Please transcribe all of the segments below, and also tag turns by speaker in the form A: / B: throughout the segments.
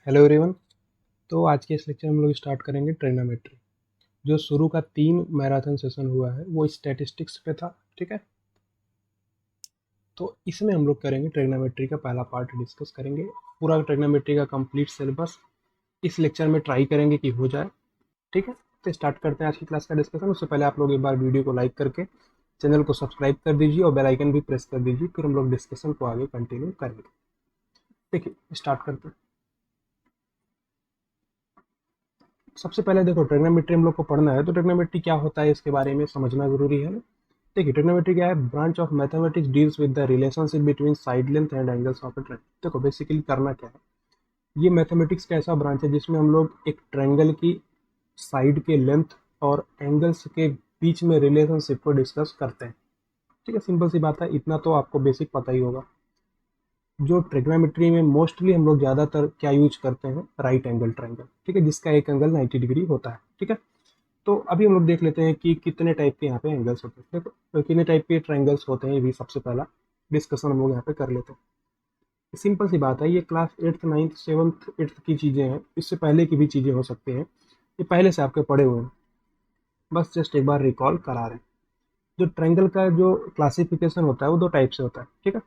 A: Hello everyone. तो आज के इस लेक्चर में हम लोग स्टार्ट करेंगे ट्रिग्नोमेट्री। जो शुरू का 3 मैराथन सेशन हुआ है वो स्टैटिस्टिक्स पे था, ठीक है। तो इसमें हम लोग करेंगे ट्रिग्नोमेट्री का पहला पार्ट डिस्कस करेंगे। पूरा ट्रिग्नोमेट्री का कंप्लीट सिलेबस इस लेक्चर में ट्राई करेंगे कि हो जाए, ठीक है। तो स्टार्ट करते हैं आज की क्लास का डिस्कशन। उससे पहले आप लोग एक बार वीडियो को लाइक करके चैनल को सब्सक्राइब कर दीजिए और बेल आइकन भी प्रेस कर दीजिए, फिर हम लोग डिस्कशन को आगे कंटिन्यू करेंगे। देखिए स्टार्ट करते हैं। सबसे पहले देखो, ट्रिग्नोमेट्री हम लोग को पढ़ना है तो ट्रिग्नोमेट्री क्या होता है इसके बारे में समझना जरूरी है ना। देखिए ट्रिग्नोमेट्री क्या है? Branch of mathematics deals with the relationship between side length and angles of a triangle. देखो बेसिकली करना क्या है, ये मैथमेटिक्स का ऐसा ब्रांच है जिसमें हम लोग एक ट्रायंगल की साइड के लेंथ और एंगल्स के बीच में रिलेशनशिप को डिस्कस करते हैं, ठीक है। सिंपल सी बात है, इतना तो आपको बेसिक पता ही होगा। जो ट्रिग्नोमेट्री में मोस्टली हम लोग ज़्यादातर क्या यूज करते हैं, राइट एंगल ट्रायंगल, ठीक है, जिसका एक एंगल 90 डिग्री होता है, ठीक है। तो अभी हम लोग देख लेते हैं कि कितने टाइप के यहाँ पे एंगल्स होते हैं। देखो तो कितने टाइप के ट्रायंगल्स होते हैं, ये भी सबसे पहला डिस्कशन हम लोग यहाँ पे कर लेते हैं। सिंपल सी बात है, ये class 8th 9th 7th 8th की चीज़ें हैं, इससे पहले की भी चीज़ें हो सकती हैं, ये पहले से आपके पढ़े हुए हैं, बस जस्ट एक बार रिकॉल करा रहे हैं। जो ट्रायंगल का जो क्लासिफिकेशन होता है वो दो टाइप से होता है, ठीक है।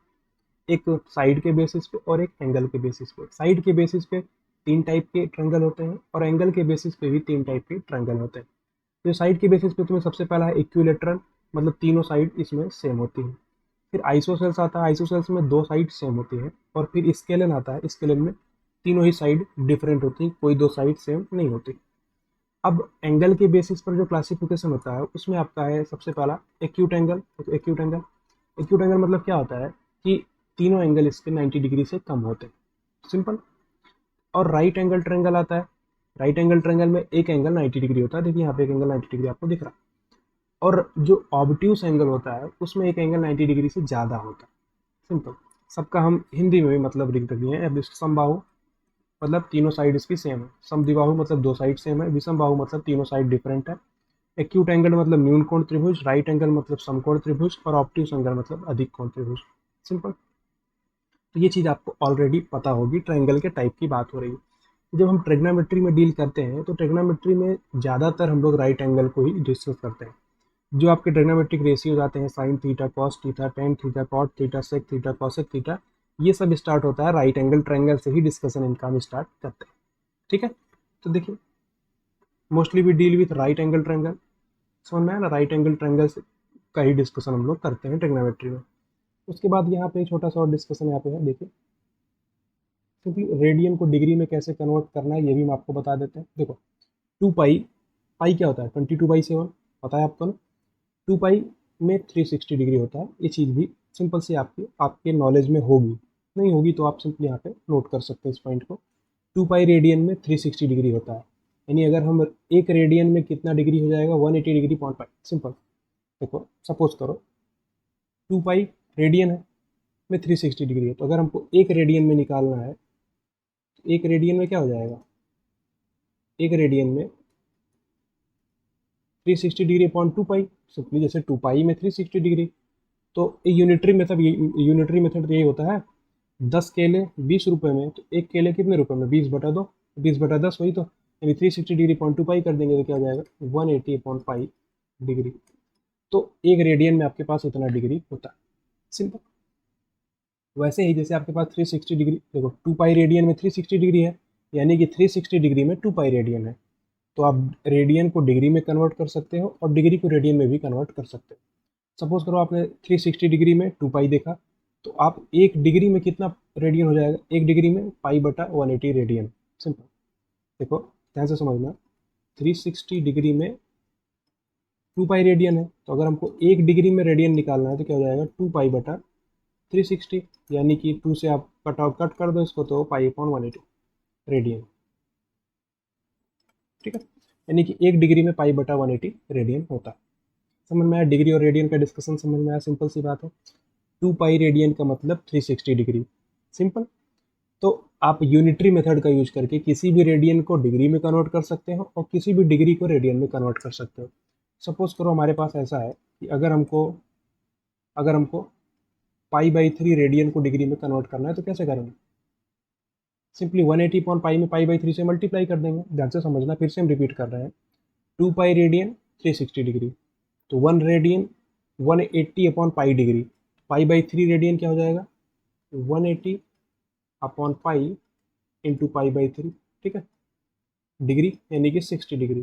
A: एक साइड के बेसिस पे और एक एंगल के बेसिस पे। साइड के बेसिस पे 3 टाइप के ट्रायंगल होते हैं और एंगल के बेसिस पे भी 3 टाइप के ट्रायंगल होते हैं। तो साइड के बेसिस पे तुम्हें सबसे पहला है इक्विलेटरल, मतलब तीनों साइड इसमें सेम होती है। फिर आइसोसेल्स आता है, आइसोसेल्स में 2 साइड सेम होती है। और फिर स्केलन आता है, स्केलन में तीनों ही साइड डिफरेंट होती है, कोई 2 साइड सेम नहीं होती। अब एंगल के बेसिस पर जो क्लासिफिकेशन होता है उसमें आपका है सबसे पहला acute angle. Acute angle, acute angle मतलब क्या होता है कि तीनों एंगल इसके 90 डिग्री से कम होते हैं, सिंपल। और राइट एंगल ट्रायंगल आता है। राइट एंगल ट्रायंगल में एक एंगल 90 डिग्री होता है, देखिए यहाँ पे एक एंगल 90 डिग्री आपको दिख रहा है। और जो ऑब्ट्यूस एंगल होता है उसमें एक एंगल 90 डिग्री से ज़्यादा होता है, सिंपल। सबका हम हिंदी में भी मतलब लिख दिए हैं। अब समबाहु मतलब तीनों साइड इसकी सेम है, समद्विबाहु मतलब 2 साइड सेम है, विषम बाहु मतलब तीनों साइड डिफरेंट है। एक्यूट एंगल मतलब न्यून कोण त्रिभुज, राइट एंगल मतलब समकोण त्रिभुज और ऑब्ट्यूस एंगल मतलब अधिक कोण त्रिभुज, सिंपल। तो ये चीज़ आपको ऑलरेडी पता होगी, ट्रायंगल के टाइप की बात हो रही है। जब हम ट्रिग्नोमेट्री में डील करते हैं तो ट्रिग्नोमेट्री में ज़्यादातर हम लोग राइट एंगल को ही डिस्कस करते हैं। जो आपके ट्रिग्नोमेट्रिक रेशियोज आते हैं, sine theta, cos theta, tan theta, cot theta, sec theta, cosec theta, ये सब स्टार्ट होता है राइट एंगल ट्रायंगल से ही, डिस्कशन इनका हम स्टार्ट करते हैं, ठीक है। तो देखिए mostly we deal with right angle triangle, समझ में आया ना। राइट एंगल ट्रायंगल का ही डिस्कशन हम लोग करते हैं ट्रिग्नोमेट्री में। उसके बाद यहाँ पे छोटा सा और डिस्कशन यहाँ पे है, देखिए क्योंकि रेडियन को डिग्री में कैसे कन्वर्ट करना है ये भी हम आपको बता देते हैं। देखो 2 पाई, पाई क्या होता है 22/7, पता है आपको ना। 2 पाई में 360 डिग्री होता है, ये चीज़ भी सिंपल सी आपके आपके नॉलेज में होगी, नहीं होगी तो आप सिंपली यहाँ पे नोट कर सकते हैं इस पॉइंट को। 2 पाई रेडियन में 360 डिग्री होता है, यानी अगर हम एक रेडियन में कितना डिग्री हो जाएगा, 180 डिग्री पॉइंट पाई, सिंपल। देखो सपोज करो 2 पाई रेडियन है में 360 डिग्री है, तो अगर हमको एक रेडियन में निकालना है तो एक रेडियन में क्या हो जाएगा, एक रेडियन में 360 डिग्री अपॉन 2 पाई, सिंपली जैसे 2 पाई में 360 डिग्री। तो यूनिटरी मेथड, यूनिटरी मेथड यही होता है, 10 केले 20 रुपये में, तो एक केले कितने रुपए में, 20/2, 20/10 वही तो, यानी 360 डिग्री पॉइंट 2 पाई कर देंगे तो क्या हो जाएगा 180/पाई डिग्री। तो एक रेडियन में आपके पास इतना डिग्री होता है, सिंपल। वैसे ही जैसे आपके पास 360 डिग्री, देखो 2 पाई रेडियन में 360 डिग्री है, यानी कि 360 डिग्री में 2 पाई रेडियन है। तो आप रेडियन को डिग्री में कन्वर्ट कर सकते हो और डिग्री को रेडियन में भी कन्वर्ट कर सकते हो। सपोज करो आपने 360 डिग्री में 2 पाई देखा, तो आप एक डिग्री में कितना रेडियन हो जाएगा, एक डिग्री में पाई/180 रेडियन, सिंपल। देखो ध्यान से समझना, 360 डिग्री में 2 पाई रेडियन है, तो अगर हमको एक डिग्री में रेडियन निकालना है तो क्या हो जाएगा 2 पाई/360, यानी कि 2 से आप कट कर दो इसको तो पाई/180 रेडियन, ठीक है। यानी कि एक डिग्री में पाई/180 रेडियन होता है। समझ में आया, डिग्री और रेडियन का डिस्कशन समझ में आया, सिंपल सी बात है। 2 पाई रेडियन का मतलब 360 डिग्री, सिंपल। तो आप यूनिटरी मेथड का यूज करके किसी भी रेडियन को डिग्री में कन्वर्ट कर सकते हो और किसी भी डिग्री को रेडियन में कन्वर्ट कर सकते हो। सपोज करो हमारे पास ऐसा है कि अगर हमको पाई/3 रेडियन को डिग्री में कन्वर्ट करना है तो कैसे करेंगे, सिंपली 180 अपॉन पाई में पाई बाई 3 से मल्टीप्लाई कर देंगे। ध्यान से समझना, फिर से हम रिपीट कर रहे हैं। 2 पाई रेडियन 360 डिग्री, तो 1 radian 180 upon pi degree, pi by 3 radian क्या हो जाएगा, 180 upon pi into pi by 3, ठीक है, डिग्री यानी कि 60 डिग्री।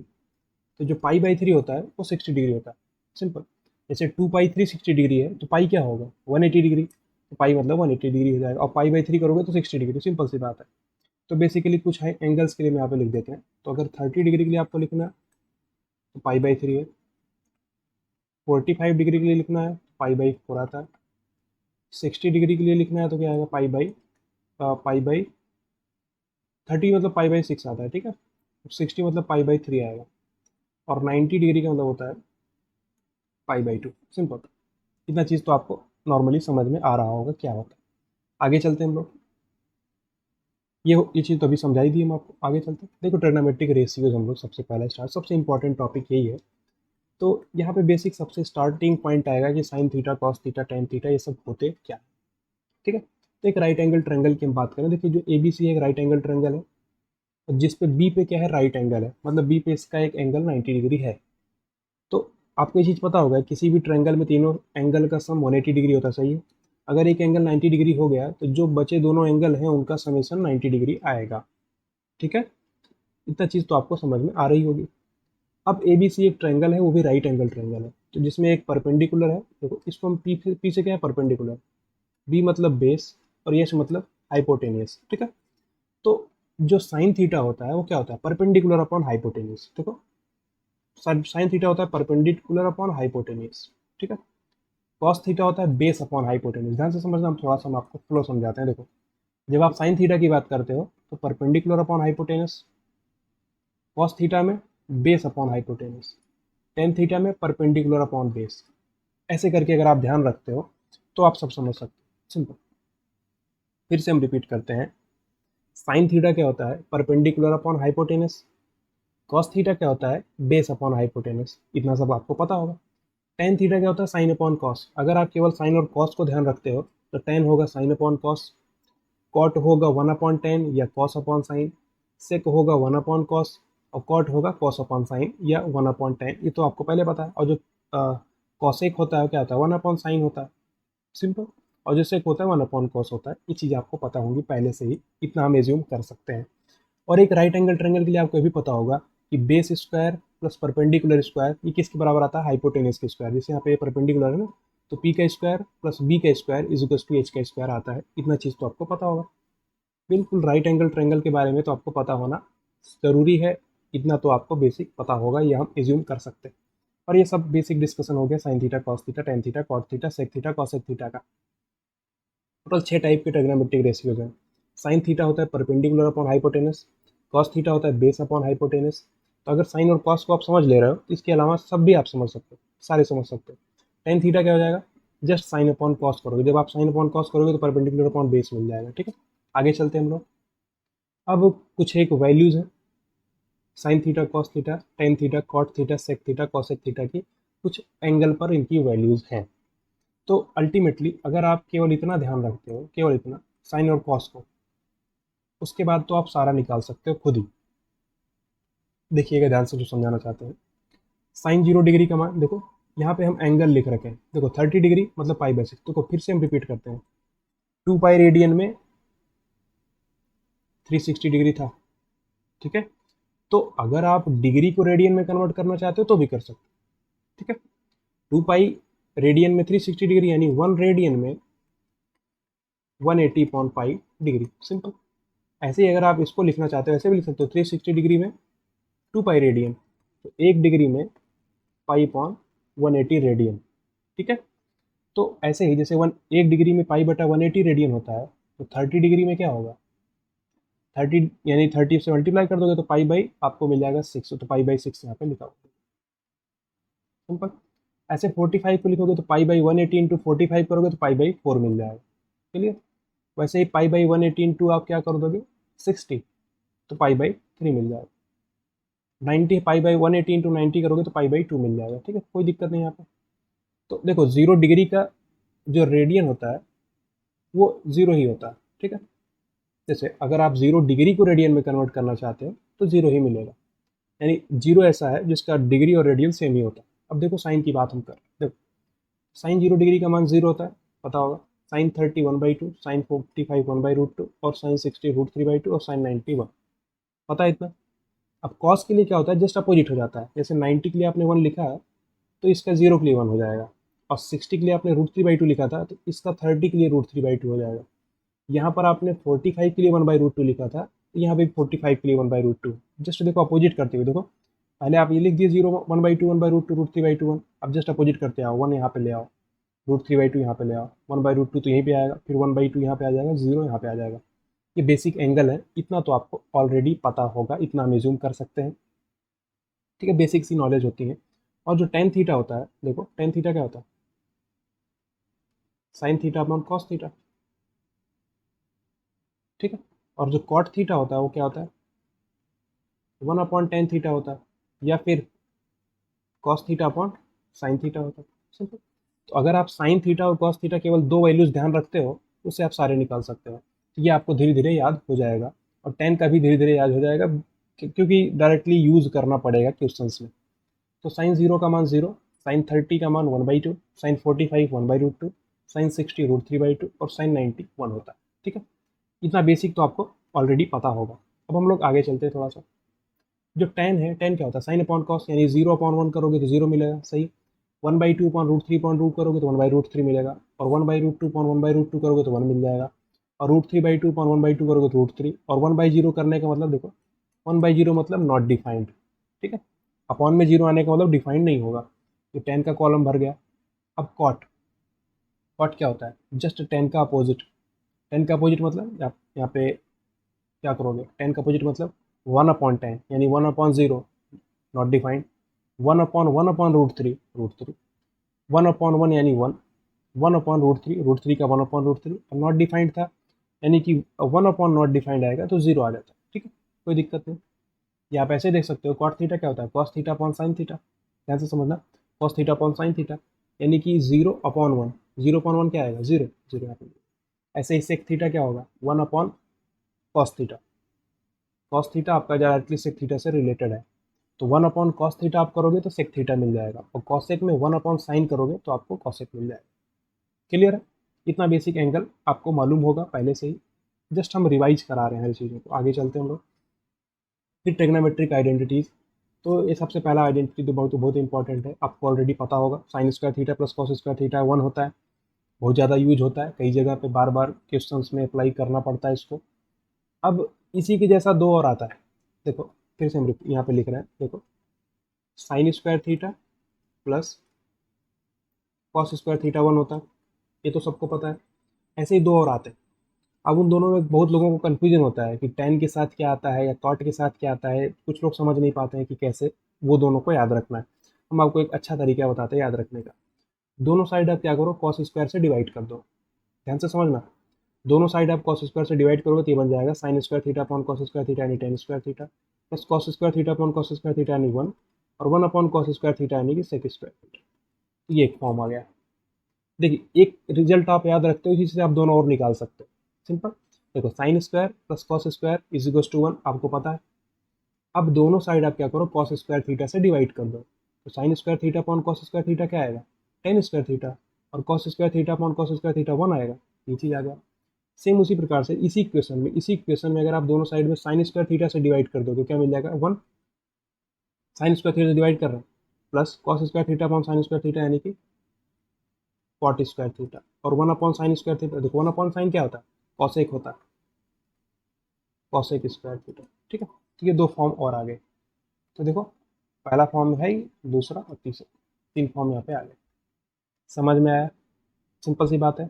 A: तो जो पाई बाई 3 होता है वो 60 डिग्री होता है, सिंपल। जैसे 2 पाई 360 डिग्री है तो पाई क्या होगा, 180 डिग्री, तो पाई मतलब 180 डिग्री हो जाएगा, और पाई बाई 3 करोगे तो 60 डिग्री, सिंपल सी बात है। तो बेसिकली कुछ है एंगल्स के लिए मैं यहाँ पे लिख देते हैं। तो अगर 30 डिग्री के लिए आपको लिखना है तो पाई बाई 3 है, 45 डिग्री के लिए लिखना है पाई बाई 4 आता है, 60 डिग्री के लिए लिखना है तो क्या आएगा, पाई बाई 30 मतलब पाई बाई 6 आता है, ठीक है, 60 मतलब पाई बाई 3 आएगा, और 90 डिग्री का मतलब होता है पाई बाई 2, सिंपल। इतना चीज़ तो आपको नॉर्मली समझ में आ रहा होगा क्या होता है। आगे चलते हैं हम लोग। ये चीज़ तो अभी समझाई दी हम आपको, आगे चलते हैं। देखो ट्रिग्नोमेट्रिक रेशियोज हम लोग सबसे पहले स्टार्ट, सबसे इंपॉर्टेंट टॉपिक यही है। तो यहाँ पे बेसिक सबसे स्टार्टिंग पॉइंट आएगा कि sign theta cos theta tan theta ये सब होते क्या है, ठीक है। तो एक राइट एंगल ट्रायंगल की हम बात करें, देखिए जो ए बी सी एक राइट एंगल ट्रायंगल है, और जिस पे बी पे क्या है, राइट एंगल है, मतलब बी पे इसका एक एंगल 90 डिग्री है। तो आपको ये चीज़ पता होगा किसी भी ट्रायंगल में तीनों एंगल का सम 180 डिग्री होता है, सही है। अगर एक एंगल 90 डिग्री हो गया तो जो बचे दोनों एंगल हैं उनका समेशन 90 डिग्री आएगा, ठीक है। इतना चीज़ तो आपको समझ में आ रही होगी। अब ए बी सी एक ट्रायंगल है, वो भी राइट एंगल ट्रायंगल है, तो जिसमें एक परपेंडिकुलर है, देखो इसको हम पी से क्या है, परपेंडिकुलर, बी मतलब बेस, और एच मतलब हाइपोटेनियस, ठीक है। तो जो साइन थीटा होता है वो क्या होता है, परपेंडिकुलर अपॉन हाइपोटेनियस, देखो साइन थीटा होता है परपेंडिकुलर अपॉन हाइपोटेनियस, ठीक है। कॉस थीटा होता है बेस अपॉन हाइपोटेनियस। ध्यान से समझना, हम थोड़ा सा हम आपको फ्लो समझाते हैं। देखो जब आप साइन थीटा की बात करते हो तो perpendicular upon hypotenuse, cos theta में base upon hypotenuse, tan theta में परपेंडिकुलर अपॉन बेस। ऐसे करके अगर आप ध्यान रखते हो तो आप सब समझ सकते हो, सिंपल। फिर से हम रिपीट करते हैं, साइन थीटा क्या होता है, perpendicular upon hypotenuse. Cos theta क्या होता है, बेस अपॉन हाइपोटेनस। इतना सब आपको पता होगा। टेन थीटा क्या होता है, साइन अपॉन कॉस। अगर आप केवल साइन और कॉस को ध्यान रखते हो तो टेन होगा साइन अपॉन कॉस, कॉट होगा 1/10 या कॉस अपॉन साइन, सेक होगा 1/कॉस, और कॉट होगा कॉस अपॉन साइन या 1/10। ये तो आपको पहले पता है। और जो कॉसेक होता है क्या होता है, 1/साइन होता है, सिंपल। और जो सेक होता है 1/कॉस होता है। ये चीज़ आपको पता होंगी पहले से ही, इतना हम एज्यूम कर सकते हैं। और एक राइट एंगल ट्रायंगल के लिए आपको ये भी पता होगा कि base square plus perpendicular square ये किसके बराबर आता है, हाइपोटेनस के स्क्वायर। जैसे यहाँ पे परपेंडिकुलर है ना, तो पी का स्क्वायर प्लस बी का square is equal to H का स्क्वायर आता है। इतना चीज़ तो आपको पता होगा। बिल्कुल राइट एंगल ट्रायंगल के बारे में तो आपको पता होना ज़रूरी है। इतना तो आपको बेसिक पता होगा, ये हम एज्यूम कर सकते हैं। और ये सब बेसिक डिस्कशन हो गया sine theta cos theta tan theta cot theta sec theta cosec theta का। टोटल 6 टाइप के ट्रिग्नोमेट्रिक रेशियोज हैं। साइन थीटा होता है perpendicular upon hypotenuse, cos theta होता है बेस अपॉन हाइपोटेनस। तो अगर साइन और कॉस को आप समझ ले रहे हो तो इसके अलावा सब भी आप समझ सकते हो, सारे समझ सकते हो। टेन थीटा क्या हो जाएगा, जस्ट साइन अपॉन कॉस करोगे, जब आप साइन अपॉन कॉस करोगे तो परपेंडिकुलर अपॉन बेस मिल जाएगा, ठीक है। आगे चलते हैं हम लोग। अब कुछ एक वैल्यूज है sine theta cos theta tan theta cot theta sec theta cosec theta की, कुछ एंगल पर इनकी वैल्यूज हैं। तो अल्टीमेटली अगर आप केवल इतना ध्यान रखते हो, केवल इतना, साइन और कॉस को, उसके बाद तो आप सारा निकाल सकते हो खुद ही। देखिएगा ध्यान से जो समझाना चाहते हैं। साइन 0 डिग्री का मान देखो, यहाँ पे हम एंगल लिख रखे हैं, देखो 30 डिग्री मतलब पाई बाई 6। देखो फिर से हम रिपीट करते हैं, 2 पाई रेडियन में 360 डिग्री था, ठीक है। तो अगर आप डिग्री को रेडियन में कन्वर्ट करना चाहते हो तो भी कर सकते हो, ठीक है। 2 पाई रेडियन में 360 डिग्री यानी 1 रेडियन में 180 अपॉन पाई डिग्री, सिंपल। ऐसे ही अगर आप इसको लिखना चाहते हो ऐसे भी लिख सकते हो, 360 डिग्री में 2 पाई रेडियन, तो 1 डिग्री में पाई अपॉन 180 रेडियन, ठीक है। तो ऐसे ही जैसे 1 डिग्री में पाई बटा 180 रेडियन होता है, तो 30 डिग्री में क्या होगा, 30 यानी 30 से मल्टीप्लाई कर दोगे तो पाई बाई आपको मिल जाएगा 6, तो पाई बाई 6 यहाँ पे लिखा होगा, सिंपल। ऐसे 45 को लिखोगे तो पाई बाई 180 इंटू 45 करोगे तो पाई बाई 4 मिल जाएगा, क्लियर। वैसे ही पाई बाई 180 इंटू आप क्या कर दोगे 60, तो पाई बाई 3 मिल जाएगा। 90 पाई बाई 180 इंटू 90 करोगे तो पाई बाई 2 मिल जाएगा, ठीक है, कोई दिक्कत नहीं यहाँ पे। तो देखो 0 डिग्री का जो रेडियन होता है वो 0 ही होता है, ठीक है। जैसे अगर आप 0 डिग्री को रेडियन में कन्वर्ट करना चाहते हो तो 0 ही मिलेगा, यानी 0 ऐसा है जिसका डिग्री और रेडियन सेम ही होता है। अब देखो साइन की बात हम कर रहे हैं, देखो साइन 0 डिग्री का मान 0 होता है, पता होगा। साइन 30 1/2, साइन 45 1/√2, और साइन 60 √3/2, और साइन 90 1, पता है इतना। अब कॉस के लिए क्या होता है, जस्ट अपोजिट हो जाता है। जैसे 90 के लिए आपने 1 लिखा है तो इसका 0 के लिए 1 हो जाएगा, और 60 के लिए आपने √3/2 लिखा था तो इसका 30 के लिए √3/2 हो जाएगा। यहाँ पर आपने 45 के लिए 1/√2 लिखा था तो यहाँ पे 45 के लिए 1/√2। जस्ट देखो अपोजिट करते हुए देखो, पहले आप ये लिख दिए 0 1/2 1/√2 √3/2 1, अब जस्ट अपोजिट करते आओ, 1 यहाँ पे ले आओ, √3/2 यहाँ पे ले आओ, 1/√2 तो यहीं पे आएगा, फिर 1/2 यहाँ पे आ जाएगा, 0 यहाँ पे आ जाएगा। ये बेसिक एंगल है, इतना तो आपको ऑलरेडी पता होगा, इतना हम एज्यूम कर सकते हैं, ठीक है, बेसिक सी नॉलेज होती है। और जो टेन थीटा होता है, देखो टेन थीटा क्या होता है, sine theta upon cos theta, ठीक है। और जो कॉट थीटा होता है वो क्या होता है, 1/tan थीटा होता है, या फिर cos theta upon sine theta होता है, सिंपल। तो अगर आप साइन थीटा और कॉस थीटा केवल दो वैल्यूज ध्यान रखते हो, उससे आप सारे निकाल सकते हो, तो ये आपको धीरे धीरे याद हो जाएगा, और टेन का भी धीरे धीरे याद हो जाएगा, क्योंकि डायरेक्टली यूज करना पड़ेगा क्वेश्चंस में। तो साइन 0 का मान 0, साइन 30 का मान 1/2, साइन 45 1/√2, साइन 60 √3/2, और साइन 90 1 होता है, ठीक है। इतना बेसिक तो आपको ऑलरेडी पता होगा। अब हम लोग आगे चलते हैं थोड़ा सा। जो टेन है, टेन क्या होता है, साइन अपॉन कॉस, यानी 0/1 करोगे तो 0 मिलेगा, सही। 1/2 अपॉन √3 करोगे तो 1/√3 मिलेगा, और 1/√2 अपॉन 1/√2 करोगे तो 1 मिल जाएगा, और √3/2 अपॉन 1/2 करोगे तो √3, और 1/0 करने का मतलब देखो, 1/0 मतलब नॉट डिफाइंड, ठीक है। अपॉन में 0 आने का मतलब डिफाइंड नहीं होगा, तो टेन का कॉलम भर गया। अब कॉट, कॉट क्या होता है, जस्ट टेन का अपोजिट। टेन का अपोजिट मतलब आप यहाँ पे क्या करोगे, टेन का अपोजिट मतलब 1/10, यानी 1/0 नॉट डिफाइंड, 1/1/√3 √3, 1/1 यानी 1, 1/√3 √3 का 1/√3, और नॉट डिफाइंड था, यानी कि 1 नॉट डिफाइंड आएगा तो 0 आ जाता है, ठीक है, कोई दिक्कत नहीं। ये आप ऐसे देख सकते हो, कॉट थीटा क्या होता है, cos theta upon sine theta, ध्यान से समझना, cos theta upon sine theta, यानी कि 0/1, 0/1 क्या आएगा, 0, 0 यहाँ पे। ऐसे ही सेक थीटा क्या होगा, 1/कॉस थीटा, कॉस थीटा आपका डायरेक्टली सेक थीटा से रिलेटेड है, तो 1/कॉस थीटा आप करोगे तो सेक थीटा मिल जाएगा, और कॉसेक में 1/साइन करोगे तो आपको कॉसेक मिल जाएगा। क्लियर है, इतना बेसिक एंगल आपको मालूम होगा पहले से ही, जस्ट हम रिवाइज करा रहे हैं हर चीज़ों को। आगे चलते हैं हम लोग। फिर ट्रिग्नोमेट्रिक आइडेंटिटीज, तो ये सबसे पहला आइडेंटिटी तो बहुत बहुत इंपॉर्टेंट है, आपको ऑलरेडी पता होगा, sign square theta plus cos square theta 1 होता है, बहुत ज़्यादा यूज होता है, कई जगह पे बार बार क्वेश्चंस में अप्लाई करना पड़ता है इसको। अब इसी के जैसा दो और आता है, देखो फिर से हम यहाँ पे लिख रहे हैं, देखो sine square theta plus cos square theta 1 होता है, ये तो सबको पता है। ऐसे ही दो और आते हैं, अब उन दोनों में बहुत लोगों को कन्फ्यूजन होता है कि tan के साथ क्या आता है या cot के साथ क्या आता है, कुछ लोग समझ नहीं पाते हैं कि कैसे वो दोनों को याद रखना है। हम आपको एक अच्छा तरीका बताते हैं याद रखने का। दोनों साइड आप क्या करो, कॉस स्क्वायर से डिवाइड कर दो, ध्यान से समझना। दोनों साइड आप कॉस स्क्वायर से डिवाइड करोगे तो ये बन जाएगा sign square theta upon cos square theta यानी tan square theta, plus cos square theta upon cos square theta यानी 1, और 1/कॉस स्क्वायर थीटा यानी कि सेक स्क्वायर थीटा। ये एक फॉर्म आ गया। देखिए एक रिजल्ट आप याद रखते हो, इसी से आप दोनों और निकाल सकते हो, सिंपल। देखो sine square plus cos square is equal to 1, आपको पता है। अब दोनों साइड आप क्या करो, कॉस स्क्वायर थीटा से डिवाइड कर दो, तो sign square theta upon cos square theta क्या आएगा, टेन स्क्वायर थीटा, और cos square theta upon cos square theta 1 आएगा, ये चीज़ आ गया। सेम उसी प्रकार से इसी इक्वेशन में अगर आप दोनों साइड में साइन स्क्वायर थीटा से डिवाइड कर दो तो क्या मिल जाएगा, 1, साइन स्क्वायर थीटा से डिवाइड कर रहे हैं, plus cos square theta upon sine square theta यानी कि कॉट स्क्वायर थीटा, और 1/साइन स्क्वायर थीटा, देखो 1/साइन क्या होता है, कॉसेक होता है, कॉसेक स्क्वायर थीटा, ठीक है। तो ये दो फॉर्म और आ गए, तो देखो पहला फॉर्म है ही, दूसरा और तीसरा, तीन फॉर्म यहाँ पे आ गए, समझ में आया, सिंपल सी बात है।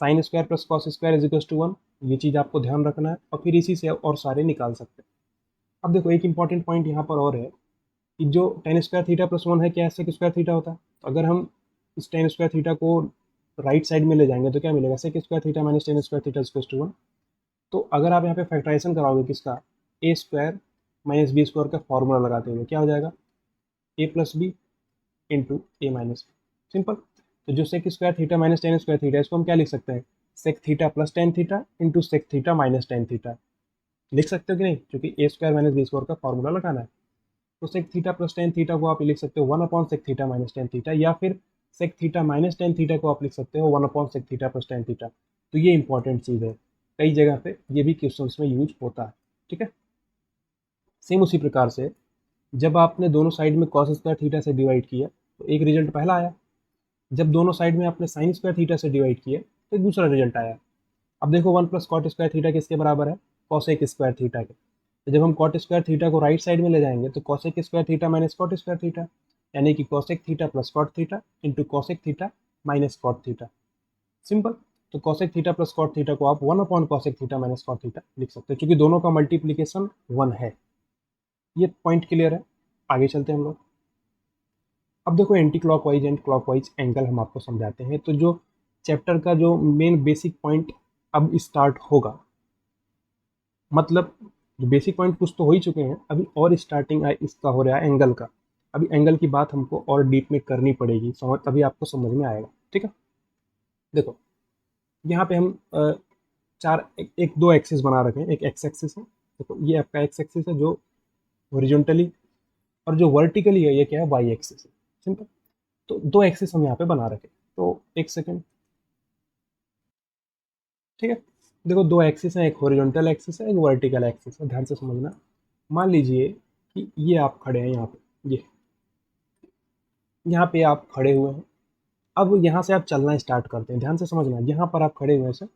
A: Sine square plus cos square is equal to 1, ये चीज़ आपको ध्यान रखना है, और फिर इसी से और सारे निकाल सकते हैं। अब देखो एक इंपॉर्टेंट पॉइंट यहाँ पर और है, कि जो टेन स्क्वायर थीटा प्लस 1 है क्या सेक स्क्वायर थीटा होता है, तो अगर हम इस टेन स्क्वायर थीटा को राइट साइड में ले जाएंगे तो क्या मिलेगा, sec square theta minus tan square theta is equal to 1। तो अगर आप यहाँ पे फैक्टराइजेशन कराओगे किसका, A square minus B square का फॉर्मूला लगाते हुए क्या हो जाएगा, A plus B into A minus B, simple. तो जो sec square theta minus tan square theta इसको हम क्या लिख सकते हैं, सेक theta plus tan theta into sec theta minus tan theta. लिख सकते हो कि नहीं, क्योंकि A square minus B square का फॉर्मूला लगाना है। तो sec theta plus tan theta को आप लिख सकते हो one upon sec theta minus tan theta, या फिर sec theta minus tan theta को आप लिख सकते हो one upon sec theta plus tan theta. तो ये इंपॉर्टेंट चीज़ है, कई जगह पे ये भी क्वेश्चन में यूज होता है। ठीक है, सेम उसी प्रकार से जब आपने दोनों साइड में कॉस स्क्वायर थीटा से डिवाइड किया तो एक रिजल्ट पहला आया, जब दोनों साइड में आपने साइन स्क्वायर थीटा से डिवाइड किया तो एक दूसरा रिजल्ट आया। अब देखो one plus cot square theta किसके बराबर है, कॉसेक स्क्वायर थीटा के। तो जब हम कॉट स्क्वायर थीटा को राइट साइड में ले जाएंगे तो cosec square theta minus cot square theta, यानी कि cosec theta plus cot theta into cosec theta minus cot theta. Simple. तो cosec theta plus cot theta को आप one upon cosec theta minus cot theta लिख सकते हो, क्योंकि दोनों का मल्टीप्लीकेशन वन है। ये पॉइंट क्लियर है, आगे चलते हैं हम लोग। अब देखो anti clockwise and clockwise angle हम आपको समझाते हैं। तो जो चैप्टर का जो मेन बेसिक पॉइंट अब स्टार्ट होगा, मतलब जो बेसिक पॉइंट कुछ तो हो ही चुके हैं, अभी और स्टार्टिंग इसका हो रहा है एंगल का। अभी एंगल की बात हमको और डीप में करनी पड़ेगी, समझ तभी आपको समझ में आएगा। ठीक है, देखो यहाँ पे हम चार एक दो एक्सिस बना रखे हैं। एक एक्स एक्सिस है, देखो ये आपका एक्स एक्सिस है जो हॉरिजॉन्टली, और जो वर्टिकली है ये क्या है, वाई एक्सिस है। सिंपल। तो दो एक्सिस हम यहाँ पे बना रखे। तो एक सेकेंड, ठीक है, देखो दो एक्सिस हैं, एक हॉरिजॉन्टल एक्सिस है, एक वर्टिकल एक्सिस है। ध्यान से समझना। मान लीजिए कि ये आप खड़े हैं यहाँ पे, ये यहाँ पे आप खड़े हुए हैं। अब यहाँ से आप चलना स्टार्ट करते हैं। ध्यान से समझना, यहाँ पर आप खड़े हुए हैं सर,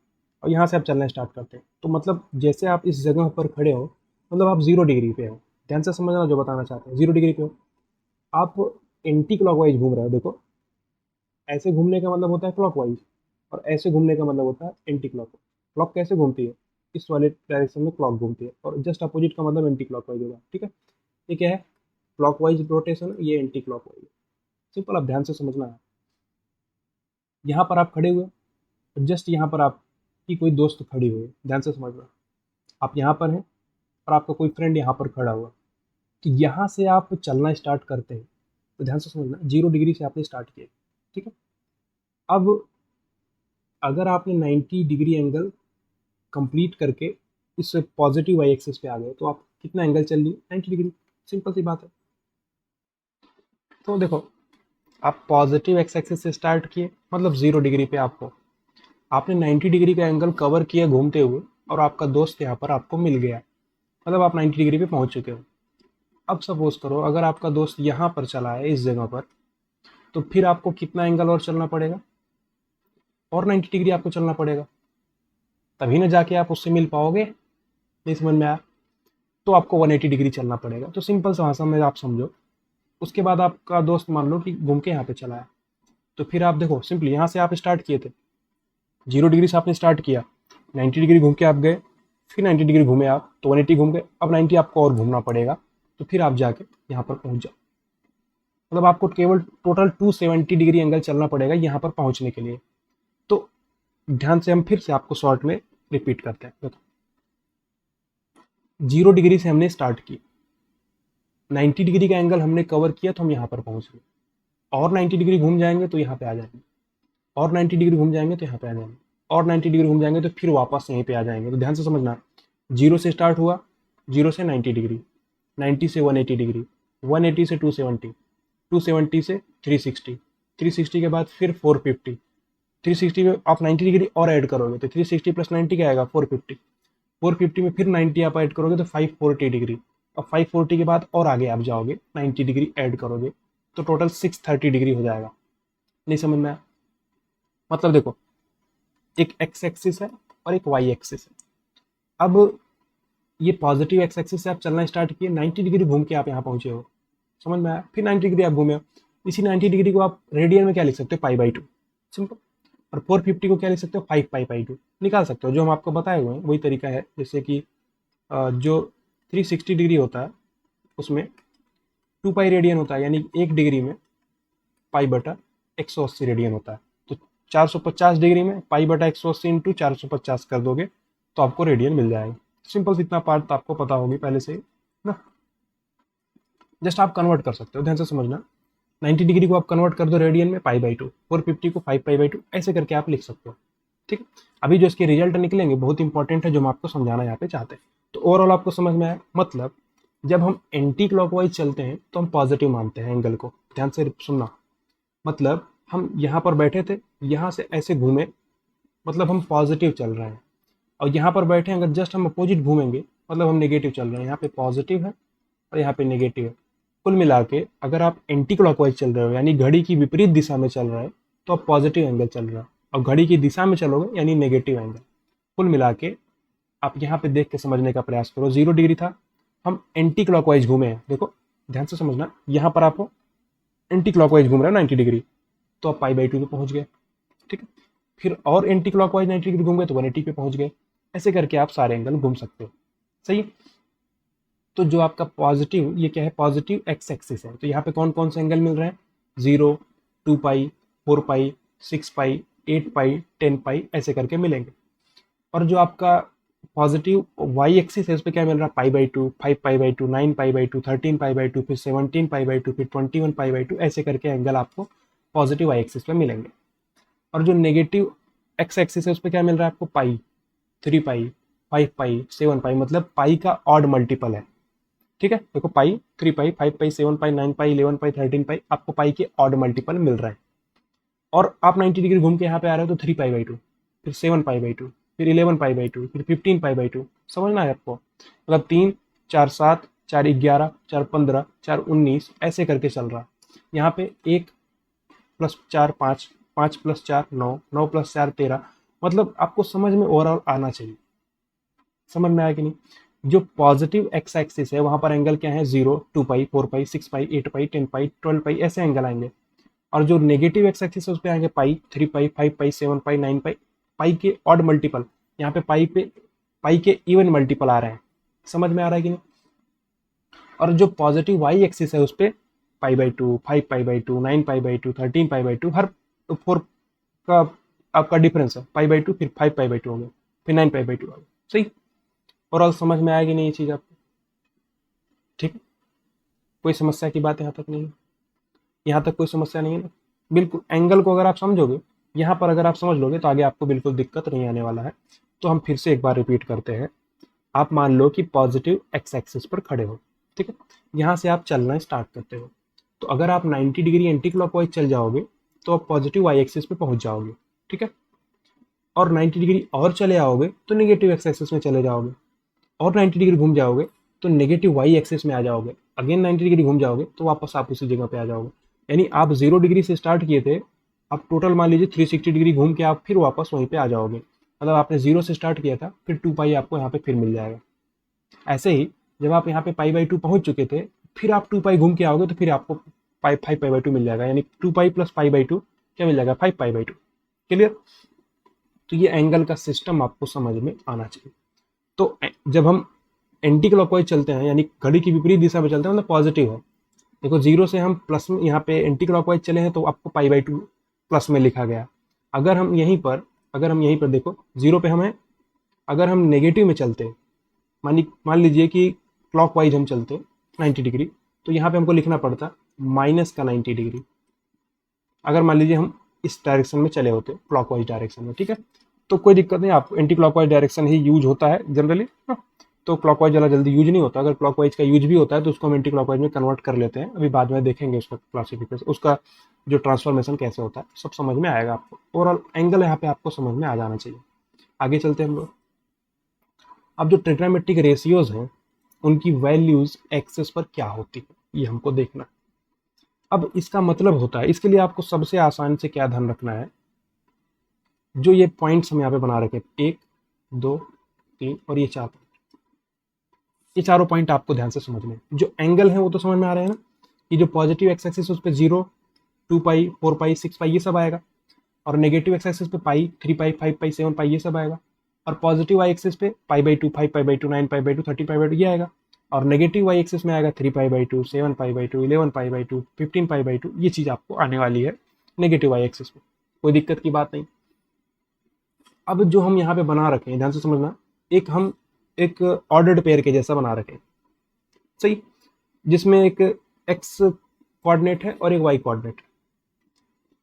A: और यहाँ से आप चलना स्टार्ट करते हैं। तो मतलब जैसे आप इस जगह पर खड़े हो, मतलब आप 0 डिग्री पे हो। ध्यान से समझना जो बताना चाहते हैं, 0 डिग्री पे हो। आप एंटी क्लॉकवाइज घूम रहे हो। देखो ऐसे घूमने का मतलब होता है क्लॉकवाइज, और ऐसे घूमने का मतलब होता है एंटी क्लॉक। क्लॉक कैसे घूमती है, इस वाले डायरेक्शन में क्लॉक घूमती है, और जस्ट अपोजिट का मतलब एंटी क्लॉकवाइज होगा। ठीक है, ये क्या है, क्लॉकवाइज रोटेशन, ये एंटी क्लॉकवाइज। सिंपल, आप ध्यान से समझना है। यहाँ पर आप खड़े हुए, जस्ट यहाँ पर आपकी कोई दोस्त खड़ी हुई है। ध्यान से समझना, आप यहाँ पर हैं और आपका कोई फ्रेंड यहाँ पर खड़ा हुआ। तो यहाँ से आप चलना स्टार्ट करते हैं। तो ध्यान से समझना, 0 डिग्री से आपने स्टार्ट किया। ठीक है, अब अगर आपने 90 डिग्री एंगल कंप्लीट करके इस पॉजिटिव वाई एक्सिस पे आ गए, तो आप कितना एंगल चल लिए, 90 डिग्री। सिंपल सी बात है। तो देखो आप पॉजिटिव एक्स एक्सिस से स्टार्ट किए, मतलब 0 डिग्री पे आपको आपने 90 डिग्री का एंगल कवर किया घूमते हुए, और आपका दोस्त यहाँ पर आपको मिल गया, मतलब आप 90 डिग्री पे पहुंच चुके हो। अब सपोज करो अगर आपका दोस्त यहाँ पर चला है इस जगह पर, तो फिर आपको कितना एंगल और चलना पड़ेगा, और 90 डिग्री आपको चलना पड़ेगा, तभी ना जाके आप उससे मिल पाओगे। नहीं समझ में आया, तो आपको 180 डिग्री चलना पड़ेगा। तो सिंपल सा भाषा में आप समझो। उसके बाद आपका दोस्त मान लो कि घूम के यहाँ पे चला है, तो फिर आप देखो सिंपली यहाँ से आप स्टार्ट किए थे, 0 डिग्री से आपने स्टार्ट किया, 90 डिग्री घूम के आप गए, फिर 90 डिग्री घूमे आप तो 180 घूम गए, अब 90 आपको और घूमना पड़ेगा, तो फिर आप जाके यहाँ पर पहुँच जाओ। मतलब आपको केवल टोटल 270 डिग्री एंगल चलना पड़ेगा यहाँ पर पहुँचने के लिए। तो ध्यान से हम फिर से आपको शॉर्ट में रिपीट करते हैं। देखो 0 डिग्री से हमने स्टार्ट की, 90 डिग्री का एंगल हमने कवर किया तो हम यहाँ पर पहुँच गए, और 90 डिग्री घूम जाएंगे तो यहाँ पे आ जाएंगे, और 90 डिग्री घूम जाएंगे तो यहाँ पे आ जाएंगे, और 90 डिग्री घूम जाएंगे तो फिर वापस यहीं पे आ जाएंगे। तो ध्यान से समझना, 0 से स्टार्ट हुआ, 0 से 90 डिग्री, 90 से 180 डिग्री, 180 से 270, 270 से 360, 360 के बाद फिर 450, 360 में आप 90 डिग्री और ऐड करोगे तो 360 प्लस 90 क्या आएगा, 450, 450 में फिर 90 आप ऐड करोगे तो 540 डिग्री, और 540 के बाद और आगे आप जाओगे 90 डिग्री ऐड करोगे तो टोटल 630 डिग्री हो जाएगा। नहीं समझ में आया, मतलब देखो एक एक्स एक्सिस है और एक वाई एक्सिस है। अब ये पॉजिटिव एक्स एक्सिस से आप चलना स्टार्ट किए, 90 डिग्री घूम के आप यहाँ पहुंचे हो, समझ में आया, फिर 90 डिग्री आप घूमे हो। इसी 90 डिग्री को आप रेडियन में क्या लिख सकते हो, पाई/2। सिंपल। और 450 को क्या लिख सकते हो, 5 पाई/2 निकाल सकते हो। जो हम आपको बताए हुए हैं वही तरीका है, जैसे कि जो 360 डिग्री होता है उसमें 2 पाई रेडियन होता है, यानी 1 डिग्री में पाई/180 रेडियन होता है। तो 450 डिग्री में पाई/180 इंटू 450 कर दोगे तो आपको रेडियन मिल जाएगा। सिंपल, इतना पार्ट तो आपको पता होगी पहले से ही ना, जस्ट आप कन्वर्ट कर सकते हो। ध्यान से समझना, 90 डिग्री को आप कन्वर्ट कर दो रेडियन में पाई/2, 450 को 5 पाई/2, ऐसे करके आप लिख सकते हो। ठीक है। अभी जो इसके रिजल्ट निकलेंगे बहुत इंपॉर्टेंट है, जो हम आपको समझाना यहाँ पे चाहते हैं। तो ओवरऑल आपको समझ में आया, मतलब जब हम एंटी क्लॉकवाइज चलते हैं तो हम पॉजिटिव मानते हैं एंगल को। ध्यान से सुनना, मतलब हम यहाँ पर बैठे थे, यहाँ से ऐसे घूमे, मतलब हम पॉजिटिव चल रहे हैं। और यहाँ पर बैठे अगर जस्ट हम अपोजिट घूमेंगे मतलब हम नेगेटिव चल रहे हैं। यहाँ पे पॉजिटिव है और यहाँ पे नेगेटिव है। कुल मिला के अगर आप एंटी क्लॉकवाइज चल रहे हो यानी घड़ी की विपरीत दिशा में चल रहे हो तो आप पॉजिटिव एंगल चल रहे हो, और घड़ी की दिशा में चलोगे यानी नेगेटिव एंगल। कुल मिला के आप यहाँ पे देख के समझने का प्रयास करो। 0 डिग्री था, हम एंटी क्लॉकवाइज घूमे हैं, देखो ध्यान से समझना, यहाँ पर आप एंटी क्लॉकवाइज घूम रहे हो 90 डिग्री, तो आप पाई/2 पे पहुंच गए। ठीक है, फिर और एंटी क्लॉकवाइज 90 डिग्री घूम गए तो 180 पे पहुंच गए। ऐसे करके आप सारे एंगल घूम सकते हो। सही। तो जो आपका पॉजिटिव, ये क्या है, पॉजिटिव एक्स एक्सिस है, तो यहाँ पे कौन कौन से एंगल मिल रहे हैं, 0, 2 पाई, 4 पाई, 6 पाई, 8 पाई, 10 पाई, ऐसे करके मिलेंगे। और जो आपका पॉजिटिव वाई एक्सिस है उस पर क्या मिल रहा है, पाई/2, 5 पाई/2, 9 पाई/2, 13 पाई/2, फिर 17 पाई/2, फिर 21 पाई/2, ऐसे करके एंगल आपको पॉजिटिव वाई एक्सिस पे मिलेंगे। और जो नेगेटिव एक्स एक्सिस है उस पर क्या मिल रहा है आपको, पाई, 3 पाई, 5 पाई, 7 पाई, मतलब पाई का ऑड मल्टीपल है। ठीक है, देखो पाई, 3 पाई, 5 पाई, 7 पाई, 9 पाई, 11 पाई, 13 पाई, आपको पाई के ऑड मल्टीपल मिल रहे हैं। और आप 90 डिग्री घूम के यहाँ पे आ रहे हो तो 3 पाई/2, फिर 7 पाई/2, फिर 11 पाई/2, फिर 15 पाई/2। समझना है आपको, मतलब 3, 4, 7, 4, 11, 4, 15, 4, 19, ऐसे करके चल रहा। यहाँ पे 1+4 5, 5+4 9, 9+4 13, मतलब आपको समझ में ओवरऑल आना चाहिए। समझ में आया कि नहीं। जो पॉजिटिव एक्स एक्सिस है वहां पर एंगल क्या है, 0, 2 पाई, 4 पाई, 6 पाई, 8 पाई, 10 पाई, 12 पाई, ऐसे एंगल आएंगे। और जो नेगेटिव एक्स एक्सिस है उस पर आएंगे पाई, 3 पाई, 5 पाई, 7 पाई, 9 पाई, पाई के ऑड मल्टीपल। यहाँ पे पाई के इवन मल्टीपल आ रहे हैं। समझ में आ रहा है कि नहीं। और जो पॉजिटिव वाई एक्सिस है उस पर पाई/2, 5 पाई/2, 9 पाई/2, 13 पाई/2, हर 4 का आपका डिफरेंस है, पाई/2, फिर 5 पाई/2 हो गया, फिर 9 पाई/2 आ गया। सही। ओवरऑल समझ में आएगी नहीं ये चीज आपको। ठीक है, कोई समस्या की बात यहाँ तक नहीं है, यहाँ तक कोई समस्या नहीं है ना। बिल्कुल, एंगल को अगर आप समझोगे, यहाँ पर अगर आप समझ लोगे तो आगे आपको बिल्कुल दिक्कत नहीं आने वाला है। तो हम फिर से एक बार रिपीट करते हैं। आप मान लो कि पॉजिटिव एक्स एक्सिस पर खड़े हो, ठीक है, यहाँ से आप चलना स्टार्ट करते हो। तो अगर आप 90 डिग्री एंटी क्लॉकवाइज चल जाओगे तो आप पॉजिटिव वाई एक्सिस पे पहुंच जाओगे। ठीक है, और 90 डिग्री और चले आओगे तो नेगेटिव एक्स एक्सिस में चले जाओगे, और 90 डिग्री घूम जाओगे तो नेगेटिव वाई एक्सिस में आ जाओगे। अगेन 90 डिग्री घूम जाओगे तो वापस आप उसी जगह पे आ जाओगे। यानी आप 0 डिग्री से स्टार्ट किए थे, आप टोटल मान लीजिए 360 डिग्री घूम के आप फिर वापस वहीं पे आ जाओगे। मतलब आपने 0 से स्टार्ट किया था, फिर 2 पाई आपको यहाँ पे फिर मिल जाएगा। ऐसे ही जब आप यहाँ पे पाई/2 पहुंच चुके थे, फिर आप 2 पाई घूम के आओगे तो फिर आपको 5 पाई/2 मिल जाएगा। यानी 2 पाई प्लस पाई/2 क्या मिल जाएगा, 5 पाई/2। क्लियर। तो ये एंगल का सिस्टम आपको समझ में आना चाहिए। तो जब हम एंटी क्लॉकवाइज चलते हैं यानी घड़ी की विपरीत दिशा में चलते हैं, मतलब पॉजिटिव है। देखो 0 से हम प्लस में, यहाँ पे एंटी क्लॉकवाइज चले हैं तो आपको पाई/2 प्लस में लिखा गया। अगर हम यहीं पर देखो 0 पे हमें, अगर हम नेगेटिव में चलते हैं, मान लीजिए कि क्लॉकवाइज हम चलते 90 डिग्री, तो यहाँ पे हमको लिखना पड़ता माइनस का 90 डिग्री। अगर मान लीजिए हम इस डायरेक्शन में चले होते क्लॉकवाइज डायरेक्शन में, ठीक है, तो कोई दिक्कत नहीं, आप एंटी क्लॉकवाइज डायरेक्शन ही यूज होता है जनरली। तो क्लॉकवाइज वाला जल्दी यूज नहीं होता। अगर क्लॉकवाइज का यूज भी होता है तो उसको हम एंटी क्लॉकवाइज में कन्वर्ट कर लेते हैं। अभी बाद में देखेंगे उसका क्लासिफिकेशन, उसका जो ट्रांसफॉर्मेशन कैसे होता है, सब समझ में आएगा आपको। ओवरऑल एंगल यहाँ पे आपको समझ में आ जाना चाहिए। आगे चलते हैं हम लोग। अब जो ट्रिग्नोमेट्रिक रेशियोज हैं उनकी वैल्यूज एक्सेस पर क्या होती है ये हमको देखना। अब इसका मतलब होता है, इसके लिए आपको सबसे आसान से क्या ध्यान रखना है, जो ये पॉइंट्स हम यहाँ पे बना रखे 1, 2, 3 और ये 4, ये चारों पॉइंट आपको ध्यान से समझने हैं। जो एंगल है वो तो समझ में आ रहे हैं ना, कि जो पॉजिटिव एक्स एक्सिस उस पर 0, 2 पाई, 4 पाई, 6 पाई ये सब आएगा, और नेगेटिव एक्स एक्सिस पे पाई, 3 पाई, 5 पाई, 7 पाई ये सब आएगा, और पॉजिटिव वाई एक्सिस पे पाई/2, 5 पाई/2, 9 पाई/2, 13 पाई/2 ये आएगा, और नेगेटिव वाई एक्सिस में आएगा 3 पाई/2, 7 पाई/2, 11 पाई/2, 15 पाई/2, ये चीज आपको आने वाली है नेगेटिव वाई एक्सिस पे। कोई दिक्कत की बात नहीं। अब जो हम यहाँ पे बना रखे हैं ध्यान से समझना, हम एक ऑर्डर्ड पेयर के जैसा बना रखे हैं, सही, जिसमें एक एक्स कोऑर्डिनेट है और एक वाई कोऑर्डिनेट है।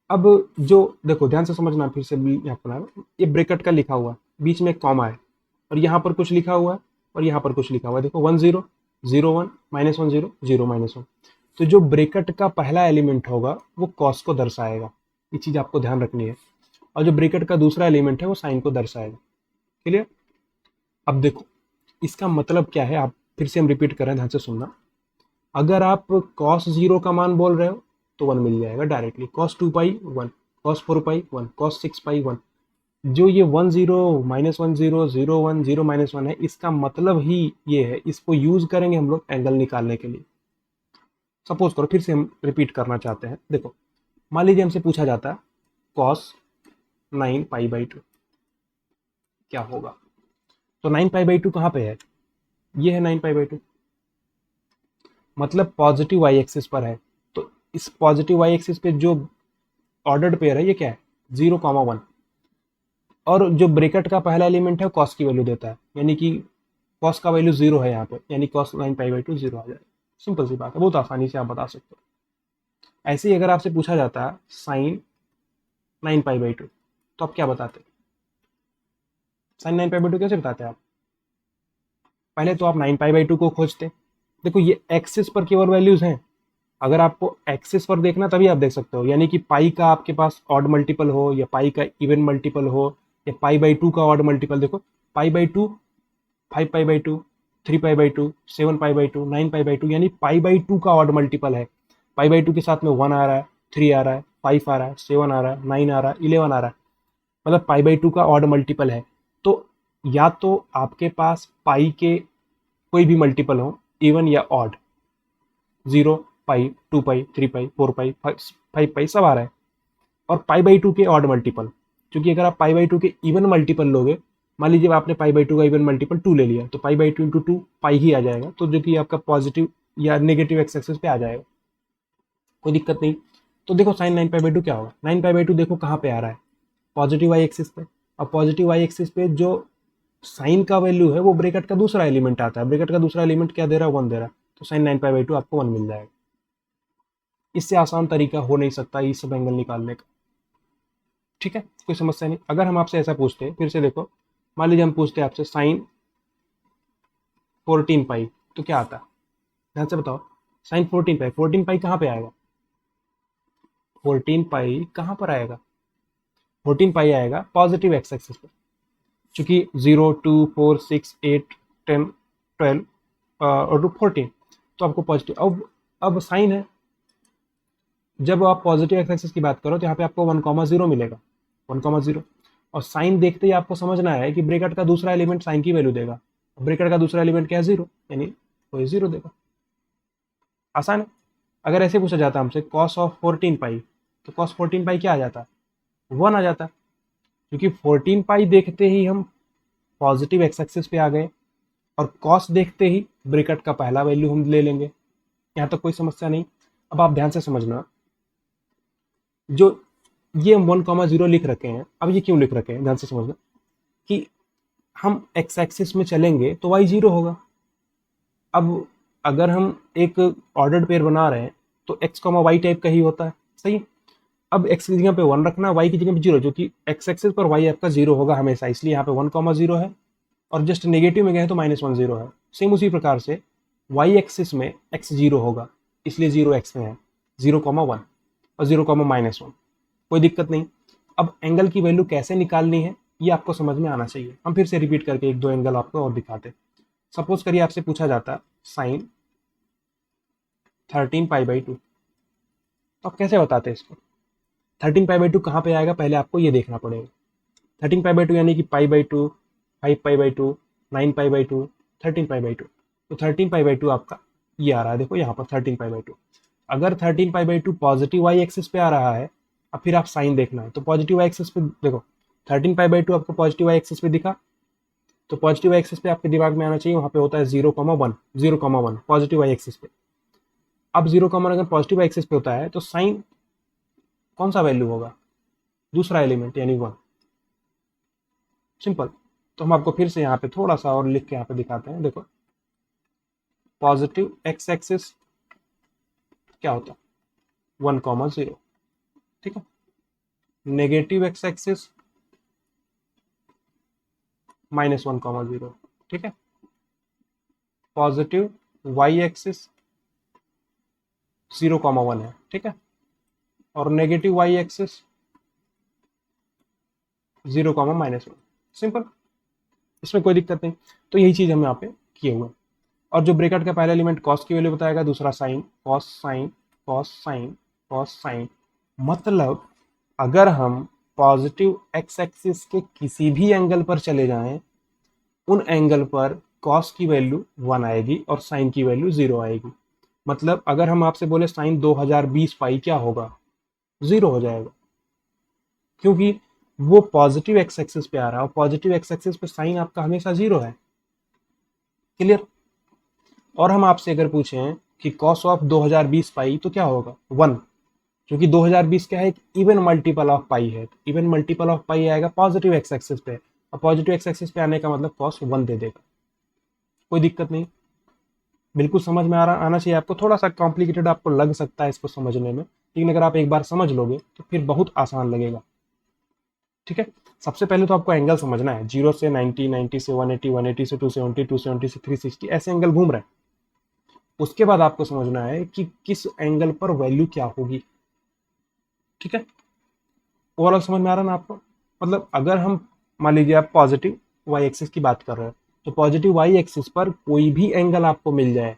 A: अब जो देखो ध्यान से समझना, फिर से यहाँ पर ये ब्रैकेट का लिखा हुआ है, बीच में एक कॉमा है, और यहाँ पर कुछ लिखा हुआ है, और यहाँ पर कुछ लिखा हुआ है। देखो 1 0 0 1 -1 0 0 -1। तो जो ब्रैकेट का पहला एलिमेंट होगा वो कॉस को दर्शाएगा, ये चीज आपको ध्यान रखनी है। और जो ब्रैकेट का दूसरा एलिमेंट है वो साइन को दर्शाएगा। क्लियर? अब देखो इसका मतलब क्या है, आप फिर से हम रिपीट कर रहे हैं, ध्यान से सुनना। अगर आप cos 0 का मान बोल रहे हो तो 1 मिल जाएगा डायरेक्टली। cos 2 पाई 1, cos 4 पाई 1, cos 6 पाई 1। जो ये 1 0 -1 0 0 1 0 -1 है, इसका मतलब ही ये है, इसको यूज करेंगे हम लोग एंगल निकालने के लिए। सपोज करो, फिर से हम रिपीट करना चाहते हैं। देखो मान लीजिए हमसे पूछा जाता है cos 9 पाई बाई 2 क्या होगा। तो 9 पाई बाई 2 कहाँ पे है? ये है 9 पाई बाई 2, मतलब पॉजिटिव वाई एक्सिस पर है। तो इस पॉजिटिव वाई एक्सिस पे जो ऑर्डर्ड पेयर है ये क्या है? 0, 1। और जो ब्रैकेट का पहला एलिमेंट है कॉस की वैल्यू देता है, यानी कि कॉस का वैल्यू 0 है यहाँ पे, यानी cos 9 पाई बाई 2 0 आ जाएगा। सिंपल सी बात है, बहुत आसानी से आप बता सकते हो। ऐसे ही अगर आपसे पूछा जाता है साइन 9 पाई बाई 2, तो आप क्या बताते? साइन 9 पाई बाई 2 कैसे बताते हैं आप? पहले तो आप 9 पाई बाई 2 को खोजते। देखो ये एक्सिस पर केवल वैल्यूज हैं, अगर आपको एक्सिस पर देखना तभी आप देख सकते हो, यानी कि पाई का आपके पास ऑड मल्टीपल हो, या पाई का इवन मल्टीपल हो, या पाई बाई 2 का ऑड मल्टीपल। देखो पाई by 2 5 pi by 2, 3 pi by 2, 7 pi by 2, 9 pi by 2, यानी पाई बाई 2 का ऑड मल्टीपल है। पाई बाई 2 के साथ में 1 आ रहा है, 3 आ रहा है, 5 आ रहा है, 7 आ रहा है, 9 आ रहा है, 11 आ रहा है, मतलब पाई बाई 2 का ऑड मल्टीपल है। तो या तो आपके पास पाई के कोई भी मल्टीपल हो, इवन या ऑड, 0 पाई, 2 पाई, 3 पाई, 4 पाई, 5 पाई सब आ रहा है। और पाई बाई 2 के ऑड मल्टीपल, क्योंकि अगर आप पाई बाई 2 के इवन मल्टीपल लोगे, मान लीजिए आपने पाई बाई 2 का इवन मल्टीपल 2 ले लिया, तो पाई बाई 2 इंटू 2 पाई ही आ जाएगा, तो जो कि आपका पॉजिटिव या नेगेटिव एक्स एक्सिस पे आ जाएगा, कोई दिक्कत नहीं। तो देखो साइन 9 पाई बाई 2 क्या होगा? 9 पाई बाई 2 देखो कहाँ पे आ रहा है? पॉजिटिव वाई एक्सिस पे। और पॉजिटिव वाई एक्सिस पे जो साइन का वैल्यू है वो ब्रैकेट का दूसरा एलिमेंट आता है। ब्रैकेट का दूसरा एलिमेंट क्या दे रहा है? 1 दे रहा है। तो साइन 9 पाई बाई 2 आपको 1 मिल जाएगा। इससे आसान तरीका हो नहीं सकता ये सब एंगल निकालने का। ठीक है, कोई समस्या नहीं। अगर हम आपसे ऐसा पूछते हैं, फिर से देखो, मान लीजिए हम पूछते हैं आपसे साइन 14 पाई, तो क्या आता है? ध्यान से बताओ, साइन 14 पाई, 14 पाई कहाँ पे आएगा? 14 पाई कहाँ पर आएगा? 14 पाई आएगा पॉजिटिव एक्स एक्सिस पर, चूंकि 0 2 4 6 8 10 12 और 14, तो आपको पॉजिटिव। अब साइन है, जब आप पॉजिटिव एक्स एक्सिस की बात करो तो यहाँ पे आपको 1, 0 मिलेगा, 1, 0। और साइन देखते ही आपको समझना है कि ब्रैकेट का दूसरा एलिमेंट साइन की वैल्यू देगा। ब्रैकेट का दूसरा एलिमेंट क्या है? 0, यानी वही 0 देगा। आसान है। अगर ऐसे पूछा जाता हमसे कॉस ऑफ 14 पाई, तो कॉस 14 पाई क्या आ जाता? 1 आ जाता, क्योंकि 14 पाई देखते ही हम पॉजिटिव एक्स एक्सिस पे आ गए, और कॉस देखते ही ब्रैकेट का पहला वैल्यू हम ले लेंगे। यहाँ तक कोई समस्या नहीं। अब आप ध्यान से समझना, जो ये हम 1, 0 लिख रखे हैं, अब ये क्यों लिख रखे हैं ध्यान से समझना, कि हम एक्स एक्सिस में चलेंगे तो वाई 0 होगा। अब अगर हम एक ऑर्डर्ड पेयर बना रहे हैं तो एक्स कॉमा वाई टाइप का ही होता है, सही। अब एक्स की जगह पे 1 रखना, वाई की जगह पे 0, जो कि एक्स एक्सिस पर वाई आपका 0 होगा हमेशा, इसलिए यहाँ पे 1, 0 है। और जस्ट नेगेटिव में गए तो -1, 0 है। सेम उसी प्रकार से वाई एक्सिस में एक्स 0 होगा, इसलिए 0 एक्स में है, 0, 1 और 0, -1, कोई दिक्कत नहीं। अब एंगल की वैल्यू कैसे निकालनी है ये आपको समझ में आना चाहिए। हम फिर से रिपीट करके एक दो एंगल आपको और दिखाते। सपोज करिए आपसे पूछा जाता साइन 13 पाई बाई 2, तो आप कैसे बताते इसको? 13 पाई बाई 2 कहाँ पे आएगा, पहले आपको ये देखना पड़ेगा। 13 पाई बाई 2 यानी कि पाई by 2, 5 pi by 2, 9 pi by 2, 13 pi by 2। तो 13 पाई बाई 2 आपका ये आ रहा है, देखो यहाँ पर 13 पाई बाई 2। अगर 13 pi by 2 positive Y axis पे आ रहा है, अब फिर आप साइन देखना है, तो पॉजिटिव वाई एक्सिस पे देखो, 13 पाई बाई 2 आपको पॉजिटिव वाई एक्सिस पे दिखा, तो पॉजिटिव वाई एक्सिस पे आपके दिमाग में आना चाहिए, वहां पे होता है 0, 1, 0, 1 पॉजिटिव वाई एक्सिस पे। अब 0, 1 अगर पॉजिटिव वाई एक्सिस पे होता है तो साइन कौन सा वैल्यू होगा? दूसरा एलिमेंट यानी 1। सिंपल। तो हम आपको फिर से यहाँ पे थोड़ा सा और लिख के यहाँ पे दिखाते हैं। देखो पॉजिटिव एक्स एक्सिस क्या होता है? 1, 0। ठीक है, नेगेटिव एक्स एक्सिस -1, 0, ठीक है। पॉजिटिव वाई एक्सिस 0, 1 है, ठीक है। और नेगेटिव वाई एक्सिस 0, -1, सिंपल, इसमें कोई दिक्कत नहीं। तो यही चीज हम यहाँ पे किए हुए हैं। और जो ब्रेकेट का पहला एलिमेंट कॉस की वैल्यू बताएगा, दूसरा sine, cos sine cos sine cos sine. मतलब अगर हम पॉजिटिव एक्स एक्सिस के किसी भी एंगल पर चले जाएं, उन एंगल पर कॉस की वैल्यू 1 आएगी और साइन की वैल्यू 0 आएगी। मतलब अगर हम आपसे बोले साइन 2020 पाई क्या होगा, 0 हो जाएगा, क्योंकि वो पॉजिटिव एक्स एक्सिस पे आ रहा है और पॉजिटिव एक्स एक्सिस पे साइन आपका हमेशा 0 है। क्लियर। और हम आपसे अगर पूछें कि कॉस ऑफ 2020 पाई तो क्या होगा, 1, क्योंकि 2020 क्या है, एक इवन मल्टीपल ऑफ पाई है। इवन मल्टीपल ऑफ पाई आएगा पॉजिटिव एक्स एक्सिस पे, और पॉजिटिव एक्स एक्सिस पे आने का मतलब कॉस 1 दे देगा। कोई दिक्कत नहीं, बिल्कुल समझ में आना चाहिए आपको। थोड़ा सा कॉम्प्लिकेटेड आपको लग सकता है इसको समझने में, लेकिन अगर आप एक बार समझ लोगे तो फिर बहुत आसान लगेगा, ठीक है। सबसे पहले तो आपको एंगल समझना है, 0 से 90, 90 से 180, 180 से 270, 270 से 360, ऐसे एंगल घूम रहे हैं। उसके बाद आपको समझना है कि किस एंगल पर वैल्यू क्या होगी, ठीक है। ओवरऑल समझ में आ रहा है ना आपको। मतलब अगर हम मान लीजिए आप पॉजिटिव वाई एक्सिस की बात कर रहे हैं, तो पॉजिटिव वाई एक्सिस पर कोई भी एंगल आपको मिल जाए,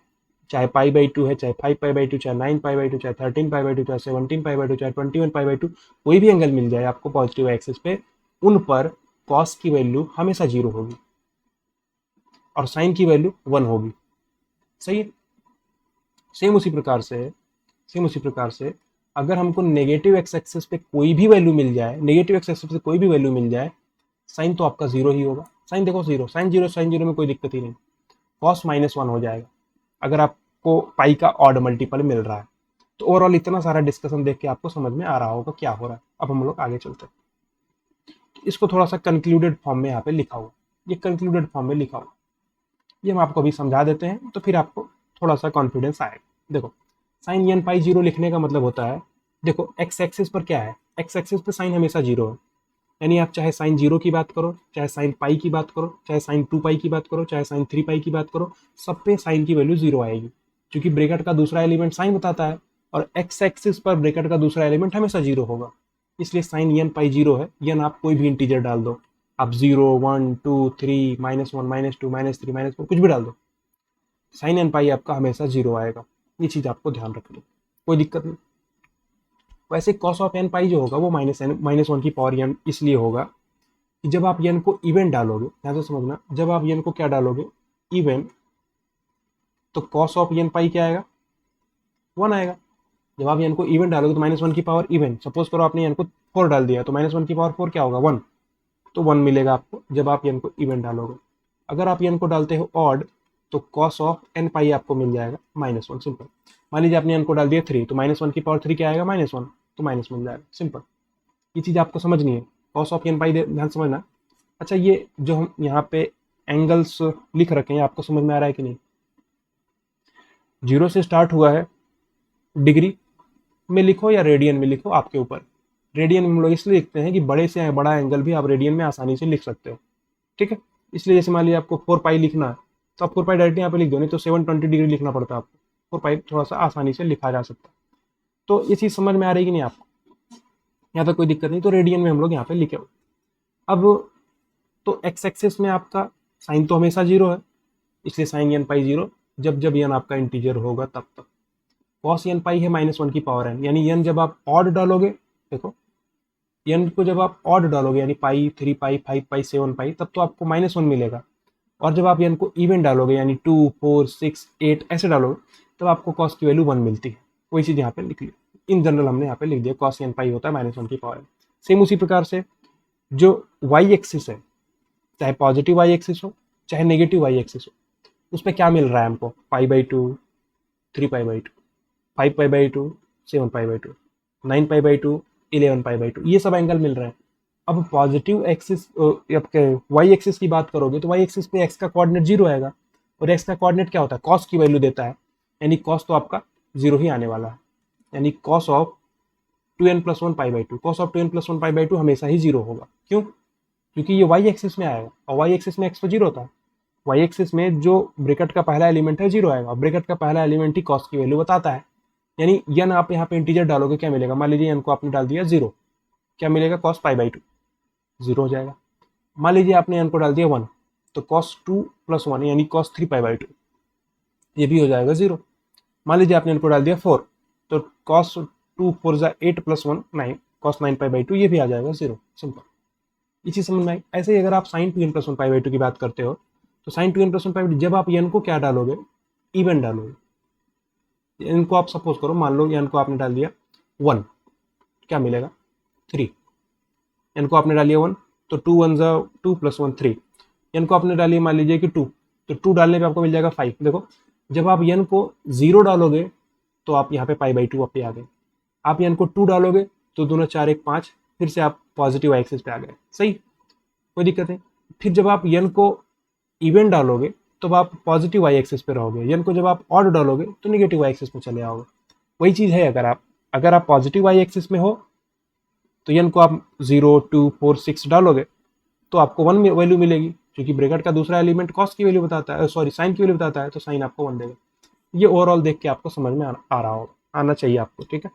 A: चाहे π/2 है, चाहे 5π/2, चाहे 9π/2, चाहे 13π/2, चाहे 17π/2, चाहे 21π/2, कोई भी एंगल मिल जाए आपको पॉजिटिव एक्सिस पे, उन पर कॉस की वैल्यू हमेशा 0 होगी और साइन की वैल्यू 1 होगी। सही है। सेम उसी प्रकार से अगर हमको नेगेटिव एक्स एक्सिस पे कोई भी वैल्यू मिल जाए, नेगेटिव एक्स एक्सिस पे कोई भी वैल्यू मिल जाए, साइन तो आपका 0 ही होगा। साइन देखो 0, साइन जीरो में कोई दिक्कत ही नहीं। कॉस -1 हो जाएगा अगर आपको पाई का ऑड मल्टीपल मिल रहा है। तो ओवरऑल इतना सारा डिस्कशन देख के आपको समझ में आ रहा होगा क्या हो रहा है। अब हम लोग आगे चलते हैं। इसको थोड़ा सा कंक्लूडेड फॉर्म में यहाँ पे लिखा हुआ, ये कंक्लूडेड फॉर्म में लिखा हुआ, ये हम आपको अभी समझा देते हैं, तो फिर आपको थोड़ा सा कॉन्फिडेंस आएगा। देखो, साइन n पाई 0 लिखने का मतलब होता है, देखो एक्स एक्सिस पर क्या है, एक्स एक्सिस पे साइन हमेशा 0 है। यानी आप चाहे साइन 0 की बात करो, चाहे साइन पाई की बात करो, चाहे साइन 2 पाई की बात करो, चाहे साइन 3 पाई की बात करो, सब पे साइन की वैल्यू 0 आएगी, क्योंकि ब्रैकेट का दूसरा एलिमेंट साइन बताता है और एक्स एक्सिस पर ब्रैकेट का दूसरा एलिमेंट हमेशा 0 होगा। इसलिए साइन n पाई 0 है। n आप कोई भी इंटीजर डाल दो, आप 0, 1, 2, 3, -1, -2, -3, -4 कुछ भी डाल दो, साइन n पाई आपका हमेशा 0 आएगा। ये चीज आपको ध्यान रखनी, कोई दिक्कत नहीं। वैसे कॉस ऑफ n पाई जो होगा वो -1 की पावर n इसलिए होगा कि जब आप n को इवन डालोगे, ध्यान से समझना, जब आप n को क्या डालोगे, इवन, तो कॉस ऑफ n पाई क्या आएगा, 1 आएगा। जब आप n को इवन डालोगे तो -1 की पावर इवन, सपोज करो आपने n को 4 डाल दिया, तो -1 की पावर 4 क्या होगा, 1, तो 1 मिलेगा आपको जब आप n को इवन डालोगे। अगर आप n को डालते हो ऑड, तो कॉस ऑफ n पाई आपको मिल जाएगा -1, सिंपल। मान लीजिए आपने n को डाल दिया 3, तो -1 की पावर 3 क्या आएगा, -1, तो माइनस मिल जाएगा, सिंपल। ये चीज आपको समझनी है, कॉस ऑफ n पाई ध्यान समझना। अच्छा, ये जो हम यहाँ पे एंगल्स लिख रखे हैं, आपको समझ में आ रहा है कि नहीं। 0 से स्टार्ट हुआ है, डिग्री में लिखो या रेडियन में लिखो, आपके ऊपर। रेडियन में हम लोग इसलिए लिखते हैं कि बड़े से बड़ा एंगल भी आप रेडियन में आसानी से लिख सकते हो, ठीक है। इसलिए जैसे मान लीजिए आपको 4 पाई लिखना है, तो आप 4 पाई डायरेक्ट यहाँ पे लिख दो, नहीं तो 720 डिग्री लिखना पड़ता है आपको। 4 पाई थोड़ा सा आसानी से लिखा जा सकता है। तो ये चीज़ समझ में आ रही कि नहीं आपको, यहाँ तक कोई दिक्कत नहीं। तो रेडियन में हम लोग यहाँ पे लिखे हुए। अब तो एक्स एक्सिस में आपका साइन तो हमेशा 0 है, इसलिए साइन n पाई 0, जब जब n आपका इंटीजर होगा तब तक। कॉस n पाई है -1 की पावर n, यानी n जब आप ऑड डालोगे, देखो n को जब आप ऑड डालोगे, यानी पाई, 3 पाई, 5 पाई, 7 पाई, तब तो आपको -1 मिलेगा। और जब आप n को इवन डालोगे, यानी 2, 4, 6, 8 ऐसे डालोगे, तब आपको कॉस की वैल्यू 1 मिलती है। वही चीज़ यहाँ पे लिख ली, इन जनरल हमने यहाँ पे लिख दिया, कॉस n पाई होता है -1 की पावर n। सेम उसी प्रकार से जो वाई एक्सिस है, चाहे पॉजिटिव वाई एक्सिस हो चाहे नेगेटिव वाई एक्सिस हो, उस पर क्या मिल रहा है हमको, π/2, 3π/2, 5π/2, 7π/2, 9π/2, 11π/2, ये सब एंगल मिल रहे हैं। अब पॉजिटिव एक्सिस आपके वाई एक्सिस की बात करोगे, तो वाई एक्सिस पे एक्स का कोऑर्डिनेट 0 आएगा, और एक्स का कोऑर्डिनेट क्या होता है, कॉस की वैल्यू देता है, यानी कॉस तो आपका 0 ही आने वाला है। यानी cos of 2n+1 pi by to, cos of 2n+1 pi by to हमेशा ही जीरो होगा। क्यों? क्योंकि ये वाई एक्सिस में आएगा और वाई एक्सिस में एक्स तो जीरो होता है। वाई एक्सिस में जो ब्रैकेट का पहला एलिमेंट है जीरो आएगा, ब्रैकेट का पहला एलिमेंट ही कॉस की वैल्यू बताता है। यानी यन आप यहाँ पे इंटीजर डालोगे, क्या मिलेगा? मान लीजिए यन को आपने डाल दिया जीरो, क्या मिलेगा? Cos pi by to, zero हो जाएगा। मान लीजिए आपने यन को डाल दिया 1, तो कॉस 2+1 यानी कॉस 3 पाई बाई टू, ये भी हो जाएगा जीरो। मान लीजिए आपने इनको डाल दिया 4, तो cos 2 4 8 + 1 9, cos 9 pi by to, ये भी आ जाएगा जीरो। सिंपल, ये चीज समझ में आई। ऐसे ही अगर आप sign 2n+1 pi by to की बात करते हो, तो sign 2n+1 pi by to, जब आप n को क्या डालोगे? इवन डालोगे। इनको आप सपोज करो, मान लो n को आपने डाल दिया 1, क्या मिलेगा? 3। n को आपने डाल दिया 1, तो 2 1 2 + 1 3। n को आपने डालिए मान लीजिए कि 2, तो 2 डालने पे आपको मिल जाएगा 5। देखो, जब आप n को 0 डालोगे तो आप यहाँ पे पाई बाई टू पे आ गए। आप n को 2 डालोगे तो दोनों 4 1 5, फिर से आप पॉजिटिव एक्सिस पे आ गए। सही, कोई दिक्कत नहीं। फिर जब आप n को इवन डालोगे तो आप पॉजिटिव वाई एक्सिस पे रहोगे, n को जब आप ऑड डालोगे तो निगेटिव वाई एक्सिस में चले आओगे। वही चीज है, अगर आप पॉजिटिव वाई एक्सिस में हो तो n को आप 0 2 4 6 डालोगे तो आपको 1 वैल्यू मिलेगी, क्योंकि ब्रैकेट का दूसरा एलिमेंट कॉस की वैल्यू बताता है, सॉरी साइन की वैल्यू बताता है, तो साइन आपको 1 देगा। ये ओवरऑल देख के आपको समझ में आ रहा होगा, आना चाहिए आपको, ठीक है।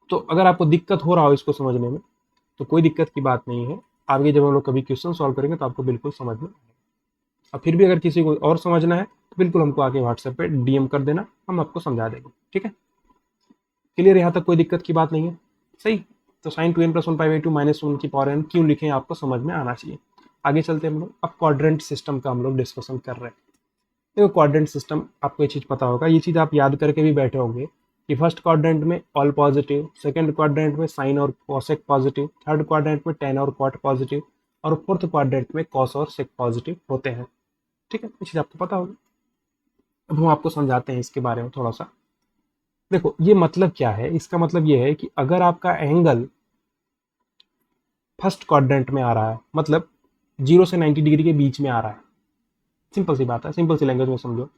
A: तो अगर आपको दिक्कत हो रहा हो इसको समझने में तो कोई दिक्कत की बात नहीं है, आगे जब हम लोग कभी क्वेश्चन सॉल्व करेंगे तो आपको बिल्कुल समझ में आएगा। और फिर भी अगर किसी को और समझना है तो बिल्कुल हमको आके व्हाट्सएप पे डीएम कर देना, हम आपको समझा देंगे, ठीक है। क्लियर, यहाँ तक कोई दिक्कत की बात नहीं है। सही, तो sign 2n+1 pi by two -1 की पावर n क्यों लिखे आपको समझ में आना चाहिए। आगे चलते हम लोग, अब क्वाड्रेंट सिस्टम का हम लोग डिस्कशन कर रहे हैं। देखो क्वाड्रेंट सिस्टम, आपको ये चीज़ पता होगा, ये चीज़ आप याद करके भी बैठे होंगे कि फर्स्ट क्वाड्रेंट में ऑल पॉजिटिव, सेकंड क्वाड्रेंट में साइन और कॉसेक पॉजिटिव, थर्ड क्वाड्रेंट में टेन और कॉट पॉजिटिव, और फोर्थ क्वाड्रेंट में कॉस और सेक पॉजिटिव होते हैं, ठीक है। ये चीज़ आपको पता होगी। अब हम आपको समझाते हैं इसके बारे में थोड़ा सा। देखो ये मतलब क्या है, इसका मतलब ये है कि अगर आपका एंगल फर्स्ट क्वाड्रेंट में आ रहा है, मतलब 0 से 90 डिग्री के बीच में आ रहा है, सिंपल सी बात है, सिंपल सी लैंग्वेज में समझो,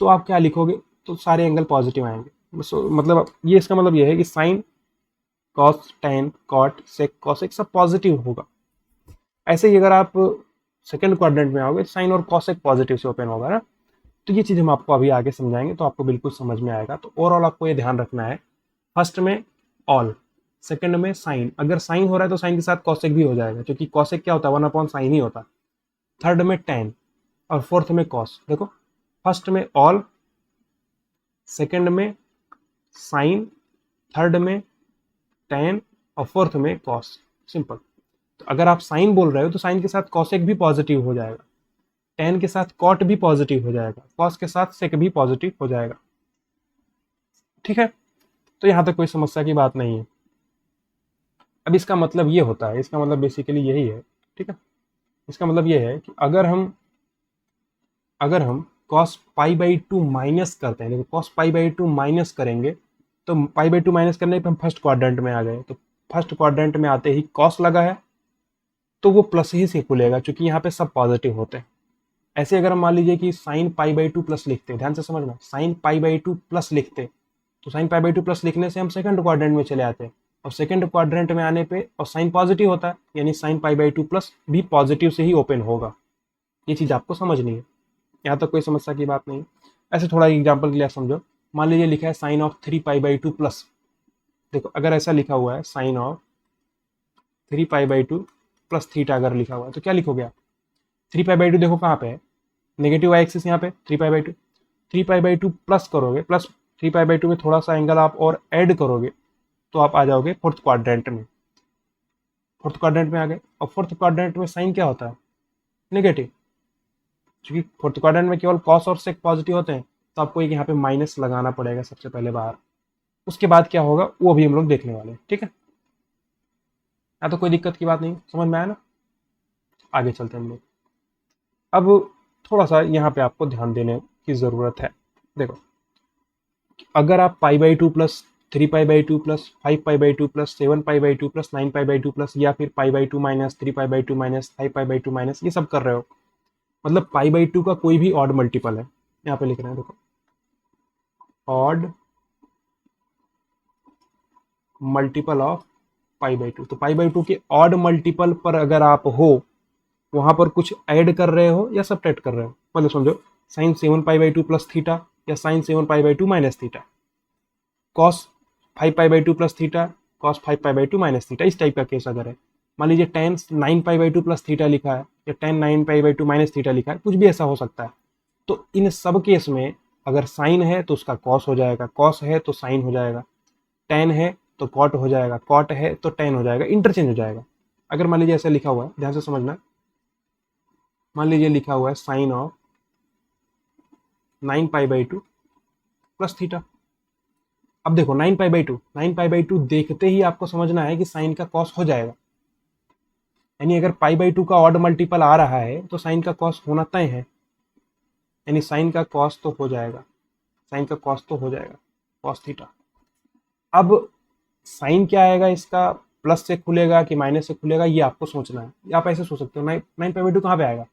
A: तो आप क्या लिखोगे? तो सारे एंगल पॉजिटिव आएंगे। मतलब ये इसका मतलब ये है कि sine cos tan cot sec cosec सब पॉजिटिव होगा। ऐसे ही अगर आप सेकंड क्वाड्रेंट में आओगे, साइन और कॉसेक पॉजिटिव से ओपन होगा ना। तो ये चीज़ हम आपको अभी आगे समझाएंगे, तो आपको बिल्कुल समझ में आएगा। तो ओवरऑल आपको ये ध्यान रखना है, फर्स्ट में ऑल, सेकंड में साइन, अगर साइन हो रहा है तो साइन के साथ कॉसेक भी हो जाएगा, क्योंकि कॉसेक क्या होता है? 1/sin ही होता। थर्ड में टेन, और फोर्थ में कॉस। देखो, फर्स्ट में ऑल, सेकंड में साइन, थर्ड में टेन, और फोर्थ में कॉस। सिंपल। तो अगर आप साइन बोल रहे हो तो साइन के साथ कॉसेक भी पॉजिटिव हो जाएगा, टेन के साथ कॉट भी पॉजिटिव हो जाएगा, कॉस के साथ सेक भी पॉजिटिव हो जाएगा, ठीक है। तो यहां तक कोई समस्या की बात नहीं है। अब इसका मतलब ये होता है, इसका मतलब बेसिकली यही है, ठीक है। इसका मतलब ये है कि अगर हम cos pi by to minus करते हैं, देखो cos pi by to minus करेंगे तो पाई बाई टू माइनस करने पे हम फर्स्ट क्वाड्रेंट में आ गए, तो फर्स्ट क्वाड्रेंट में आते ही cos लगा है तो वो प्लस ही से खुलेगा, क्योंकि यहाँ पे सब पॉजिटिव होते हैं। ऐसे अगर हम मान लीजिए कि sign pi by two plus लिखते, ध्यान से समझना, sign pi by two plus लिखते, तो sign pi by two plus लिखने से हम सेकंड क्वाड्रेंट में चले आते हैं, और सेकंड क्वाड्रेंट में आने पे और साइन पॉजिटिव होता है, यानी sign pi by two plus भी पॉजिटिव से ही ओपन होगा। ये चीज़ आपको समझनी है, यहाँ तक कोई समस्या की बात नहीं। ऐसे थोड़ा एग्जाम्पल के लिए समझो, मान लीजिए लिखा है sine of 3 pi by two plus, देखो अगर ऐसा लिखा हुआ है sine of 3 pi by two plus theta अगर लिखा हुआ है तो क्या लिखोगे आप? 3 पाई बाई टू देखो कहाँ पे है, नेगेटिव वाई एक्सिस यहाँ पे 3 pi by to, 3 pi by two plus करोगे, प्लस 3 पाई बाई टू में थोड़ा सा एंगल आप और ऐड करोगे तो आप आ जाओगे फोर्थ क्वाड्रेंट में। फोर्थ क्वाड्रेंट में आ गए, और फोर्थ क्वाड्रेंट में साइन क्या होता है? नेगेटिव, क्योंकि फोर्थ क्वाड्रेंट में केवल कॉस और सेक पॉजिटिव होते हैं, तो आपको एक यहाँ पे माइनस लगाना पड़ेगा सबसे पहले बाहर, उसके बाद क्या होगा वो भी हम लोग देखने वाले हैं, ठीक है। या तो कोई दिक्कत की बात नहीं, समझ में आया ना। आगे चलते हैं हम लोग। अब थोड़ा सा यहाँ पे आपको ध्यान देने की ज़रूरत है। देखो, अगर आप पाई by two plus 3 pi by two plus 5 pi by two plus 7 pi by two plus 9 pi by two plus, या फिर पाई by to minus 3 pi by to minus 5 pi by to minus, ये सब कर रहे हो, मतलब पाई बाई टू का कोई भी ऑड मल्टीपल है, यहाँ पे लिख रहे हैं देखो, ऑड मल्टीपल ऑफ π/2। तो π/2 के ऑड मल्टीपल पर अगर आप हो, वहां पर कुछ ऐड कर रहे हो या सब्ट्रैक्ट कर रहे हो, मतलब समझो साइन 7π/2 प्लस थीटा या sine 7π/2 minus theta, cos 5π/2 plus theta, cos 5π/2 minus theta, इस टाइप का केस अगर है। मान लीजिए टेन 9π/2 प्लस थीटा लिखा है या टेन 9π/2 माइनस थीटा लिखा है, कुछ भी ऐसा हो सकता है। तो इन सब केस में अगर साइन है तो उसका कॉस हो जाएगा, कॉस है तो साइन हो जाएगा, टेन है तो कॉट हो जाएगा, कॉट है तो टेन हो जाएगा, इंटरचेंज हो जाएगा। अगर मान लीजिए ऐसा लिखा हुआ है, ध्यान से समझना, मान लीजिए लिखा हुआ है साइन ऑफ 9π/2 प्लस थीटा। अब देखो 9π/2 देखते ही आपको समझना है कि साइन का कॉस हो जाएगा, यानी अगर π/2 का ऑड मल्टीपल आ रहा है तो साइन का कॉस होना तय है, यानी साइन का कॉस तो हो जाएगा, साइन का कॉस तो हो जाएगा, कॉस थीटा। अब साइन क्या आएगा इसका, प्लस से खुलेगा कि माइनस से खुलेगा, ये आपको सोचना है। आप ऐसे सोच सकते हो 9π/2 कहाँ पे आएगा,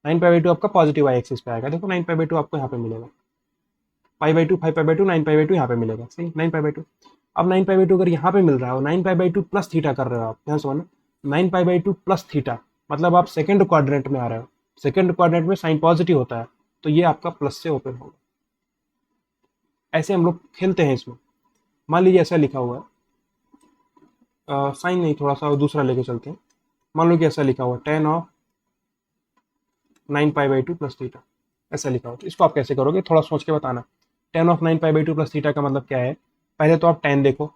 A: 9π/2 आपका पॉजिटिव वाई एक्सिस पे आएगा। देखो 9π/2 आपको यहाँ पे मिलेगा, π/2 5π/2 9π/2 यहाँ पे मिलेगा, सही 9π/2। अब 9π/2 अगर यहाँ पे मिल रहा है और 9π/2 प्लस थीटा कर रहे हो आप, ध्यान से समझना, 9π/2 प्लस थीटा मतलब आप सेकंड क्वाड्रेंट में आ रहे हो, सेकंड क्वाड्रेंट में साइन पॉजिटिव होता है, तो ये आपका प्लस से ओपन होगा। ऐसे हम लोग खेलते हैं इसमें। मान लीजिए ऐसा लिखा हुआ है, साइन नहीं, थोड़ा सा दूसरा लेके चलते हैं। मान लो कि ऐसा लिखा हुआ टेन ऑफ 9π/2 प्लस थीटा, ऐसा लिखा हुआ, तो इसको आप कैसे करोगे, थोड़ा सोच के बताना। टेन ऑफ 9π/2 प्लस थीटा का मतलब क्या है, पहले तो आप टेन देखो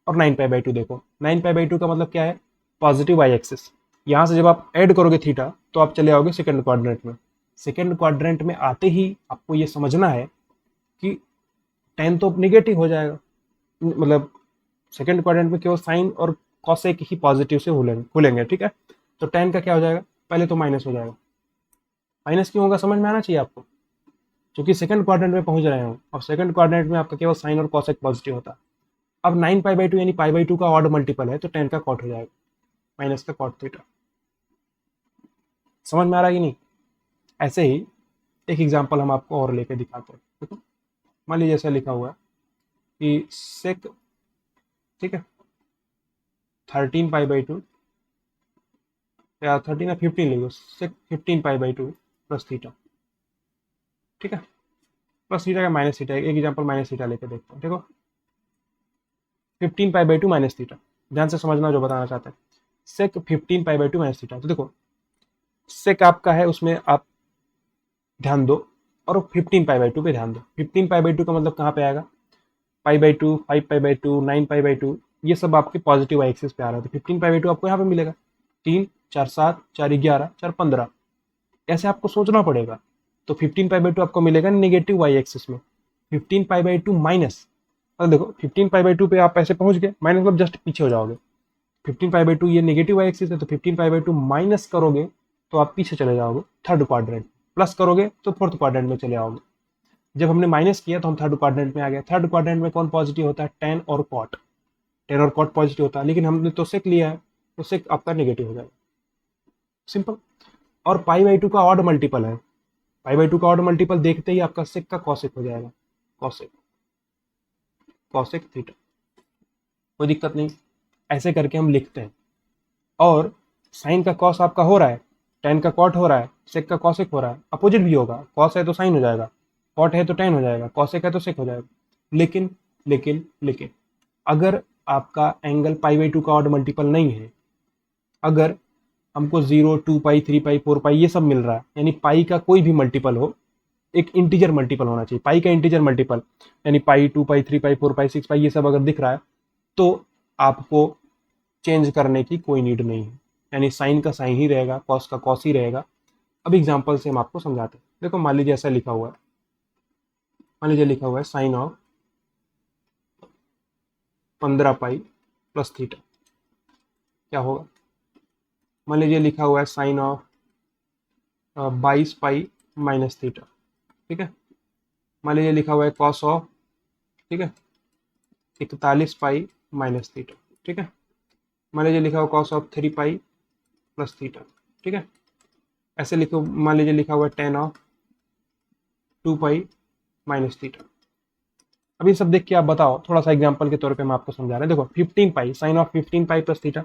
A: और 9π/2 देखो। 9π/2 का मतलब क्या है, पॉजिटिव वाई एक्सिस। यहाँ से जब आप ऐड करोगे थीटा तो आप चले आओगे सेकंड क्वाड्रेंट में। सेकंड क्वाड्रेंट में आते ही आपको ये समझना है कि टेन तो निगेटिव हो जाएगा, मतलब सेकंड क्वाड्रेंट में केवल साइन और कॉसेक ही पॉजिटिव से खुलेंगे, ठीक है। तो टेन का क्या हो जाएगा, पहले तो माइनस हो जाएगा। माइनस क्यों होगा समझ में आना चाहिए आपको, क्योंकि सेकंड क्वाड्रेंट में पहुंच रहे हो और सेकंड क्वाड्रेंट में आपका केवल साइन और कॉसेक पॉजिटिव होता है। अब 9π/2 यानी π/2 का ऑड मल्टीपल है, तो 10 का कॉट हो जाएगा, माइनस का कॉट थीटा। समझ में आ रहा है कि नहीं। ऐसे ही एक एग्जांपल हम आपको और लेके दिखाते हैं, देखो मान लीजिए ऐसा लिखा हुआ है कि सेक, ठीक है, 13π/2 या 13 या 15 लिखो, सेक 15π/2 प्लस थीटा, ठीक है, प्लस थीटा का माइनस थीटा। एक एग्जांपल माइनस थीटा लेके देखते हैं, देखो 15π/2 माइनस थीटा, ध्यान से समझना जो बताना चाहते हैं। सेक 15π/2 माइनस थीटा, तो देखो सेक आपका है, उसमें आप ध्यान दो और 15π/2 पे ध्यान दो। 15π/2 का मतलब कहाँ पे आएगा, π/2 5π/2 9π/2, ये सब आपके पॉजिटिव एक्सिस पे आ रहा है। तो 15π/2 आपको यहाँ पे मिलेगा, 3 4 7 4 11 4 15, ऐसे आपको सोचना पड़ेगा। तो 15π/2 आपको मिलेगा नेगेटिव वाई एक्सिस में। 15π/2 माइनस, मतलब देखो 15π/2 पे आप ऐसे पहुंच गए, माइनस मतलब जस्ट पीछे हो जाओगे। 15π/2 ये नेगेटिव वाई एक्सिस है, तो 15π/2 माइनस करोगे तो आप पीछे चले जाओगे थर्ड क्वाड्रेंट, प्लस करोगे तो फोर्थ क्वाड्रेंट में चले आओगे। जब हमने माइनस किया तो हम थर्ड क्वाड्रेंट में आ गए। थर्ड क्वाड्रेंट में कौन पॉजिटिव होता है, टेन और कॉट, टेन और कॉट पॉजिटिव होता है, लेकिन हमने तो सेक लिया है तो सेक आपका नेगेटिव हो जाएगा, सिंपल। और π/2 का ऑड मल्टीपल है, π/2 का ऑड मल्टीपल देखते ही आपका सेक का कॉसेक हो जाएगा, कॉसेक, कॉसेक थीटा, कोई दिक्कत नहीं। ऐसे करके हम लिखते हैं। और साइन का कॉस आपका हो रहा है, टेन का कॉट हो रहा है, सेक का कॉसेक हो रहा है, अपोजिट भी होगा, कॉस है तो साइन हो जाएगा, कॉट है तो टेन हो जाएगा, कॉसेक है तो सेक हो जाएगा। लेकिन लेकिन लेकिन अगर आपका एंगल π/2 का ऑड मल्टीपल नहीं है, अगर हमको 0 2π 3π 4π ये सब मिल रहा है, यानी पाई का कोई भी मल्टीपल हो, एक इंटीजर मल्टीपल होना चाहिए, पाई का इंटीजर मल्टीपल, यानी पाई 2π 3π 4π 6π ये सब अगर दिख रहा है, तो आपको चेंज करने की कोई नीड नहीं है, यानी साइन का साइन ही रहेगा, कॉस का कॉस ही रहेगा। अब एग्जांपल से हम आपको समझाते हैं। देखो मान लीजिए ऐसा लिखा हुआ है, मान लीजिए लिखा हुआ है साइन ऑफ 15π प्लस थीटा, क्या होगा। मान लीजिए लिखा हुआ है साइन ऑफ 22π माइनस थीटा, ठीक है। मान लीजिए लिखा हुआ है कॉस ऑफ, ठीक है, 41π माइनस थीटा, ठीक है। मान लीजिए लिखा हुआ कॉस ऑफ 3π प्लस थीटा, ठीक है। ऐसे लिखो, मान लीजिए लिखा हुआ है टेन ऑफ 2π माइनस थीटा। अब ये सब देख के आप बताओ, थोड़ा सा एग्जांपल के तौर पे हम आपको समझा रहे हैं। देखो 15 pi, sine of 15 pi plus theta.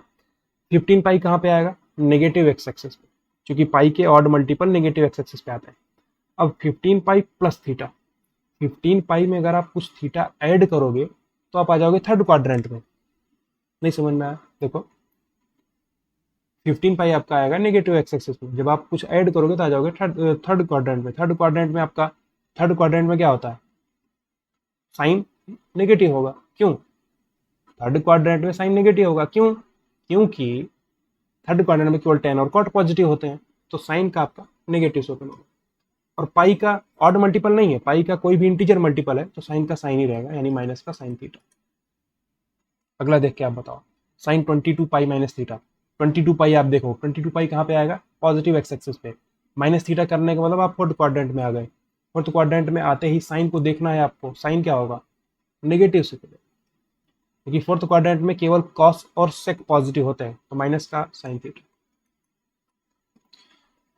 A: 15 pi कहाँ पे आएगा? नेगेटिव एक्स एक्सिस पे, क्योंकि पाई के odd multiple negative x axis पे आता है। अब 15 पाई प्लस थीटा, 15 पाई में अगर आप कुछ थीटा ऐड करोगे तो आप आ जाओगे थर्ड क्वाड्रेंट में। नहीं समझ में आया? देखो 15 पाई आपका आएगा नेगेटिव एक्स एक्सिस में, जब आप कुछ ऐड करोगे तो आ जाओगे थर्ड क्वाड्रेंट में। थर्ड क्वाड्रेंट में आपका, थर्ड क्वाड्रेंट में क्या होता है? साइन नेगेटिव होगा। क्यों? थर्ड क्वाड्रेंट में साइन नेगेटिव होगा, क्यों? क्योंकि थर्ड क्वाड्रेंट में केवल टेन और कॉट पॉजिटिव होते हैं, तो साइन का आपका नेगेटिव से ओपन होगा। और पाई का ऑड मल्टीपल नहीं है, पाई का कोई भी इंटीजर मल्टीपल है, तो साइन का साइन ही रहेगा, यानी माइनस का साइन थीटा। अगला देख के आप बताओ, साइन 22 पाई माइनस थीटा। 22 पाई आप देखो, 22 पाई कहाँ पे आएगा? पॉजिटिव एक्स एक्सिस पे। माइनस थीटा करने का मतलब आप फोर्थ क्वाड्रेंट में आ गए। फोर्थ क्वाड्रेंट में आते ही साइन को देखना है आपको, साइन क्या होगा? नेगेटिव से, क्योंकि फोर्थ क्वाड्रेंट में केवल कॉस और सेक पॉजिटिव होते हैं, तो माइनस का sign theta.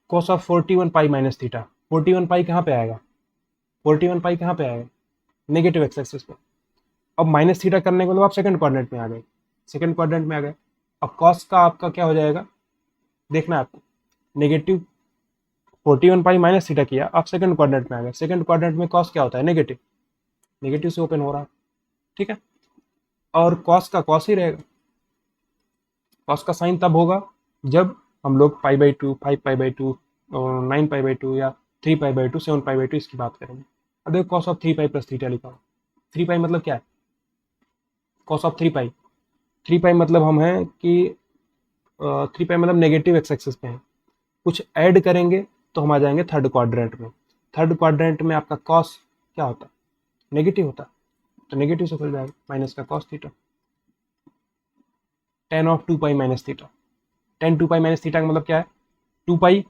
A: Cos of 41 pi minus theta, 41 पाई कहाँ पे आएगा? 41 पाई कहाँ पे आएगा? नेगेटिव एक्स एक्सिस पे। अब माइनस थीटा करने के बाद आप सेकंड क्वाड्रेंट में आ गए, सेकंड क्वाड्रेंट में आ गए। अब कॉस का आपका क्या हो जाएगा? देखना है आपको, नेगेटिव 41 पाई माइनस थीटा किया, आप सेकंड क्वाड्रेंट में आ गए। सेकंड क्वाड्रेंट में कॉस क्या होता है? नेगेटिव, नेगेटिव से ओपन हो रहा है, ठीक है। और कॉस का कॉस ही रहेगा। कॉस का साइन तब होगा जब हम लोग पाई by to, 5 pi by 2, 9 pi by 2 या 3 पाई बाई 2, 7 पाई बाई 2 इसकी बात करेंगे। अब देखो cos of 3 pi plus theta लिखा हो। 3 पाई मतलब क्या है? कॉस ऑफ 3 पाई, 3 पाई मतलब हम हैं कि 3 पाई मतलब नेगेटिव एक्स एक्सिस पे है, कुछ ऐड करेंगे तो हम आ जाएंगे थर्ड क्वाड्रेंट में। थर्ड क्वाड्रेंट में आपका कॉस क्या होता है? नेगेटिव होता है, तो नेगेटिव से खुल जाएगा, माइनस का cos theta. Ten of 2 pi minus theta, ten 2 pi minus theta का मतलब क्या है? 2 पाई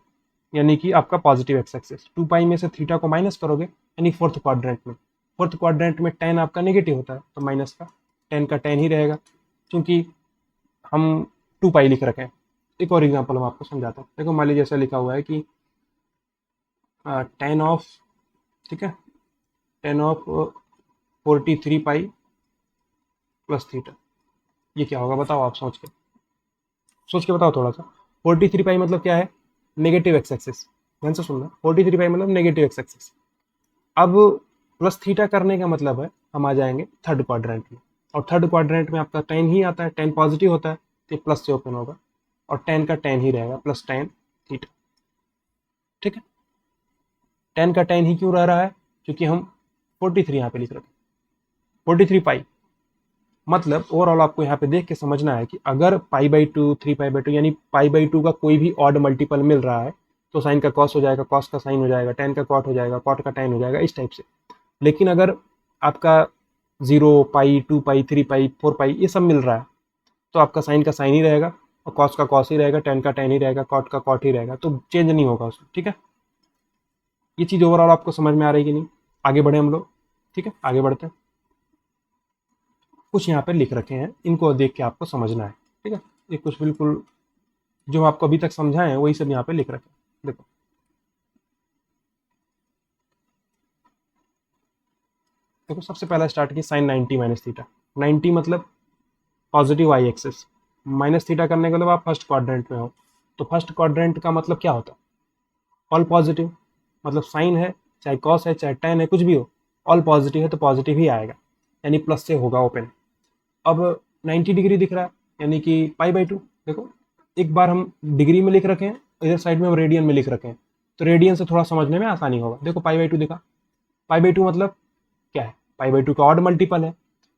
A: यानी कि आपका पॉजिटिव एक्स एक्सिस, 2 पाई में से थीटा को माइनस करोगे यानी फोर्थ क्वाड्रेंट में। फोर्थ क्वाड्रेंट में टेन आपका नेगेटिव होता है, तो माइनस का टेन का टेन ही रहेगा, क्योंकि हम 2 पाई लिख रखे हैं। एक और एग्जांपल हम आपको समझाता हूँ। देखो मान लीजिए जैसा लिखा हुआ है कि टेन ऑफ, ठीक है, ten of 43 pi plus theta, ये क्या होगा बताओ? आप सोच के बताओ थोड़ा सा। 43 पाई मतलब क्या है? नेगेटिव एक्स एक्सिस, ध्यान से सुनना। 43 पाई मतलब नेगेटिव एक्स एक्सिस। अब प्लस थीटा करने का मतलब है हम आ जाएंगे थर्ड क्वाड्रेंट में, और थर्ड क्वाड्रेंट में आपका टेन ही आता है, टेन पॉजिटिव होता है, तो ये प्लस से ओपन होगा, और टेन का टेन ही रहेगा, प्लस टेन थीटा, ठीक है। टेन का टेन ही क्यों रह रहा है? क्योंकि हम 43 यहाँ पे लिख रहे थे, 43 पाई। मतलब ओवरऑल आपको यहाँ पे देख के समझना है कि अगर पाई बाई 2, 3 पाई बाई 2 यानी पाई बाई 2 का कोई भी ऑड मल्टीपल मिल रहा है, तो साइन का कॉस हो जाएगा, कॉस का साइन हो जाएगा, टेन का कॉट हो जाएगा, कॉट का टेन हो जाएगा, इस टाइप से। लेकिन अगर आपका 0 पाई, 2 पाई, 3 पाई, 4 पाई ये सब मिल रहा है, तो आपका साइन का साइन ही रहेगा, और कॉस का कॉस ही रहेगा, टेन का टेन ही रहेगा, कॉट का कॉट ही रहेगा, तो चेंज नहीं होगा उसमें, ठीक है। ये चीज़ ओवरऑल आपको समझ में आ रही है कि नहीं? आगे बढ़े हम लोग, ठीक है, आगे बढ़ते हैं। कुछ यहाँ पे लिख रखे हैं, इनको देख के आपको समझना है, ठीक है। ये कुछ बिल्कुल जो आपको अभी तक समझाए हैं वही सब यहाँ पे लिख रखे हैं। देखो देखो सबसे पहला स्टार्ट की साइन 90 माइनस थीटा। 90 मतलब पॉजिटिव आई एक्सिस, माइनस थीटा करने के मतलब आप फर्स्ट क्वाड्रेंट में हो, तो फर्स्ट क्वाड्रेंट का मतलब क्या होता है? ऑल पॉजिटिव, मतलब साइन है चाहे कॉस है चाहे टेन है कुछ भी हो, ऑल पॉजिटिव है तो पॉजिटिव ही आएगा, यानी प्लस से होगा ओपन। अब 90 डिग्री दिख रहा है, यानी कि पाई बाई 2। देखो एक बार हम डिग्री में लिख रखे हैं, इधर साइड में हम रेडियन में लिख रखे हैं, तो रेडियन से थोड़ा समझने में आसानी होगा। देखो पाई बाई 2 दिखा, पाई बाई 2 मतलब क्या है? पाई बाई 2 का ऑड मल्टीपल है,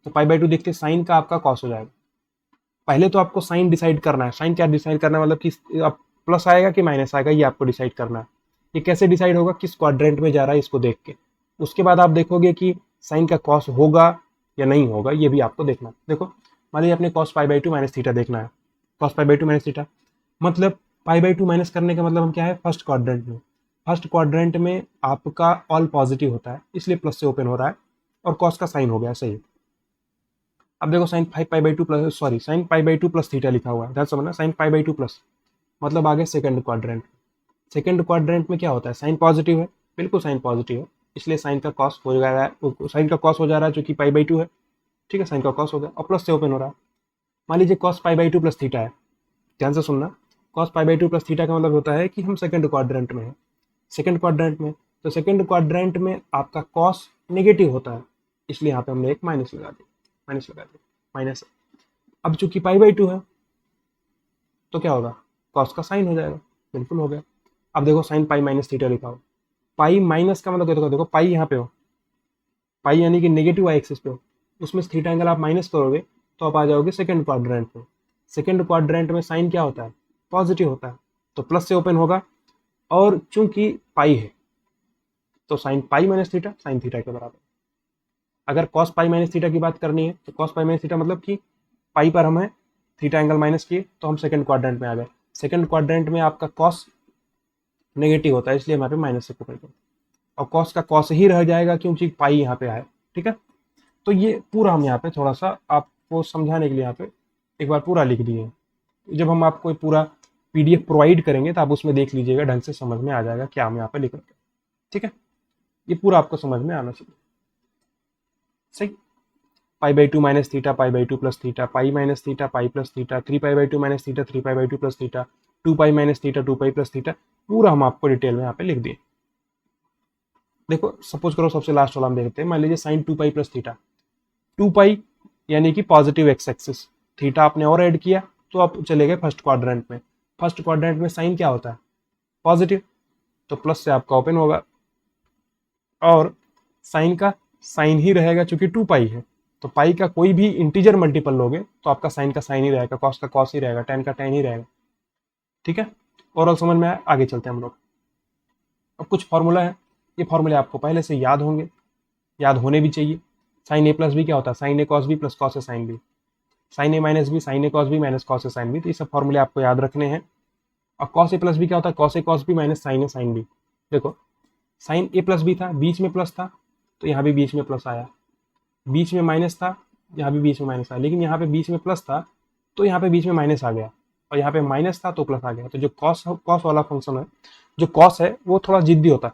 A: तो पाई बाई 2 देखते साइन का आपका कॉस हो जाएगा। पहले तो आपको साइन डिसाइड करना है, साइन क्या डिसाइड करना है मतलब कि अब प्लस आएगा कि माइनस आएगा, ये आपको डिसाइड करना है। ये कैसे डिसाइड होगा? किस क्वाड्रेंट में जा रहा है इसको देख के। उसके बाद आप देखोगे कि साइन का कॉस होगा या नहीं होगा, ये भी आपको देखना है। देखो मान लीजिए अपने cos pi by 2 minus theta देखना है, cos pi by 2 minus theta मतलब पाई बाई 2 माइनस करने का मतलब हम क्या है? फर्स्ट क्वाड्रेंट में। फर्स्ट क्वाड्रेंट में आपका ऑल पॉजिटिव होता है, इसलिए प्लस से ओपन हो रहा है, और कॉस का साइन हो गया, सही। अब देखो sine 5 pi by 2 plus, sorry sine pi by 2 plus theta लिखा हुआ है, ध्यान से समझना। साइन पाई बाई 2 प्लस मतलब आगे सेकंड क्वाड्रेंट। सेकंड क्वाड्रेंट में क्या होता है? साइन पॉजिटिव है, बिल्कुल साइन पॉजिटिव है, इसलिए साइन का कॉस हो जा रहा है, साइन का कॉस हो जा रहा है चूंकि पाई बाई टू है, ठीक है, साइन का कॉस हो गया और प्लस से ओपन हो रहा है। मान लीजिए cos pi by two plus theta है, ध्यान से सुनना, cos pi by two plus theta का मतलब होता है कि हम सेकंड क्वाड्रेंट में है, सेकंड क्वाड्रेंट में, तो सेकंड क्वाड्रेंट में आपका कॉस नेगेटिव होता है, इसलिए यहाँ पे हमने एक माइनस लगा दिया, माइनस। अब चूंकि पाई बाई टू है तो क्या होगा, कॉस का साइन हो जाएगा, बिल्कुल हो गया। अब देखो साइन पाई माइनस थीटा लिखा हो, पाई माइनस का मतलब देखो पाई यहाँ पे हो, पाई यानी कि नेगेटिव वाई एक्सिस पे हो, उसमें से थीटा एंगल आप माइनस करोगे तो आप आ जाओगे सेकंड क्वाड्रेंट में। सेकंड क्वाड्रेंट में साइन क्या होता है, पॉजिटिव होता है, तो प्लस से ओपन होगा, और चूंकि पाई है तो sine pi minus theta sine theta के बराबर। अगर कॉस पाई माइनस थीटा की बात करनी है तो कॉस पाई माइनस थीटा मतलब कि पाई पर हमें थीटा एंगल माइनस किए तो हम सेकंड क्वाड्रेंट में आ गए। सेकंड क्वाड्रेंट में आपका कॉस नेगेटिव होता है, इसलिए हम यहाँ पे माइनस से पकड़ गए, और कॉस का कॉस ही रह जाएगा क्योंकि पाई यहाँ पे है, ठीक है। तो ये पूरा हम यहाँ पे थोड़ा सा आपको समझाने के लिए यहाँ पे एक बार पूरा लिख दिए हैं। जब हम आपको पूरा पीडीएफ प्रोवाइड करेंगे तो आप उसमें देख लीजिएगा, ढंग से समझ में आ जाएगा क्या हम यहाँ पे लिख रहे हैं, ठीक है। ये पूरा आपको समझ में आना चाहिए, सही। पाई by to minus theta pi by two plus theta, pi minus theta pi plus theta, 3 pi by to minus theta 3 pi by two plus theta, 2 pi minus theta 2 pi plus theta, पूरा हम आपको detail में यहाँ पे लिख दिए। देखो suppose करो सबसे लास्ट वाला हम देखते हैं, मान लीजिए साइन 2 पाई प्लस थीटा, 2 पाई यानी कि पॉजिटिव एक्स एक्सिस, थीटा आपने और ऐड किया तो आप चले गए फर्स्ट क्वाड्रेंट में। फर्स्ट क्वाड्रेंट में साइन क्या होता है, पॉजिटिव, तो प्लस से आपका ओपन होगा, और साइन का साइन ही रहेगा चूंकि 2 पाई है, तो पाई का कोई भी इंटीजर मल्टीपल लोगे तो आपका साइन का साइन ही रहेगा, कॉस का कॉस ही रहेगा, टेन का टेन ही रहेगा, ठीक है। ओवरऑल समझ में आया, आगे चलते हैं हम लोग। अब कुछ फॉर्मूला है, ये फॉर्मूले आपको पहले से याद होंगे, याद होने भी चाहिए। साइन ए प्लस बी क्या होता है, sine A cos B plus cos A sine B, sine A minus B sine A cos B minus cos A sine B, तो ये सब फॉर्मूले आपको याद रखने हैं। और कॉस ए प्लस बी क्या होता है, cos A cos B minus sine A sine B. देखो साइन ए प्लस बी था, बीच में प्लस था तो यहाँ भी बीच में प्लस आया, बीच में माइनस था, यहाँ भी बीच में माइनस आया, लेकिन यहाँ पे बीच में प्लस था तो यहाँ पे बीच में माइनस आ गया, और यहाँ पे माइनस था तो प्लस आ गया। तो जो कॉस कॉस वाला फंक्शन है, जो कॉस है वो थोड़ा जिद्दी होता है,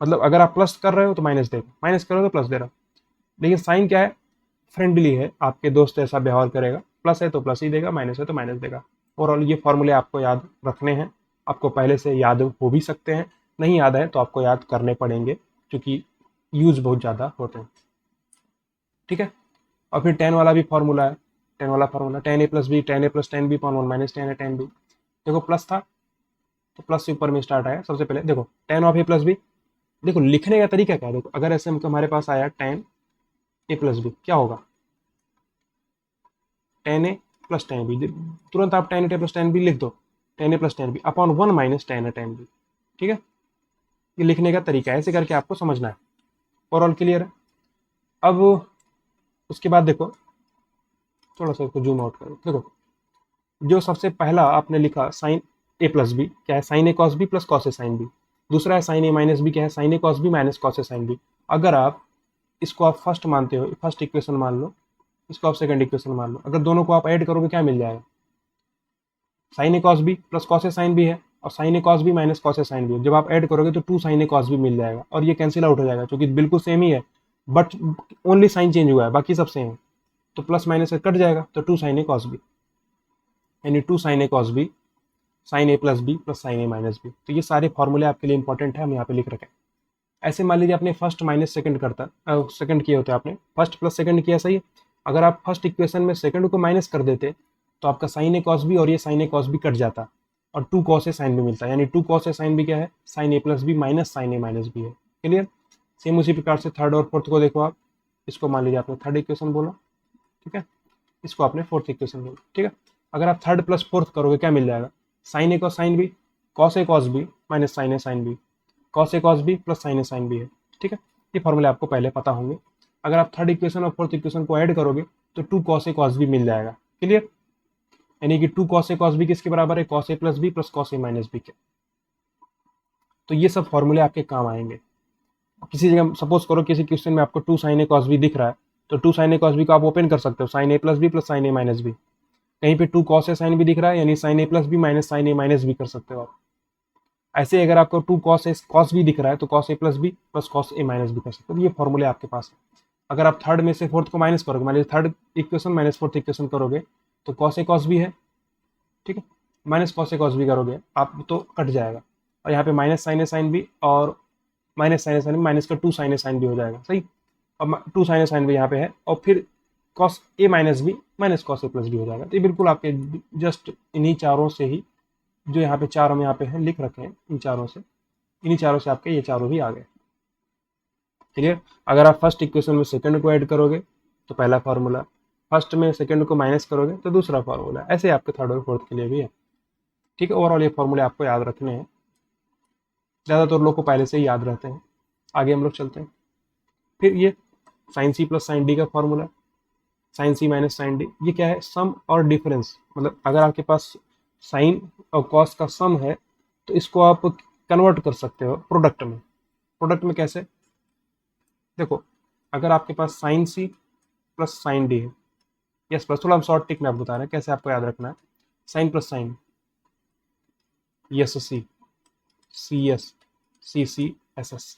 A: मतलब अगर आप प्लस कर रहे हो तो माइनस देगा, माइनस कर रहे हो तो प्लस दे रहा, लेकिन साइन क्या है, फ्रेंडली है, आपके दोस्त ऐसा व्यवहार करेगा, प्लस है तो प्लस ही देगा, माइनस है तो माइनस देगा। ओवरऑल ये फॉर्मूले आपको याद रखने हैं, आपको पहले से याद हो भी सकते हैं, नहीं याद है तो आपको याद करने पड़ेंगे क्योंकि यूज बहुत ज़्यादा होते हैं, ठीक है। और फिर टेन वाला भी फॉर्मूला है, टेन वाला formula tan A plus B tan A plus tan B upon one minus tan A tan B. देखो प्लस था तो प्लस से ऊपर में स्टार्ट आया, सबसे पहले देखो tan of A plus B, देखो लिखने का तरीका क्या है, देखो अगर ऐसे हमारे पास आया टेन ए प्लस बी क्या होगा, tan A plus tan B, तुरंत आप tan A plus tan B लिख दो, tan A plus tan B upon one minus tan A tan B, ठीक है। ये लिखने का तरीका है, ऐसे करके आपको समझना है। ओवरऑल क्लियर है। अब उसके बाद देखो थोड़ा सा इसको जूम आउट करो, देखो जो सबसे पहला आपने लिखा साइन ए प्लस बी क्या है, sine A cos B plus cos A sine B. दूसरा है साइन ए माइनस बी क्या है, sine A cos B minus cos A sine B. अगर आप इसको आप फर्स्ट मानते हो, फर्स्ट इक्वेशन मान लो, इसको आप सेकंड इक्वेशन मान लो, अगर दोनों को आप ऐड करोगे क्या मिल जाएगा, sine A cos B plus cos A sine B है, और sine A cos B minus cos A sine B है। जब आप ऐड करोगे तो two sine A cos B मिल जाएगा, और ये कैंसिल आउट हो जाएगा क्योंकि बिल्कुल सेम ही है, बट ओनली साइन चेंज हुआ है, बाकी सब सेम है, तो प्लस माइनस से कट जाएगा, तो two sine A cos B, यानी two sine A cos B sine A plus B plus sine A minus B. तो ये सारे फॉर्मूले आपके लिए इंपॉर्टेंट है, हम यहाँ पे लिख रखे हैं। ऐसे मान लीजिए आपने फर्स्ट माइनस सेकंड करता सेकंड किए होते आपने, फर्स्ट प्लस सेकंड किया, सही है। अगर आप फर्स्ट इक्वेशन में सेकंड को माइनस कर देते तो आपका साइन ए कॉस बी और ये sine A cos B cut जाता, और two cos A sine B मिलता है, यानी two cos A sine B क्या है, sine A plus B minus sine A minus B है। क्लियर। सेम उसी प्रकार से थर्ड और फोर्थ को देखो आप, इसको मान लीजिए आपने थर्ड इक्वेशन बोला, ठीक है, इसको आपने फोर्थ इक्वेशन बोला, ठीक है। अगर आप थर्ड प्लस फोर्थ करोगे क्या मिल जाएगा, sine A cos sine B cos A cos B minus sine A sine B, cos A cos B plus sine A sine B है, ठीक है। ये फॉर्मूले आपको पहले पता होंगे। अगर आप थर्ड इक्वेशन और फोर्थ इक्वेशन को ऐड करोगे तो two cos A cos B मिल जाएगा। क्लियर। यानी कि two cos A cos B किसके बराबर है, cos A plus B plus cos A minus B के। तो ये सब फॉर्मूले आपके काम आएंगे। किसी जगह सपोज करो किसी क्वेश्चन में आपको two sine A cos B दिख रहा है, तो two sine A cos B को आप ओपन कर सकते हो, sine A plus B plus sine A minus B. कहीं पे two cos A sine B दिख रहा है, यानी sine A plus B minus sine A minus B कर सकते हो आप। ऐसे अगर आपको two cos A cos B दिख रहा है तो cos A plus B plus cos A minus B कर सकते हो। तो ये फॉर्मूले आपके पास है। अगर आप थर्ड में से फोर्थ को माइनस करोगे, मान लीजिए third equation minus fourth equation करोगे तो कॉस ए कॉस बी है, ठीक है, minus cos A cos B करोगे आप तो कट जाएगा, और यहाँ पे minus sine A sine B और minus sine A sine B, minus का two sine A sine B हो जाएगा, सही। अब two sine A sine B यहाँ पे है, और फिर cos A minus B minus cos A plus B हो जाएगा। तो ये बिल्कुल आपके जस्ट इन्हीं चारों से ही, जो यहाँ पे चारों में यहाँ पे हैं लिख रखे हैं, इन चारों से, इन्हीं चारों से आपके ये चारों भी आ गए। क्लियर। अगर आप फर्स्ट इक्वेशन में सेकंड को ऐड करोगे तो पहला फार्मूला, फर्स्ट में सेकंड को माइनस करोगे तो दूसरा फार्मूला, ऐसे आपके थर्ड और फोर्थ के लिए भी है, ठीक है। ओवरऑल ये फार्मूले आपको याद रखने हैं, ज़्यादातर लोग को पहले से ही याद रहते हैं। आगे हम लोग चलते हैं। फिर ये sine C plus sine D का formula, sine C minus sine D, ये क्या है, सम और डिफरेंस। मतलब अगर आपके पास साइन और कॉस का सम है तो इसको आप कन्वर्ट कर सकते हो प्रोडक्ट में। प्रोडक्ट में कैसे, देखो, अगर आपके पास sine C plus sine D है, यस प्लस, थोड़ा हम शॉर्ट टिक में आप बता रहे हैं कैसे आपको याद रखना है। साइन प्लस साइन, यस सी, C S, C C S S,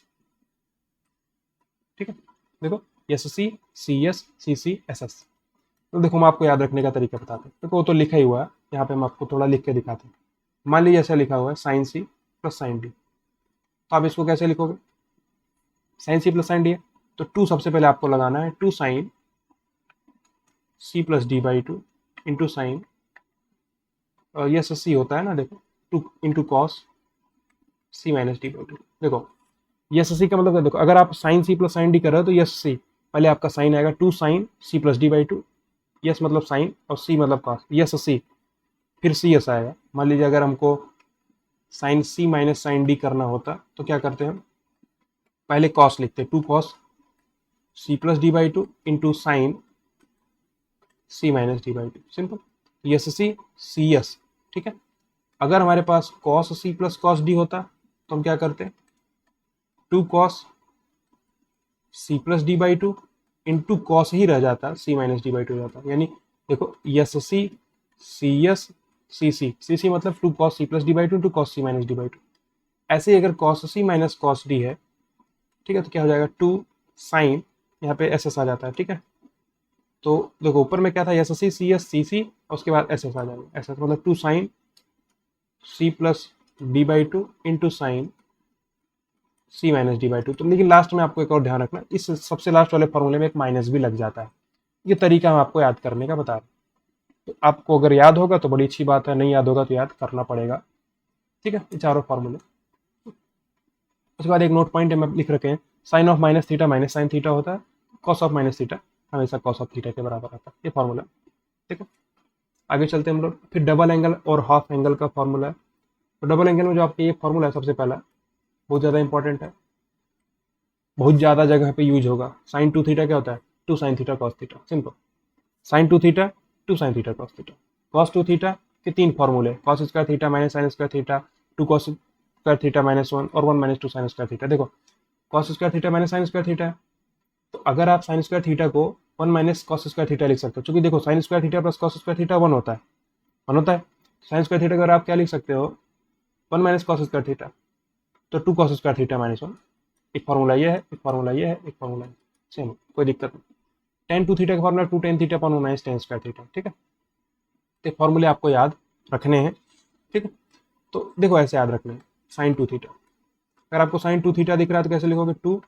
A: ठीक है। देखो यस सी, C S, C C S S. तो देखो हम आपको याद रखने का तरीका बताते हैं। देखो वो तो लिखा ही हुआ है, यहाँ पे हम आपको थोड़ा लिख के दिखाते हैं। मान लीजिए ऐसा लिखा हुआ है sine C plus sine D, तो आप इसको कैसे लिखोगे, sine C plus sine D है तो टू सबसे पहले आपको लगाना है, two sine C plus D by two into sine, yes C होता है ना, देखो two into cos C minus D by two. देखो यस सी का मतलब देखो, अगर आप sine C plus sine D कर रहे हो तो यस सी, पहले आपका साइन आएगा two sine C plus D by two, S मतलब साइन और सी मतलब कॉस, यस सी, फिर सी एस आएगा। मान लीजिए अगर हमको sign C minus sine D करना होता तो क्या करते हैं हम, पहले कॉस लिखते हैं, two cos C plus D by two into sine C minus D by two, simple, yes C S, ठीक है। अगर हमारे पास cos C plus cos D होता तो हम क्या करते, two cos C plus D by two into cos ही रह जाता, C minus D by two हो जाता, यानी देखो yes C S, C C मतलब two cos C plus D by two into cos C minus D by two. ऐसे ही अगर cos C minus cos D है, ठीक है, तो क्या हो जाएगा, टू साइन, यहाँ पे एस एस आ जाता है, ठीक है। तो देखो ऊपर में क्या था, एस सी एस सी और उसके बाद एस एस आ जाएगा, एस एस मतलब two sine C plus D by two into sine C minus D by two. तो लेकिन लास्ट में आपको एक और ध्यान रखना, इस सबसे लास्ट वाले फॉर्मूले में एक माइनस भी लग जाता है। ये तरीका हम आपको याद करने का बता रहे हैं। तो आपको अगर याद होगा तो बड़ी अच्छी बात है, नहीं याद होगा तो याद करना पड़ेगा, ठीक है, ये चारों फॉर्मूले। उसके बाद एक नोट पॉइंट है, मैं लिख रखे हैं, sine of minus theta minus sine theta होता है, कॉस ऑफ माइनस थीटा हमेशा कॉस ऑफ थीटा के बराबर आता है, ये फॉर्मूला, ठीक है। आगे चलते हैं हम लोग। फिर डबल एंगल और हाफ एंगल का फॉर्मूला है। तो डबल एंगल में जो आपके ये फॉर्मूला है सबसे पहला, बहुत ज़्यादा इंपॉर्टेंट है, बहुत ज़्यादा जगह पे यूज होगा। साइन टू थीटा क्या होता है, two sine theta cos theta, simple, sine two theta two sine theta cos theta. Cos two theta के तीन फॉर्मूले, cos square theta minus sine square theta, two cos square theta minus one और one minus two sine square theta. देखो cos square theta minus sine square theta है, तो अगर आप sine square theta को one minus cos square theta लिख सकते हो, क्योंकि देखो sine square theta plus cos square theta one होता है, वन होता है। साइन स्क्वायर थीटा अगर आप क्या लिख सकते हो, one minus cos square theta, तो two cos square theta minus one. एक फार्मूला ये है, एक फार्मूला ये है, एक फार्मूला है, सेम, कोई दिक्कत नहीं। टेन टू थीटा का formula two tan theta upon one minus tan square theta, ठीक है। तो फार्मूले आपको याद रखने हैं, ठीक है। तो देखो ऐसे याद रखना है, साइन टू थीटा, अगर आपको साइन टू थीटा दिख रहा है तो कैसे लिखोगे, two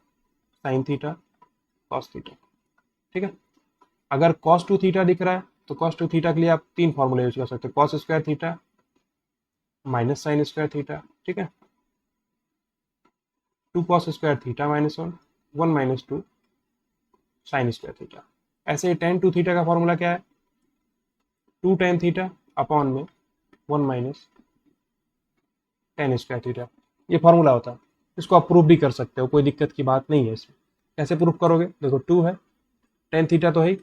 A: sine theta cos theta, ठीक है। अगर कॉस टू थीटा दिख रहा है तो कॉस टू थीटा के लिए आप तीन फार्मूले यूज कर सकते हो, cos square theta minus sine square theta, ठीक है, two cos square theta minus one, one minus two sine square theta. ऐसे टेन टू थीटा का फॉर्मूला क्या है, टू टेन थीटा अपॉन में one minus tan square theta, ये formula होता है। इसको आप प्रूफ भी कर सकते हो, कोई दिक्कत की बात नहीं है इसमें। कैसे प्रूफ करोगे, देखो टू है, टेन थीटा तो है ही,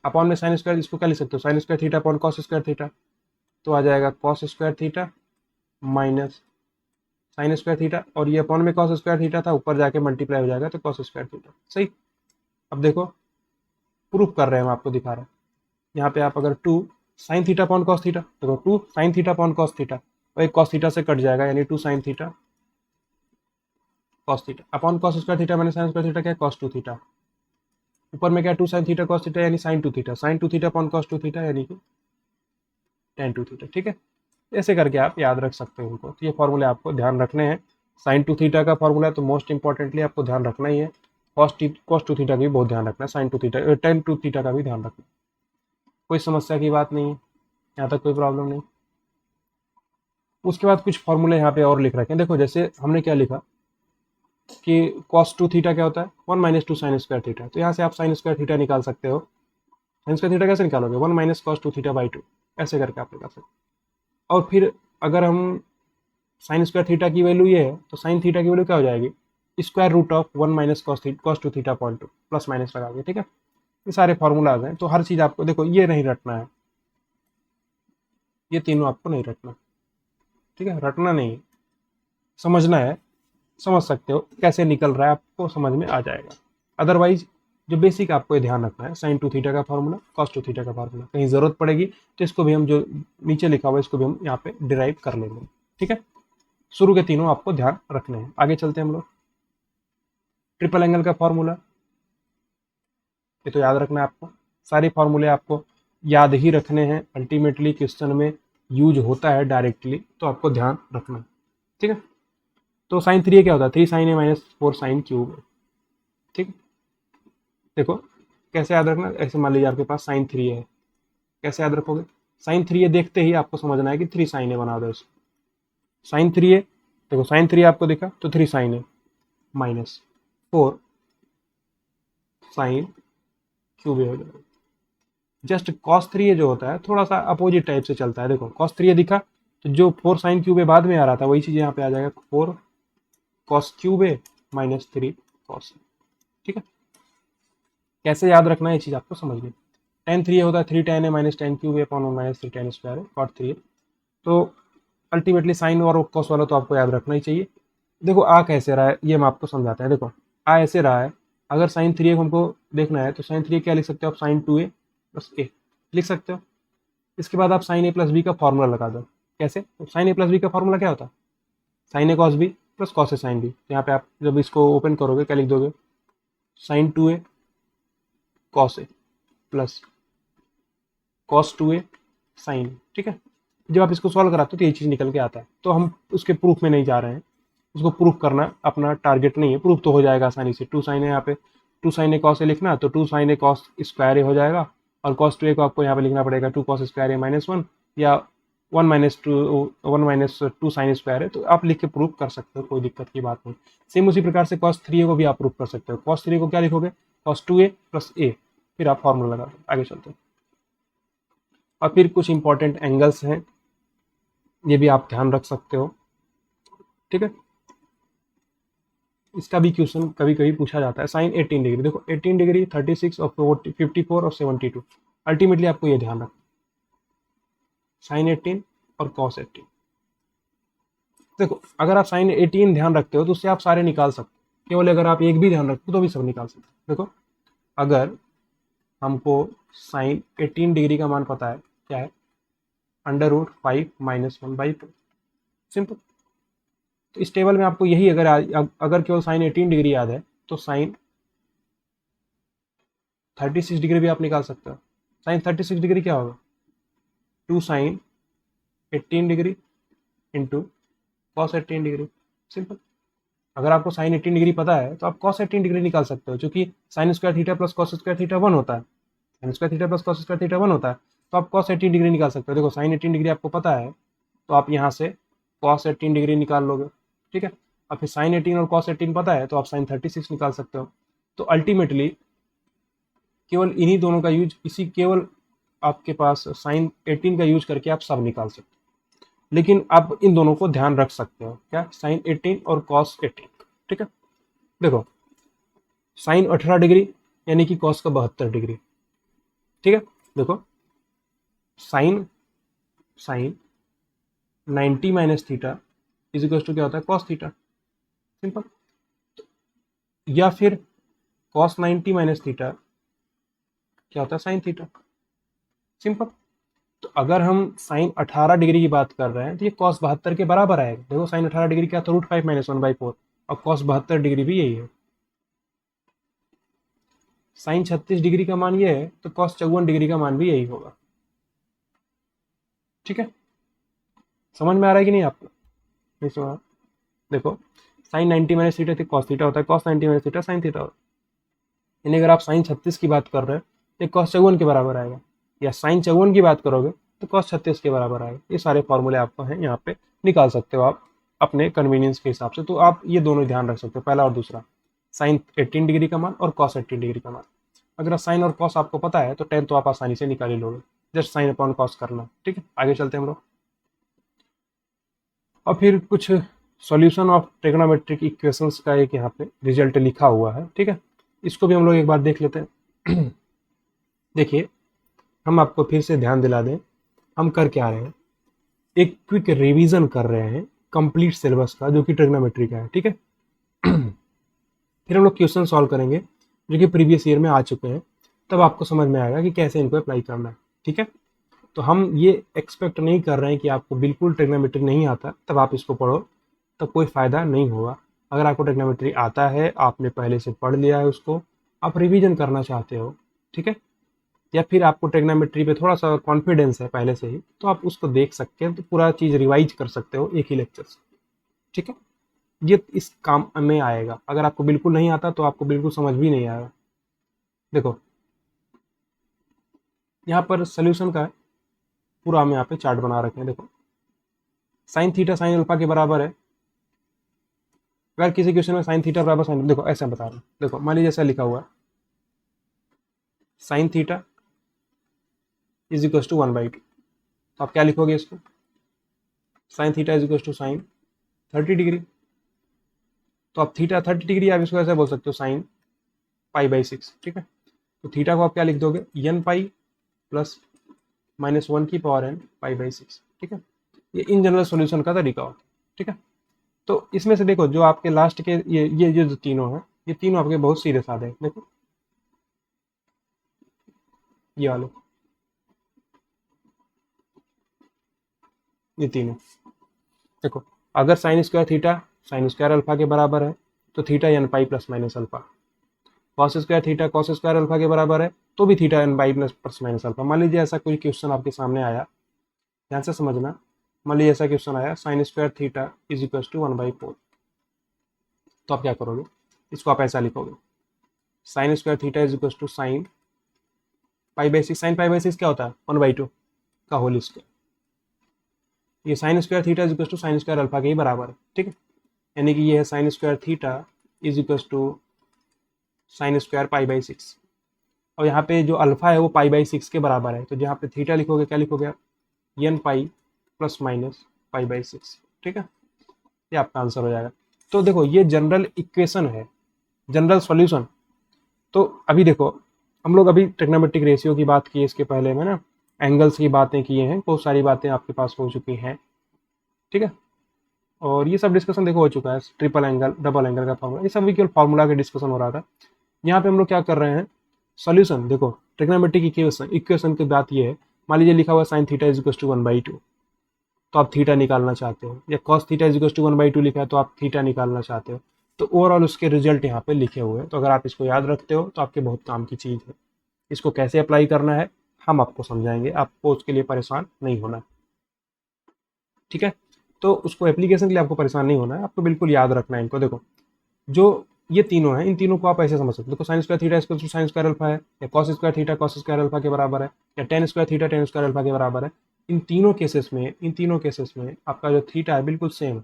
A: अपॉन में साइन स्क्वायर, इसको क्या लिख सकते हो, sign square theta upon cos square theta, तो आ जाएगा cos square theta minus sine square theta, और ये अपॉन में कॉस स्क्वायर थीटा था, ऊपर जाके मल्टीप्लाई हो जाएगा तो कॉस स्क्वायर थीटा, सही। अब देखो प्रूफ कर रहे हैं, हम आपको दिखा रहे हैं। यहाँ पे आप अगर two sine theta upon cos theta, देखो two sine theta upon cos theta, और एक कॉस थीटा से कट जाएगा, यानी 2 sine theta cos theta upon cos square theta minus sine square theta क्या है, कॉस 2 थीटा। ऊपर में क्या 2 साइन थीटा कॉस थीटा यानी sine 2 theta, sine 2 theta upon cos 2 theta यानी कि tan 2 थीटा। ठीक है, ऐसे करके आप याद रख सकते हो उनको। तो ये फॉर्मूले आपको ध्यान रखने हैं। साइन 2 थीटा का फॉर्मूला है तो मोस्ट इंपॉर्टेंटली आपको ध्यान रखना ही है। कॉस 2 थीटा का भी बहुत ध्यान रखना है, साइन 2 थीटा tan 2 थीटा का भी ध्यान रखना। कोई समस्या की बात नहीं है, यहाँ तक कोई प्रॉब्लम नहीं। उसके बाद कुछ फॉर्मूले यहाँ पे और लिख रखे हैं। देखो जैसे हमने क्या लिखा कि cos 2 थीटा क्या होता है, 1 माइनस 2 साइन स्क्वायर थीटा। तो यहाँ से आप साइन स्क्वायर थीटा निकाल सकते हो। साइन स्क्वायर थीटा कैसे निकालोगे, 1 माइनस कॉस 2 थीटा बाई 2, ऐसे करके आप निकाल सकते हो। और फिर अगर हम साइन स्क्वायर थीटा की वैल्यू ये है तो साइन थीटा की वैल्यू क्या हो जाएगी, square root of 1 minus cos 2 theta point 2 plus minus लगा के। ठीक है, ये सारे फॉर्मूलाज हैं। तो हर चीज़ आपको देखो ये नहीं रटना है, ये तीनों आपको नहीं रटना। ठीक है, रटना नहीं, समझना है। समझ सकते हो कैसे निकल रहा है, आपको समझ में आ जाएगा। अदरवाइज जो बेसिक आपको ये ध्यान रखना है, साइन 2 थीटा का फॉर्मूला, कॉस 2 थीटा का फॉर्मूला, कहीं जरूरत पड़ेगी तो इसको भी हम जो नीचे लिखा हुआ है इसको भी हम यहाँ पे डिराइव कर लेंगे। ठीक है, शुरू के तीनों आपको ध्यान रखने हैं। आगे चलते हैं हम लोग। ट्रिपल एंगल का फॉर्मूला, ये तो याद रखना है आपको। सारे फॉर्मूले आपको याद ही रखने हैं, अल्टीमेटली क्वेश्चन में यूज होता है डायरेक्टली, तो आपको ध्यान रखना है। ठीक है, तो साइन 3 क्या होता है, 3 sign A minus 4 sine cube. ठीक, देखो कैसे याद रखना, ऐसे मान लीजिए आपके पास साइन 3 है, कैसे याद रखोगे, साइन 3 देखते ही आपको समझना है कि 3 साइन ए बना दो इसको। साइन 3 देखो साइन 3 आपको दिखा तो 3 sign A minus 4 sine cube ए हो जाएगा। जस्ट कॉस 3 जो होता है थोड़ा सा अपोजिट टाइप से चलता है। देखो कॉस 3 दिखा तो जो 4 साइन क्यूब ए बाद में आ रहा था वही चीज यहाँ पे आ जाएगा, 4 कॉस क्यूब ए माइनस 3 कॉस। ठीक है, कैसे याद रखना है ये चीज आपको समझनी। tan 3 होता है 3 tan ए माइनस tan क्यूब ए अपॉन 1 माइनस 3 tan स्क्वायर है, cot 3। तो अल्टीमेटली साइन और कॉस वाला तो आपको याद रखना ही चाहिए। देखो आ कैसे रहा है ये हम आपको समझाते हैं। देखो आ ऐसे रहा है, अगर साइन 3 हमको देखना है तो साइन 3 क्या लिख सकते हो आप, साइन 2a प्लस ए लिख सकते हो। इसके बाद आप साइन ए प्लस बी का फॉर्मूला लगा दो। कैसे, तो साइन ए प्लस बी का फॉर्मूला क्या होता है, sine A cos B plus cos A sine B. यहाँ पे आप जब इसको ओपन करोगे क्या लिख दोगे, sign 2a cos A plus cos 2a sign. ठीक है, जब आप इसको सॉल्व कराते हो तो ये चीज़ निकल के आता है। तो हम उसके प्रूफ में नहीं जा रहे हैं, उसको प्रूफ करना अपना टारगेट नहीं है, प्रूफ तो हो जाएगा आसानी से। 2 साइन ए यहाँ पे 2 साइन ए कॉस ए लिखना तो 2 साइन ए कॉस स्क्वायर ए हो जाएगा, और कॉस 2a को आपको यहाँ पे लिखना पड़ेगा 2 कॉस स्क्वायर ए माइनस 1, या 1 माइनस 2 साइन स्क्वायर है। तो आप लिख के प्रूफ कर सकते हो, कोई दिक्कत की बात नहीं। सेम उसी प्रकार से कॉस 3a को भी आप प्रूफ कर सकते हो। कॉस 3 को क्या लिखोगे, कॉस 2a प्लस ए, फिर आप फॉर्मूला लगा दो। आगे चलते हैं। और फिर कुछ इंपॉर्टेंट एंगल्स हैं, ये भी आप ध्यान रख सकते हो। ठीक है, इसका भी क्वेश्चन कभी कभी पूछा जाता है। साइन 18 डिग्री, देखो 18 डिग्री 36 और 54 और 72, अल्टीमेटली आपको ये ध्यान रखना, साइन 18 और कॉस 18। देखो अगर आप साइन 18 ध्यान रखते हो तो उससे आप सारे निकाल सकते हो, केवल अगर आप एक भी ध्यान रखते हो तो भी सब निकाल सकते हो। देखो अगर हमको साइन 18 डिग्री का मान पता है क्या है, √5 माइनस 1/4, सिंपल। तो इस टेबल में आपको यही अगर केवल साइन 18 डिग्री याद है तो साइन 36 डिग्री भी आप निकाल सकते हो। साइन 36 डिग्री क्या होगा, 2 sine 18 degree into cos 18 degree, simple. अगर आपको साइन 18 डिग्री पता है तो आप कॉस 18 डिग्री निकाल सकते हो, क्योंकि sign square theta plus cos square theta 1 होता है, sine square theta plus cos square theta 1 होता है। तो आप कॉस 18 डिग्री निकाल सकते हो। देखो साइन 18 डिग्री आपको पता है तो आप यहाँ से कॉस 18 डिग्री निकाल लोगे। ठीक है, और फिर साइन 18 और कॉस 18 पता है तो आप साइन 36 निकाल सकते हो। तो अल्टीमेटली केवल इन्हीं दोनों का यूज, इसी केवल आपके पास साइन 18 का यूज करके आप सब निकाल सकते हो। लेकिन आप इन दोनों को ध्यान रख सकते हो, क्या, साइन 18 और कॉस 18। ठीक है, देखो साइन 18 डिग्री यानी कि कॉस का 72 डिग्री। ठीक है, देखो sine sine 90 minus theta is equal to क्या होता है, कॉस थीटा, सिंपल। या फिर कॉस 90 माइनस थीटा क्या होता है, साइन थीटा, सिंपल। तो अगर हम साइन 18 डिग्री की बात कर रहे हैं तो ये कॉस 72 के बराबर आएगा। देखो साइन 18 डिग्री क्या, तो √5 - 1/4, और कॉस 72 डिग्री भी यही है। साइन 36 डिग्री का मान ये है तो कॉस 54 डिग्री का मान भी यही होगा। ठीक है, समझ में आ रहा है कि नहीं आपको? नहीं समझ? देखो साइन 90 - थीटा तो कॉस थीटा होता है, कॉस 90 - थीटा साइन थीटा होता है। यानी अगर आप साइन 36 की बात कर रहे हैं तो कॉस 54 के बराबर आएगा, या साइन 54 की बात करोगे तो कॉस 36 के बराबर आएगा। ये सारे फॉर्मूले आपको हैं यहाँ पे, निकाल सकते हो आप अपने कन्वीनियंस के हिसाब से। तो आप ये दोनों ध्यान रख सकते हो, पहला और दूसरा, साइन 18 डिग्री का मान और कॉस 18 डिग्री का मान। अगर साइन और कॉस आपको पता है तो टेन तो आप आसानी से निकाल ही लोगे, जस्ट साइन अपॉन कॉस करना। ठीक है, आगे चलते हैं हम लोग। और फिर कुछ सॉल्यूशन ऑफ ट्रिग्नोमेट्रिक इक्वेशंस का एक यहाँ पे रिजल्ट लिखा हुआ है। ठीक है, इसको भी हम लोग एक बार देख लेते हैं। देखिए, हम आपको फिर से ध्यान दिला दें, हम कर क्या रहे हैं, एक क्विक रिवीजन कर रहे हैं कंप्लीट सिलेबस का जो कि ट्रिग्नोमेट्री का है। ठीक है, फिर हम लोग क्वेश्चन सॉल्व करेंगे जो कि प्रीवियस ईयर में आ चुके हैं, तब आपको समझ में आएगा कि कैसे इनको अप्लाई करना है। ठीक है, तो हम ये एक्सपेक्ट नहीं कर रहे हैं कि आपको बिल्कुल ट्रिग्नोमेट्री नहीं आता तब आप इसको पढ़ो, तब कोई फ़ायदा नहीं होगा। अगर आपको ट्रिग्नोमेट्री आता है, आपने पहले से पढ़ लिया है उसको, आप रिवीजन करना चाहते हो, ठीक है, या फिर आपको ट्रिग्नोमेट्री पे थोड़ा सा कॉन्फिडेंस है पहले से ही, तो आप उसको देख सकते हैं, तो पूरा चीज़ रिवाइज कर सकते हो एक ही लेक्चर से। ठीक है, ये इस काम में आएगा। अगर आपको बिल्कुल नहीं आता तो आपको बिल्कुल समझ भी नहीं आएगा। देखो यहाँ पर सोल्यूशन का पूरा हम यहाँ पे चार्ट बना रखे हैं। देखो साइन थीटा साइन अल्फा के बराबर है। अगर किसी क्वेश्चन में साइन थीटा बराबर साइन, देखो ऐसे बता रहा हूँ, देखो मान लीजिए ऐसा लिखा हुआ है, sine theta is equal to 1/2, तो आप क्या लिखोगे इसको, sine theta is equal to sine 30 degree. तो आप थीटा 30 डिग्री आप इसको ऐसे बोल सकते हो साइन π/6। ठीक है, तो थीटा को आप क्या लिख दोगे, n पाई प्लस -1 की पावर n π/6। ठीक है, ये इन जनरल सॉल्यूशन का तरीका होता है। ठीक है, तो इसमें से देखो जो आपके लास्ट के ये जो तीनों हैं, ये तीनों आपके बहुत सीधे साधे हैं। देखो ये वाले, ये तीनों देखो, अगर sign square theta sine square alpha के बराबर है तो theta n pi plus minus alpha, cos square theta cos square alpha के बराबर है तो भी theta n pi plus minus alpha. मान लीजिए ऐसा कोई क्वेश्चन आपके सामने आया, ध्यान से समझना, मान लीजिए ऐसा क्वेश्चन आया, sine square theta is equal to 1/4, तो आप क्या करोगे, इसको आप ऐसा लिखोगे, sine square theta is equal to sine π/6। Sine π/6 क्या होता है, 1/2 का होल स्क्वायर। ये sine square theta is equal to sine square alpha के ही बराबर है। ठीक है, यानी कि ये है sine square theta is equal to sine square π/6, और यहाँ पे जो अल्फा है वो π/6 के बराबर है, तो जहाँ पे थीटा लिखोगे क्या लिखोगे आप, n पाई प्लस माइनस π/6। ठीक है, ये आपका आंसर हो जाएगा। तो देखो ये जनरल इक्वेशन है, जनरल सॉल्यूशन। तो अभी देखो हम लोग अभी ट्रिग्नोमेट्रिक रेशियो की बात की, इसके पहले में ना एंगल्स की बातें की हैं, बहुत सारी बातें आपके पास हो चुकी हैं। ठीक है, और ये सब डिस्कशन देखो हो चुका है, ट्रिपल एंगल डबल एंगल का फॉर्मूला, ये सब केवल फॉर्मूला के डिस्कशन हो रहा था। यहाँ पे हम लोग क्या कर रहे हैं, सॉल्यूशन। देखो ट्रिग्नोमेट्रिक इक्वेशन की बात ये है, मान लीजिए लिखा हुआ sine theta is equal to 1/2, तो आप थीटा निकालना चाहते हो, या cos theta is equal to 1/2 लिखा है तो आप थीटा निकालना चाहते हो, तो ओवरऑल उसके रिजल्ट यहाँ पे लिखे हुए हैं। तो अगर आप इसको याद रखते हो तो आपके बहुत काम की चीज़ है। इसको कैसे अप्लाई करना है हम आपको समझाएंगे, आपको उसके लिए परेशान नहीं होना है। ठीक है, तो उसको एप्लीकेशन के लिए आपको परेशान नहीं होना है, आपको बिल्कुल याद रखना है इनको। देखो जो ये तीनों हैं, इन तीनों को आप ऐसे समझ सकते हो, देखो sine square theta equal to sine square alpha है, या cos square theta cos square alpha के बराबर है, या tan square theta tan square alpha के बराबर है। इन तीनों केसेस में आपका जो थीटा है बिल्कुल सेम है।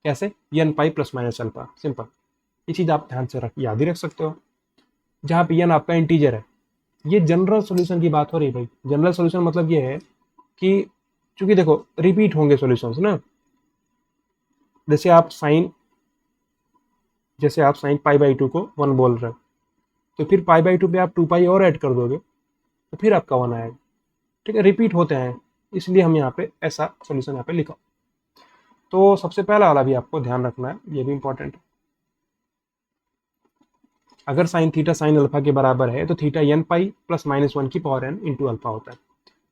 A: कैसे, n pi plus minus alpha, simple. ये चीज़ आप ध्यान से याद ही रख सकते हो। जहाँ पे n आपका इंटीजर है, ये जनरल सॉल्यूशन की बात हो रही है भाई। जनरल सॉल्यूशन मतलब ये है कि चूंकि देखो रिपीट होंगे सॉल्यूशंस ना, जैसे आप साइन π/2 को 1 बोल रहे हो, तो फिर π/2 पे आप 2 पाई और ऐड कर दोगे तो फिर आपका 1 आएगा। ठीक है, रिपीट होते हैं, इसलिए हम यहाँ पे ऐसा सॉल्यूशन यहाँ पे लिखा। तो सबसे पहला वाला भी आपको ध्यान रखना है, ये भी इंपॉर्टेंट है। अगर साइन थीटा साइन अल्फा के बराबर है तो थीटा n पाई प्लस -1 की पावर n इंटू अल्फा होता है।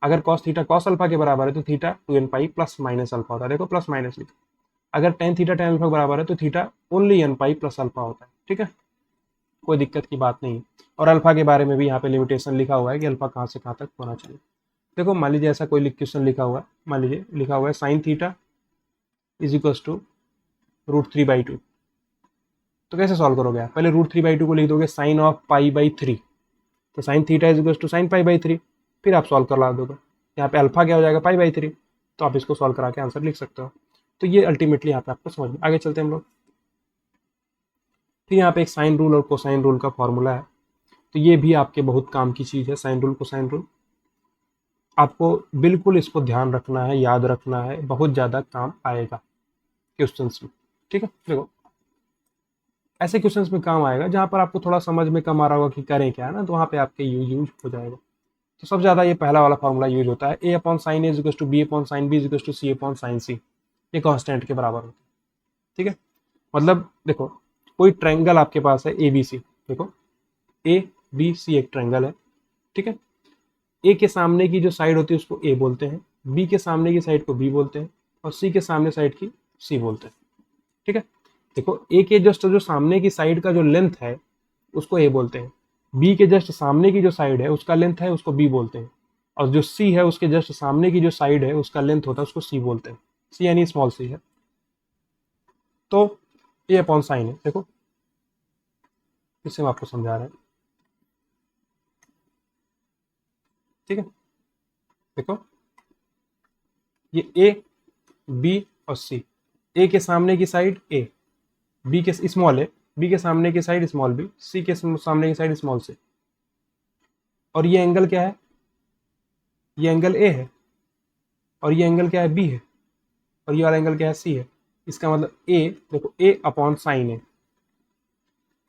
A: अगर कॉस थीटा कॉस अल्फा के बराबर है तो theta 2n pi plus minus alpha होता है, देखो प्लस माइनस लिखो। अगर टेन थीटा टेन अल्फा के बराबर है तो theta only n pi plus alpha होता है, ठीक है, कोई दिक्कत की बात नहीं है। और अल्फा के बारे में भी यहाँ पे लिमिटेशन लिखा हुआ है कि अल्फा कहाँ से कहाँ तक होना चाहिए। देखो मान लीजिए ऐसा कोई क्वेश्चन लिखा हुआ है, मान लीजिए लिखा हुआ है sine theta is equal to √3/2, तो कैसे सॉल्व करोगे आप? पहले √3/2 को लिख दोगे साइन ऑफ π/3, तो sine theta is equal to sine π/3, फिर आप सॉल्व करा दोगे। यहाँ पे अल्फा क्या हो जाएगा π/3, तो आप इसको सॉल्व करा के आंसर लिख सकते हो। तो ये अल्टीमेटली यहाँ पे आपको समझ में। आगे चलते हैं हम लोग। फिर यहाँ पे एक साइन रूल और कोसाइन रूल का फॉर्मूला है, तो ये भी आपके बहुत काम की चीज़ है, साइन रूल कोसाइन रूल। आपको बिल्कुल इसको ध्यान रखना है, याद रखना है, बहुत ज़्यादा काम आएगा क्वेश्चंस में, ठीक है। देखो ऐसे क्वेश्चंस में काम आएगा जहाँ पर आपको थोड़ा समझ में कम आ रहा होगा कि करें क्या है ना, तो वहाँ पे आपके यूज हो जाएगा। तो सबसे ज़्यादा ये पहला वाला फॉर्मूला यूज होता है, a/sin a is equal to b/sin b is equal to c/sin c, ये कांस्टेंट के बराबर होता है, ठीक है। मतलब देखो कोई ट्रायंगल आपके पास है ABC, देखो ABC एक ट्रायंगल है, ठीक है। ए के सामने की जो साइड होती है उसको ए बोलते हैं, बी के सामने की साइड को बी बोलते हैं, और सी के सामने साइड की सी बोलते हैं, ठीक है। देखो ए के जस्ट जो सामने की साइड का जो लेंथ है उसको ए बोलते हैं, बी के जस्ट सामने की जो साइड है उसका लेंथ है उसको बी बोलते हैं, और जो सी है उसके जस्ट सामने की जो साइड है उसका लेंथ होता है उसको सी बोलते हैं, सी यानी स्मॉल सी है। तो a/sin है, देखो इससे हम आपको समझा रहे हैं, ठीक है। देखो ये ए बी और सी, ए के सामने की साइड ए, बी के स्मॉल है, बी के सामने की साइड स्मॉल बी, सी के सामने की साइड स्मॉल सी, और ये एंगल क्या है? ये एंगल ए है, और ये एंगल क्या है? बी है, और ये वाला एंगल क्या है? सी है। इसका मतलब ए, देखो a/sin है,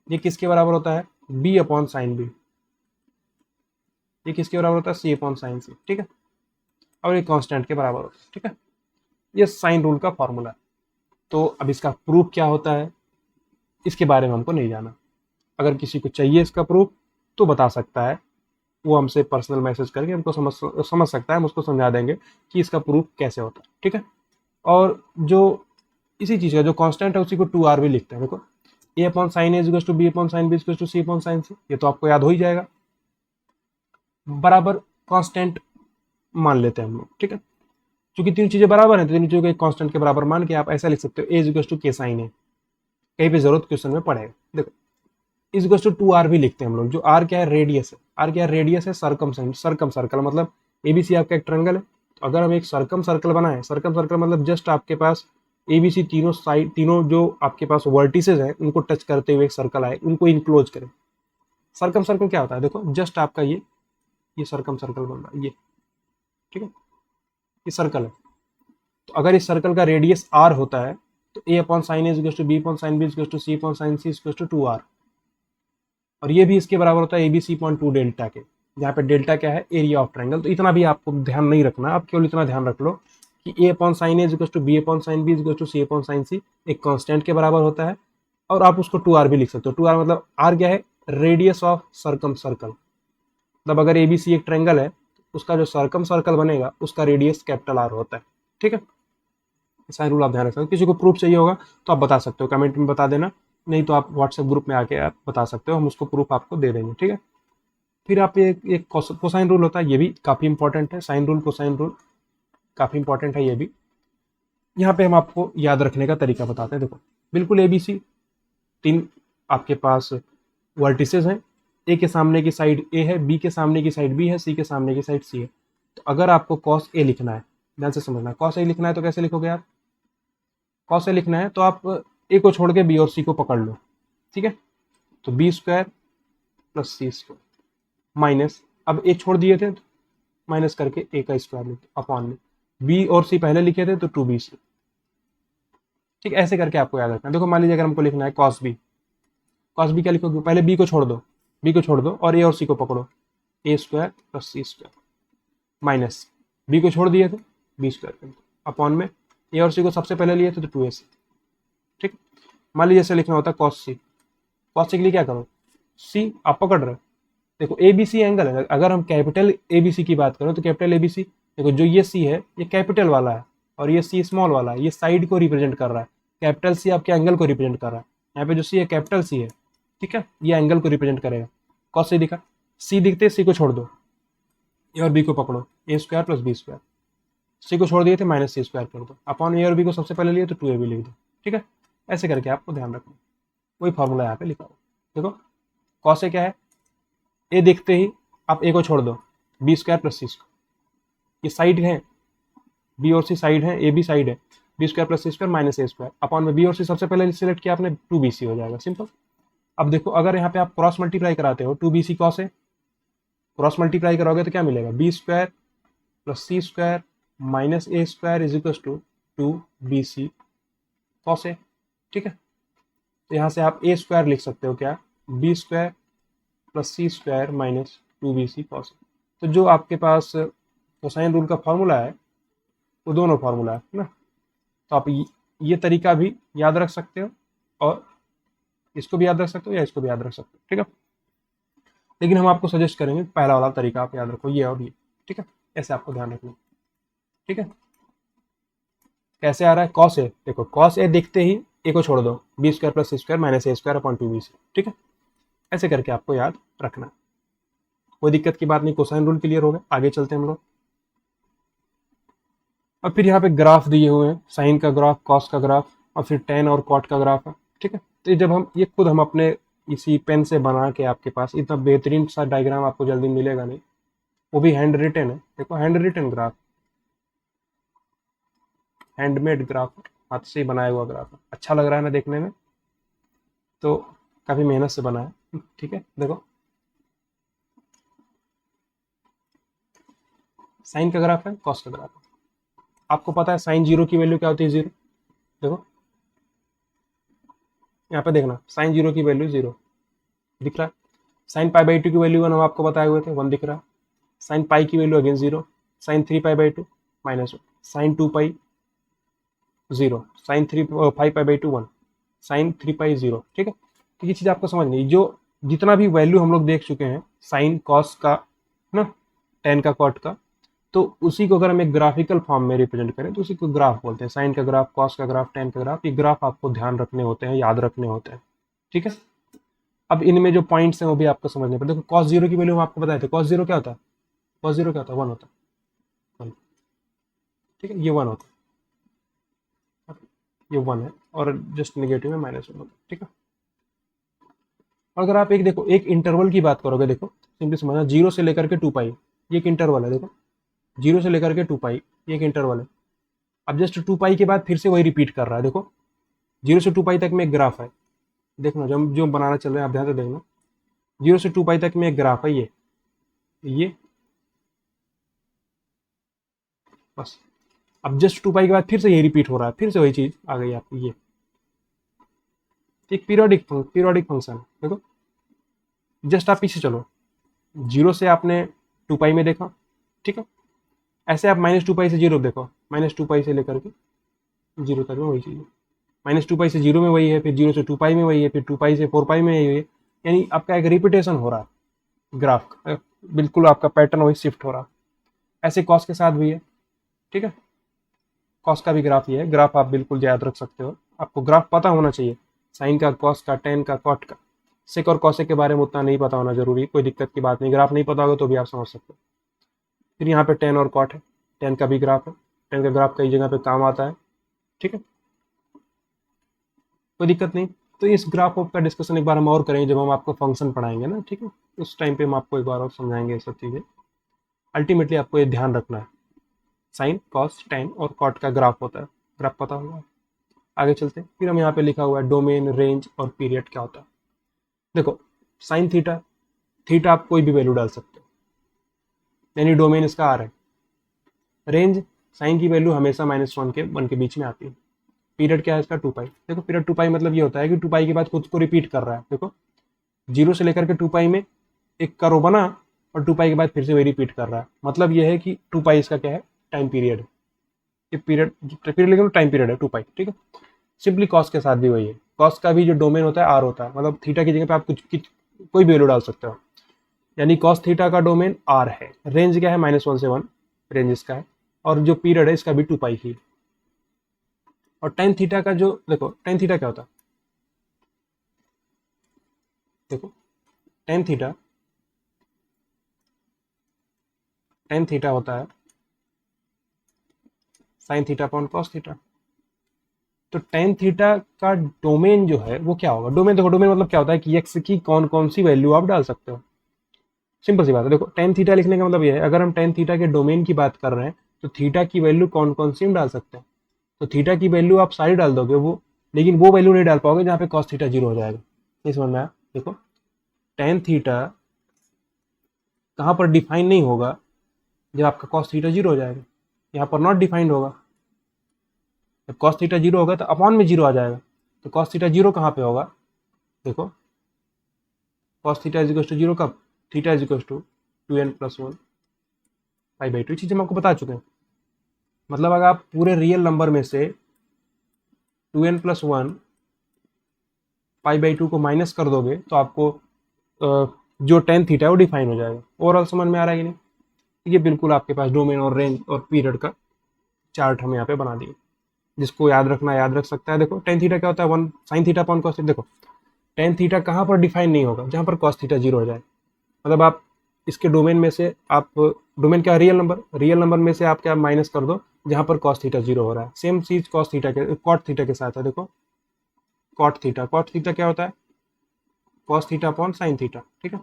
A: ये किसके बराबर होता है? b/sin b, ये किसके बराबर होता है? c/sin c, ठीक है। और ये कांस्टेंट के बराबर होता है, ठीक है। ये साइन रूल का फॉर्मूला है। तो अब इसका प्रूफ क्या होता है इसके बारे में हमको नहीं जाना, अगर किसी को चाहिए इसका प्रूफ तो बता सकता है, वो हमसे पर्सनल मैसेज करके हमको समझ सकता है, हम उसको समझा देंगे कि इसका प्रूफ कैसे होता है, ठीक है। और जो इसी चीज़ का जो कांस्टेंट है उसी को 2r भी लिखते हैं, देखो a/sin a is to b/sin b is to c/sin c, ये तो आपको याद हो ही जाएगा, बराबर कांस्टेंट मान लेते हैं हम लोग, ठीक है। क्योंकि तीन चीजें बराबर हैं तो तीन चीजों को एक कांस्टेंट के बराबर मान के आप ऐसा लिख सकते हो a is to k/sin a, कहीं पे जरूरत क्वेश्चन में पड़ेगा। देखो इज टू 2r भी लिखते हैं हम लोग, जो r क्या है? रेडियस है। r क्या है? रेडियस है। सरकम सर्कल मतलब ABC आपका एक ट्रायंगल है, तो अगर हम एक सरकम सर्कल बनाए, सरकम सर्कल मतलब जस्ट आपके पास ABC तीनों साइड, तीनों जो आपके पास वर्टिसेस हैं उनको टच करते हुए एक सर्कल आए, उनको इनक्लोज करें। सरकम सर्कल क्या होता है? देखो जस्ट आपका ये सरकम सर्कल बन रहा है, ये, ठीक है, ये सर्कल है। तो अगर इस सर्कल का रेडियस r होता है तो a/sin a is to b/sin b is to c/sin c is to 2r, और ये भी इसके बराबर होता है ABC/2 डेल्टा के, जहाँ पे डेल्टा क्या है? Area of triangle. तो इतना भी आपको ध्यान नहीं रखना, आप केवल इतना ध्यान रख लो कि a/sin a is to b/sin b is to c/sin c एक कांस्टेंट के बराबर होता है, और आप उसको 2r भी लिख सकते हो। 2r मतलब r क्या है? रेडियस ऑफ सर्कम सर्कल, मतलब अगर ABC एक ट्रायंगल है उसका जो सर्कम सर्कल बनेगा उसका रेडियस कैपिटल R होता है, ठीक है। साइन रूल आप ध्यान रख सकते हो। किसी को प्रूफ चाहिए होगा तो आप बता सकते हो, कमेंट में बता देना, नहीं तो आप व्हाट्सएप ग्रुप में आके आप बता सकते हो, हम उसको प्रूफ आपको दे देंगे, ठीक है। फिर आप एक कोसाइन रूल होता है, ये भी काफ़ी इंपॉर्टेंट है। साइन रूल कोसाइन रूल काफ़ी इंपॉर्टेंट है ये भी। यहाँ पे हम आपको याद रखने का तरीका बताते हैं। देखो बिल्कुल ABC तीन आपके पास वर्टिसेस हैं, ए के सामने की साइड ए है, बी के सामने की साइड बी है, सी के सामने की साइड सी है। तो अगर आपको कॉस ए लिखना है, ध्यान से समझना, कॉस ए लिखना है तो कैसे लिखोगे आप? कॉस ए लिखना है तो आप ए को छोड़ के बी और सी को पकड़ लो, ठीक है। तो b² प्लस c² माइनस, अब ए छोड़ दिए थे तो माइनस करके ए का स्क्वायर लिखो अपॉन में, बी और सी पहले लिखे थे तो 2bc, ठीक। ऐसे करके आपको याद रखना है। देखो मान लीजिए अगर हमको लिखना है cos b, cos b क्या लिखोगे? पहले b को छोड़ दो, b को छोड़ दो और ए और सी को पकड़ो, a² plus c² minus, b को छोड़ दिए थे b² अपॉन में ए और सी को सबसे पहले लिए थे तो 2ac, ठीक। मान लीजिए ऐसे लिखना होता है cos c, cos c के लिए क्या करो? c आप पकड़ रहे हो, देखो ए बी सी एंगल है, अगर हम कैपिटल ए बी सी की बात करें तो कैपिटल ए बी सी, देखो जो ये सी है ये कैपिटल वाला है और ये सी स्मॉल वाला है, ये साइड को रिप्रेजेंट कर रहा है। कैपिटल सी आपके एंगल को रिप्रेजेंट कर रहा है, यहाँ पे जो सी है कैपिटल सी है, ठीक है, ये एंगल को रिप्रेजेंट करेगा। कॉस सी दिखा, सी दिखते सी को छोड़ दो, ए और बी को पकड़ो, ए स्क्वायर प्लस बी स्क्वायर, सी को छोड़ दिए थे माइनस सी स्क्वायर कर दो, अपॉन ए और बी को सबसे पहले लिए तो 2ab लिख दो, ठीक है। ऐसे करके आपको ध्यान रखना, वही फॉर्मूला यहाँ पे लिखा हो। देखो कॉस ए क्या है, ए देखते ही आप ए को छोड़ दो, B square plus C square, ये साइड है, बी और सी साइड है, ए बी साइड है, B square plus C square minus A square, upon में बी और सी सबसे पहले सिलेक्ट किया आपने, 2bc हो जाएगा, सिंपल। अब देखो अगर यहाँ पे आप क्रॉस मल्टीप्लाई कराते हो 2bc कॉस ए, क्रॉस मल्टीप्लाई करोगे तो क्या मिलेगा, B square plus C square minus A square is equal to 2bc cos A, ठीक है। तो यहाँ से आप ए स्क्वायर लिख सकते हो क्या, B square plus C square minus 2bc cos ए। तो जो आपके पास कोसाइन रूल का फॉर्मूला है वो दोनों फार्मूला है ना, तो आप ये तरीका भी याद रख सकते हो और इसको भी याद रख सकते हो या इसको भी याद रख सकते हो, ठीक है। लेकिन हम आपको सजेस्ट करेंगे पहला वाला तरीका आप याद रखो, ये और ये, ठीक है, ऐसे आपको ध्यान रखना, ठीक है। कैसे आ रहा है, कॉस ए, देखो कॉस ए देखते ही ए को छोड़ दो, B square plus C square minus A square upon 2bc, ठीक है। ऐसे करके आपको याद रखना, कोई दिक्कत की बात नहीं, कोसाइन रूल क्लियर हो गया। आगे चलते हैं हम लोग। और फिर यहाँ पे ग्राफ दिए हुए हैं, साइन का ग्राफ, कॉस का ग्राफ और फिर टेन और कॉट का ग्राफ है, ठीक है। तो ये जब हम ये खुद हम अपने इसी पेन से बना के, आपके पास इतना बेहतरीन सा डायग्राम आपको जल्दी मिलेगा नहीं, वो भी हैंड रिटन है। देखो handwritten graph, handmade graph, हाथ से ही बनाया हुआ ग्राफ है, अच्छा लग रहा है ना देखने में, तो काफ़ी मेहनत से बना है, ठीक है। देखो साइन का ग्राफ है, कॉस का ग्राफ है। आपको पता है साइन जीरो की वैल्यू क्या होती है, जीरो। देखो यहाँ पे देखना, साइन जीरो की वैल्यू जीरो दिख रहा है, साइन पाई बाई टू की वैल्यू 1 हम आपको बताए हुए थे, 1 दिख रहा है, साइन पाई की value again zero, sine 3 pi by two -1, sine 2 pi zero, sine 5 pi by two 1, sine 3 pi zero, ठीक है। तो ये चीज़ आपको समझनी, जो जितना भी वैल्यू हम लोग देख चुके हैं साइन कॉस का ना, टेन का, कॉट का, तो उसी को अगर हम एक ग्राफिकल फॉर्म में रिप्रेजेंट करें तो उसी को ग्राफ बोलते हैं। साइन का ग्राफ, कॉस का ग्राफ, टेन का ग्राफ, ये ग्राफ आपको ध्यान रखने होते हैं, याद रखने होते हैं, ठीक है। अब इनमें जो पॉइंट्स हैं वो भी आपको समझने पड़ते हैं। देखो कॉस जीरो की वैल्यू हम आपको बताए थे, कॉस जीरो क्या होता है, कॉस जीरो क्या होता है, 1 होता है, 1, ठीक है, ये 1 होता है, ये 1 है और जस्ट निगेटिव में -1 होता है, ठीक है। और अगर आप एक देखो एक इंटरवल की बात करोगे, देखो सिंपली समझना, 0 से लेकर के 2 पाई, ये एक इंटरवल है, देखो 0 से लेकर के 2 पाई ये एक इंटरवल है। अब जस्ट 2 पाई के बाद फिर से वही रिपीट कर रहा है, देखो 0 से 2 पाई तक में एक ग्राफ है, देखना जो जो बनाना चल रहे हैं आप ध्यान से देखना, 0 से 2 पाई तक में एक ग्राफ है, ये बस। अब जस्ट 2 पाई के बाद फिर से यही रिपीट हो रहा है, फिर से वही चीज़ आ गई आपकी, ये एक पीरियोडिक फंक्शन है। देखो जस्ट आप पीछे चलो, 0 से आपने 2 पाई में देखा, ठीक है, ऐसे आप -2 पाई से 0 देखो, -2 पाई से लेकर के 0 तक में वही चीज़ है, -2 पाई से 0 में वही है, फिर 0 से 2 पाई में वही है, फिर 2 पाई से 4 पाई में यही है, यानी आपका एक रिपीटेशन हो रहा है ग्राफ का, बिल्कुल आपका पैटर्न वही शिफ्ट हो रहा है। ऐसे कॉस के साथ भी है, ठीक है, कॉस का भी ग्राफ ये है, ग्राफ आप बिल्कुल याद रख सकते हो, आपको ग्राफ पता होना चाहिए, साइन का, कॉस का, टेन का, कॉट का। सेक और कॉसेक के बारे में उतना नहीं पता होना जरूरी, कोई दिक्कत की बात नहीं, ग्राफ नहीं पता होगा तो भी आप समझ सकते हो। फिर यहाँ पे टेन और कॉट है, टेन का भी ग्राफ है, टेन का ग्राफ कई जगह पे काम आता है, ठीक है, कोई दिक्कत नहीं। तो इस ग्राफ ऑफ का डिस्कशन एक बार हम और करेंगे जब हम आपको फंक्शन पढ़ाएंगे ना, ठीक है, उस टाइम पे हम आपको एक बार और समझाएंगे ये सब चीज़ें। अल्टीमेटली आपको ये ध्यान रखना है, साइन, कॉस, टेन और कॉट का ग्राफ होता है, ग्राफ पता होगा। आगे चलते हैं, फिर हम यहाँ पे लिखा हुआ है डोमेन, रेंज और पीरियड क्या होता है। देखो साइन थीटा, थीटा आप कोई भी वैल्यू डाल सकते हो, यानी डोमेन इसका आर है। रेंज, साइन की वैल्यू हमेशा -1 के 1 के बीच में आती है। पीरियड क्या है इसका, 2 पाई। देखो पीरियड 2 पाई मतलब ये होता है कि 2 पाई के बाद खुद को रिपीट कर रहा है। देखो 0 से लेकर के 2 पाई में एक करो बना और 2 पाई के बाद फिर से वही रिपीट कर रहा है, मतलब ये है कि 2 पाई इसका क्या है, टाइम पीरियड है। ये पीरियड लेकिन टाइम पीरियड है 2 पाई, ठीक है। सिंपली कॉस के साथ भी वही है, कॉस का भी जो डोमेन होता है आर होता है, मतलब थीटा की जगह पे आप कोई भी वैल्यू डाल सकते हो। यानी कॉस थीटा का डोमेन आर है, रेंज क्या है -1 से 1 रेंज इसका है, और जो पीरियड है इसका भी 2 पाई ही है। और टेन थीटा का जो देखो टेन थीटा क्या होता है, देखो टेन थीटा होता है sine theta upon cos theta. तो टेन थीटा का डोमेन जो है वो क्या होगा, डोमेन देखो, डोमेन मतलब क्या होता है कि एक्स की कौन कौन सी वैल्यू आप डाल सकते हो। सिंपल सी बात है, देखो टेन थीटा लिखने का मतलब ये है, अगर हम टेन थीटा के डोमेन की बात कर रहे हैं तो थीटा की वैल्यू कौन कौन सी हम डाल सकते हैं। तो थीटा की वैल्यू आप सारी डाल दोगे वो, लेकिन वो वैल्यू नहीं डाल पाओगे जहाँ पे कॉस थीटा जीरो हो जाएगा। नहीं समझ में आया, देखो टेन थीटा कहाँ पर डिफाइन नहीं होगा, जब आपका कॉस थीटा जीरो हो जाएगा, यहाँ पर नॉट डिफाइंड होगा। जब कॉस थीटा जीरो होगा तो अपॉन में जीरो आ जाएगा। तो कॉस थीटा जीरो कहाँ पे होगा, देखो cos theta is equal to zero कब, theta is equal to 2n+1 pi by 2, चीज़ें हम आपको बता चुके हैं। मतलब अगर आप पूरे रियल नंबर में से 2n+1 पाई बाई 2 को माइनस कर दोगे तो आपको जो टेन थीटा है वो डिफाइन हो जाएगा। ओवरऑल समझ में आ रहा है कि नहीं। ये बिल्कुल आपके पास डोमेन और रेंज और पीरियड का चार्ट हम यहाँ पे बना दिए, जिसको याद रखना याद रख सकता है। देखो टेन थीटा क्या होता है, 1 sign theta upon cos theta. देखो टेन थीटा कहाँ पर डिफाइन नहीं होगा, जहाँ पर कॉस थीटा जीरो हो जाए। मतलब आप इसके डोमेन में से आप, डोमेन क्या, रियल नंबर में से आप क्या माइनस कर दो जहाँ पर कॉस थीटा जीरो हो रहा है। सेम चीज कॉस थीटा के कॉट थीटा के साथ है। देखो कॉट थीटा क्या होता है, cos theta upon sine theta, ठीक है।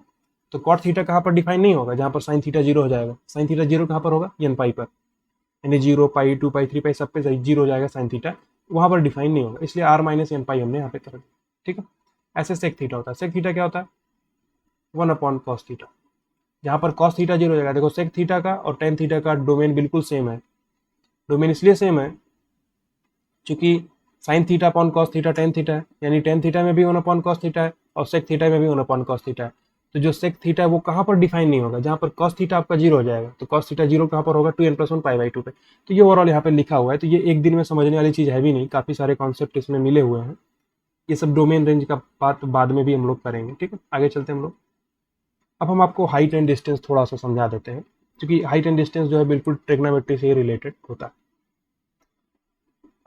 A: तो कॉट थीटा कहाँ पर डिफाइन नहीं होगा, जहाँ पर साइन थीटा जीरो हो जाएगा। साइन थीटा जीरो कहाँ पर होगा, एन पाई पर, यानी 0 पाई 2 पाई 3 पाई सब पे जीरो हो जाएगा साइन थीटा, वहाँ पर डिफाइन नहीं होगा, इसलिए आर माइनस एन पाई हमने यहाँ पे कर दिया, ठीक है। ऐसे सेक थीटा होता है। सेक थीटा क्या होता है, 1 अपॉन कॉस थीटा, जहाँ पर कॉस थीटा जीरो हो जाएगा। देखो सेक थीटा का और टेन थीटा का डोमेन बिल्कुल सेम है। डोमेन इसलिए सेम है क्योंकि sign theta upon cos theta tan theta है, यानी टेन थीटा में भी 1 अपॉन कॉस थीटा है और सेक थीटा में भी 1 अपॉन कॉस थीटा है। तो जो सेक थीटा है वो कहाँ पर डिफाइन नहीं होगा, जहाँ पर कॉस थीटा आपका जीरो हो जाएगा। तो कॉस थीटा जीरो कहाँ पर होगा, 2n+1 पाई बाई 2 पे। तो ये ओवरऑल यहाँ पे लिखा हुआ है। तो ये एक दिन में समझने वाली चीज़ है भी नहीं, काफ़ी सारे कॉन्सेप्ट इसमें मिले हुए हैं। ये सब डोमेन रेंज का बात बाद में भी हम लोग करेंगे, ठीक है। आगे चलते हैं हम लोग। अब हम आपको हाइट एंड डिस्टेंस थोड़ा सा समझा देते हैं, क्योंकि हाइट एंड डिस्टेंस जो है बिल्कुल ट्रिग्नोमेट्री से ही रिलेटेड होता है।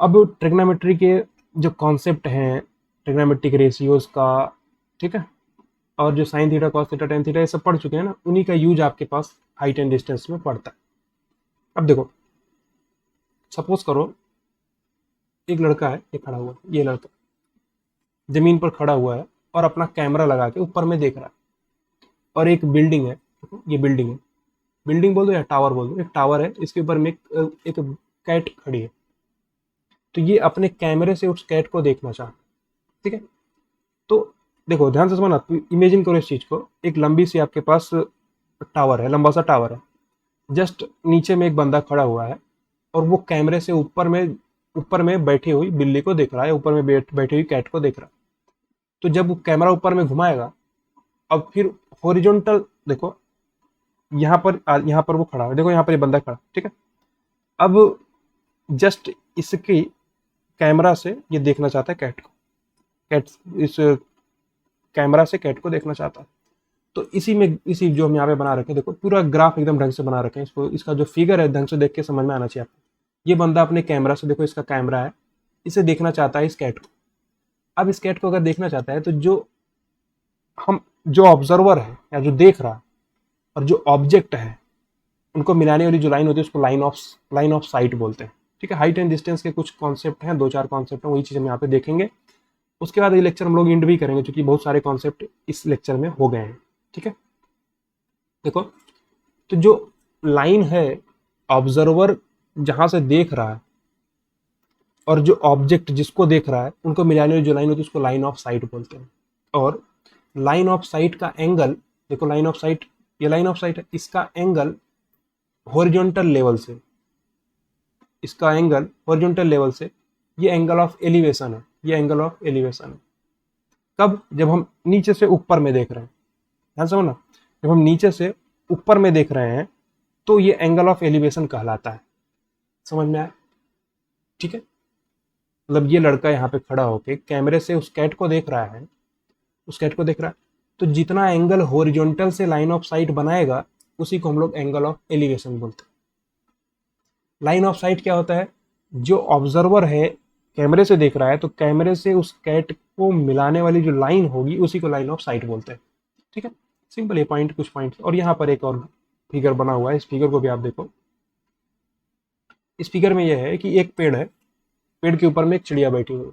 A: अब ट्रिग्नोमेट्री के जो कॉन्सेप्ट हैं, ट्रिग्नोमेट्रिक रेशियोज का, ठीक है, और जो sign theta cos theta tan theta ये सब पढ़ चुके हैं ना, उन्हीं का यूज आपके पास हाइट एंड डिस्टेंस में पड़ता है। अब देखो सपोज करो एक लड़का है, ये खड़ा हुआ है, ये लड़का जमीन पर खड़ा हुआ है और अपना कैमरा लगा के ऊपर में देख रहा है, और एक बिल्डिंग है, देखो ये बिल्डिंग है, बिल्डिंग बोल दो या टावर बोल दो, एक टावर है, इसके ऊपर में एक कैट खड़ी है। तो ये अपने कैमरे से उस कैट को देखना चाहता है, ठीक है। तो देखो ध्यान से समझना, इमेजिन करो इस चीज को, एक लंबी सी आपके पास टावर है, लंबा सा टावर है, जस्ट नीचे में एक बंदा खड़ा हुआ है और वो कैमरे से ऊपर में बैठी हुई बिल्ली को देख रहा है, ऊपर में बैठी हुई कैट को देख रहा है। तो जब वो कैमरा ऊपर में घुमाएगा, अब फिर हॉरिजॉन्टल देखो, यहाँ पर वो खड़ा है, देखो यहाँ पर ये बंदा खड़ा, ठीक है। अब जस्ट इसकी कैमरा से ये देखना चाहता है कैट को, कैट इस कैमरा से कैट को देखना चाहता है। तो इसी जो हम यहाँ पे बना रखे हैं, देखो पूरा ग्राफ एकदम ढंग से बना रखे हैं, इसको इसका जो फिगर है ढंग से देख के समझ में आना चाहिए आपको। ये बंदा अपने कैमरा से, देखो इसका कैमरा है, इसे देखना चाहता है इस कैट को। अब इस कैट को अगर देखना चाहता है तो जो ऑब्जर्वर है या जो देख रहा है और जो ऑब्जेक्ट है, उनको मिलाने वाली जो लाइन होती है उसको लाइन ऑफ साइट बोलते हैं, ठीक है। हाइट एंड डिस्टेंस के कुछ कॉन्सेप्ट हैं, दो चार कॉन्सेप्ट हैं, वही चीज़ हम यहाँ पे देखेंगे। उसके बाद ये लेक्चर हम लोग इंड भी करेंगे, क्योंकि बहुत सारे कॉन्सेप्ट इस लेक्चर में हो गए हैं, ठीक है। देखो तो जो लाइन है, ऑब्जर्वर जहां से देख रहा है और जो ऑब्जेक्ट जिसको देख रहा है, उनको मिलाने वाली जो लाइन होती है उसको लाइन ऑफ साइट बोलते हैं। और लाइन ऑफ साइट का एंगल, देखो लाइन ऑफ साइट, ये लाइन ऑफ साइट है, इसका एंगल हॉरिजॉन्टल लेवल से, इसका एंगल हॉरिजॉन्टल लेवल से, ये एंगल ऑफ एलिवेशन है, ये एंगल ऑफ एलिवेशन है। कब, जब हम नीचे से ऊपर में देख रहे हैं, ध्यान समझना, जब हम नीचे से ऊपर में देख रहे हैं तो ये एंगल ऑफ एलिवेशन कहलाता है। समझ में आया, ठीक है। मतलब ये लड़का यहाँ पे खड़ा होके कैमरे से उस कैट को देख रहा है, उस कैट को देख रहा है, तो जितना एंगल हॉरिजॉन्टल से लाइन ऑफ साइट बनाएगा उसी को हम लोग एंगल ऑफ एलिवेशन बोलते हैं। लाइन ऑफ साइट क्या होता है? जो ऑब्जर्वर है कैमरे से देख रहा है तो कैमरे से उस कैट को मिलाने वाली जो लाइन होगी उसी को लाइन ऑफ साइट बोलते हैं। ठीक है, सिंपल ये पॉइंट, कुछ पॉइंट। और यहाँ पर एक और फिगर बना हुआ है, इस फिगर को भी आप देखो। इस फिगर में यह है कि एक पेड़ है, पेड़ के ऊपर में एक चिड़िया बैठी हुई है।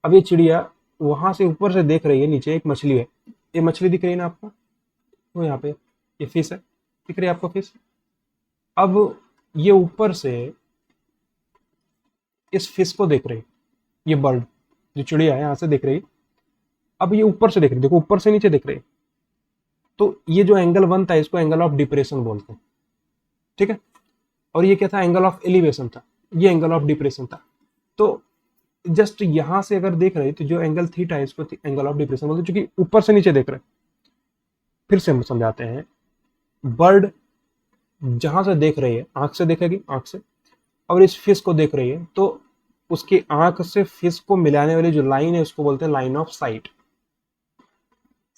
A: अब ये चिड़िया वहां से ऊपर से देख रही है, नीचे एक मछली है। ये मछली दिख रही है ना आपको, तो यहाँ पे ये फिश है, दिख रही है आपको फिश। अब ये ऊपर से इस फिश को देख रही है, ये बर्ड जो चिड़िया है यहाँ से देख रही है। अब ये ऊपर से देख रही है, देखो ऊपर से नीचे देख रही है। तो ये जो एंगल बनता है इसको एंगल ऑफ डिप्रेशन बोलते हैं। ठीक है, और ये क्या था? एंगल ऑफ एलिवेशन था, ये एंगल ऑफ डिप्रेशन था। तो जस्ट यहां से अगर देख रहे तो जो एंगल थीटा है इसको एंगल ऑफ डिप्रेशन बोलते हैं, क्योंकि ऊपर से नीचे देख रहे। फिर से हम समझाते हैं। बर्ड जहां से देख रही है, आंख से देखेगी, आंख से, और इस फिश को देख रही है, तो उसकी आंख से फिश को मिलाने वाली जो लाइन है उसको बोलते हैं line of site.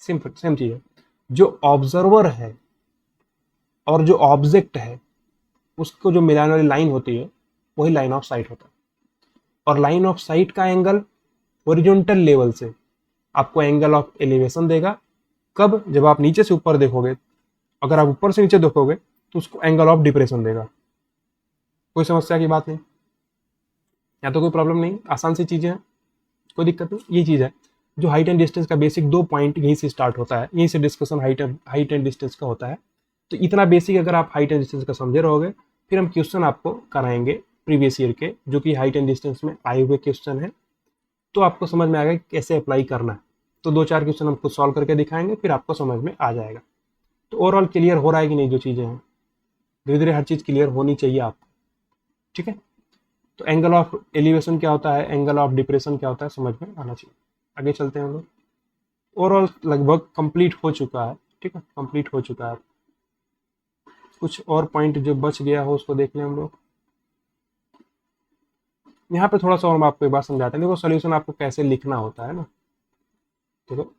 A: Simple same चीज है। जो ऑब्जर्वर है और जो ऑब्जेक्ट है उसको जो मिलाने वाली लाइन होती है वही लाइन ऑफ साइट होता है। और लाइन ऑफ साइट का एंगल हॉरिजॉन्टल लेवल से आपको एंगल ऑफ एलिवेशन देगा। कब? जब आप नीचे से ऊपर देखोगे। अगर आप ऊपर से नीचे देखोगे तो उसको एंगल ऑफ डिप्रेशन देगा। कोई समस्या की बात नहीं, या तो कोई प्रॉब्लम नहीं, आसान सी चीजें हैं, कोई दिक्कत नहीं। ये चीज है जो हाइट एंड डिस्टेंस का बेसिक 2 पॉइंट यहीं से स्टार्ट होता है, यहीं से डिस्कशन हाइट एंड डिस्टेंस का होता है। तो इतना बेसिक अगर आप हाइट एंड डिस्टेंस का समझे रहोगे, फिर हम क्वेश्चन आपको कराएंगे प्रीवियस ईयर के, जो कि हाइट एंड डिस्टेंस में आए हुए क्वेश्चन है, तो आपको समझ में आएगा कैसे अप्लाई करना है। तो 2-4 क्वेश्चन हम खुद सॉल्व करके दिखाएंगे, फिर आपको समझ में आ जाएगा। तो ओवरऑल क्लियर हो रहा है कि नहीं? जो चीज़ें हैं धीरे धीरे हर चीज़ क्लियर होनी चाहिए आपको। ठीक है, तो एंगल ऑफ एलिवेशन क्या होता है, एंगल ऑफ डिप्रेशन क्या होता है, समझ में आना चाहिए। आगे चलते हैं हम लोग। ओवरऑल लगभग कंप्लीट हो चुका है। ठीक है, कंप्लीट हो चुका है। कुछ और पॉइंट जो बच गया हो उसको देख लें हम लोग। यहाँ पे थोड़ा सा और हम आपको एक बात समझाते हैं। देखो सोल्यूशन आपको कैसे लिखना होता है ना, देखो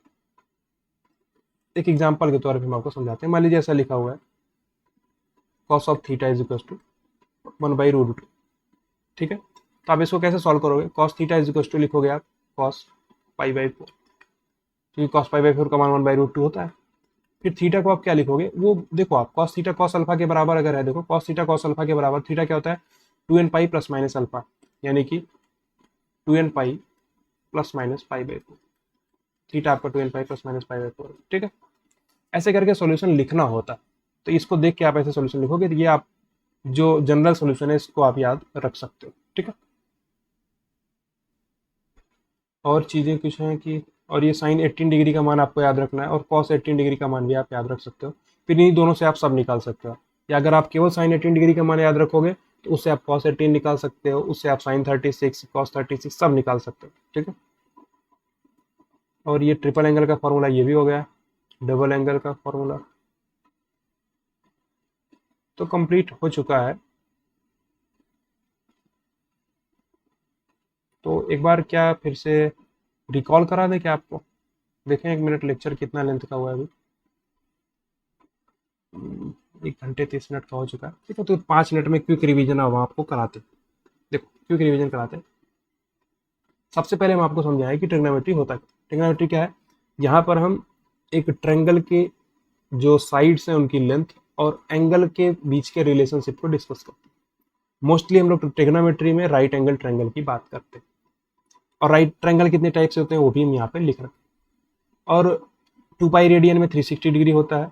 A: एक एग्जांपल के तौर पे हम आपको समझाते हैं। मान लीजिए ऐसा लिखा हुआ है, cos of theta is equal to 1/√2। ठीक है, तो आप इसको कैसे सॉल्व करोगे? cos theta is equal to लिखोगे आप cos π/4, क्योंकि cos π/4 का मान 1/√2 होता है। फिर थीटा को आप क्या लिखोगे? वो देखो आप cos थीटा cos अल्फा के बराबर अगर है, देखो cos थीटा cos अल्फा के बराबर, थीटा क्या होता है? 2n pi plus minus alpha, यानी कि 2n pi plus minus π/4। Theta आपका 2n पाई प्लस माइनस π/4। ठीक है, ऐसे करके सॉल्यूशन लिखना होता है। तो इसको देख के आप ऐसे सॉल्यूशन लिखोगे तो ये आप जो जनरल सॉल्यूशन है इसको आप याद रख सकते हो। ठीक है, और चीज़ें कुछ हैं कि, और ये साइन 18 डिग्री का मान आपको याद रखना है, और कॉस 18 डिग्री का मान भी आप याद रख सकते हो। फिर इन दोनों से आप सब निकाल सकते हो। या अगर आप केवल साइन 18 डिग्री का मान याद रखोगे तो उससे आप कॉस 18 निकाल सकते हो, उससे आप साइन 36, कॉस 36 सब निकाल सकते हो। ठीक है, और ये ट्रिपल एंगल का फॉर्मूला ये भी हो गया, डबल एंगल का फॉर्मूला तो कंप्लीट हो चुका है। तो एक बार क्या फिर से रिकॉल करा दें क्या आपको? देखें 1 मिनट, लेक्चर कितना लेंथ का हुआ है अभी? 1 घंटे 30 मिनट का हो चुका है। ठीक है, तो 5 मिनट में क्विक रिवीजन अब आपको कराते। देखो क्विक रिवीजन कराते। सबसे पहले हम आपको समझाएं कि ट्रिग्नोमेट्री होता है। ट्रिग्नोमेट्री क्या है? यहाँ पर हम एक ट्रायंगल के जो साइड्स हैं उनकी लेंथ और एंगल के बीच के रिलेशनशिप को डिस्कस करते हैं। मोस्टली हम लोग ट्रिग्नोमेट्री में राइट एंगल ट्रायंगल की बात करते हैं, और राइट ट्रायंगल कितने टाइप से होते हैं वो भी हम यहाँ पे लिख रहे हैं। और 2 पाई रेडियन में 360 डिग्री होता है,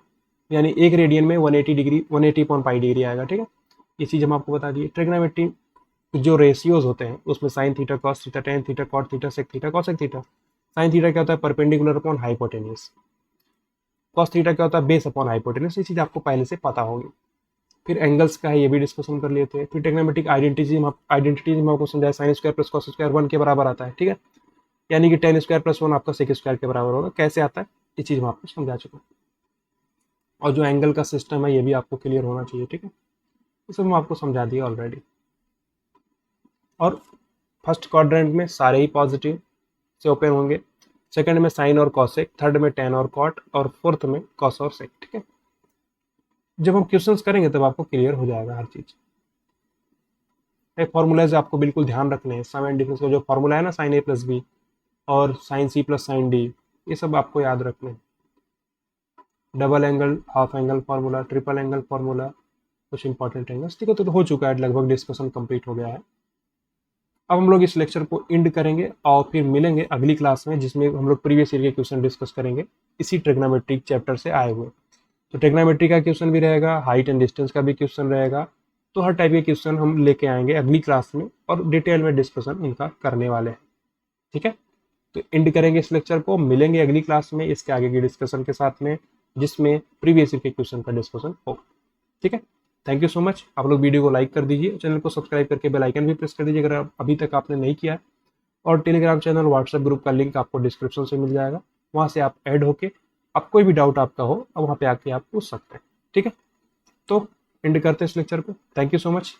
A: यानी एक रेडियन में 180 डिग्री, 180 डिग्री आएगा। ठीक है, ये चीज़ हम आपको बता दिए। ट्रिग्नोमेट्री जो रेशियोज होते हैं उसमें sine theta, cos theta, tan theta, cot theta, sec theta, cosec theta. Sine theta क्या होता है? Perpendicular upon hypotenuse. Cos theta क्या होता है? Base upon hypotenuse. ये चीज़ आपको पहले से पता होगी। फिर एंगल्स का है, ये भी डिस्कशन कर लिए थे। फिर ट्रिग्नोमेट्रिक आइडेंटिटीज हम आपको समझाया, sign square plus cos square 1 के बराबर आता है। ठीक है, यानी कि टेन स्क्वायर प्लस 1 आपका सेक स्क्वायर के बराबर होगा। कैसे आता है ये चीज़ हम आपको समझा चुका हूँ। और जो एंगल का सिस्टम है ये भी आपको क्लियर होना चाहिए। ठीक है, ये सब हम आपको समझा दिया ऑलरेडी। और फर्स्ट क्वाड्रेंट में सारे ही पॉजिटिव से ओपन होंगे, सेकंड में साइन और कॉसेक, थर्ड में टेन और कॉट, और फोर्थ में कॉस और सेक। ठीक है, जब हम क्वेश्चंस करेंगे तब आपको क्लियर हो जाएगा हर चीज। एक फॉर्मूलाज आपको बिल्कुल ध्यान रखने हैं, सम एंड डिफरेंस का जो फॉर्मूला है ना, साइन ए प्लस बी और sine C plus sine D, ये सब आपको याद रखने हैं। Double angle, half angle formula, triple angle formula, कुछ इंपॉर्टेंट एंगल्स। ठीक है, तो हो चुका है, लगभग डिस्कशन कंप्लीट हो गया है। अब हम लोग इस लेक्चर को एंड करेंगे और फिर मिलेंगे अगली क्लास में, जिसमें हम लोग प्रीवियस ईयर के क्वेश्चन डिस्कस करेंगे इसी ट्रिग्नोमेट्रिक चैप्टर से आए हुए। तो ट्रिग्नोमेट्री का क्वेश्चन भी रहेगा, हाइट एंड डिस्टेंस का भी क्वेश्चन रहेगा। तो हर टाइप के क्वेश्चन हम लेके आएंगे अगली क्लास में और डिटेल में डिस्कशन उनका करने वाले हैं। ठीक है, तो एंड करेंगे इस लेक्चर को, मिलेंगे अगली क्लास में इसके आगे की डिस्कशन के साथ में, जिसमें प्रीवियस ईयर के क्वेश्चन का डिस्कशन हो। ठीक है, थैंक यू सो मच। आप लोग वीडियो को लाइक कर दीजिए, चैनल को सब्सक्राइब करके बेल आइकन भी प्रेस कर दीजिए अगर अभी तक आपने नहीं किया। और टेलीग्राम चैनल, व्हाट्सएप ग्रुप का लिंक आपको डिस्क्रिप्शन से मिल जाएगा, वहाँ से आप ऐड होके आप कोई भी डाउट आपका हो अब वहाँ पे आके आप पूछ सकते हैं। ठीक है, तो एंड करते हैं इस लेक्चर को। Thank you so much.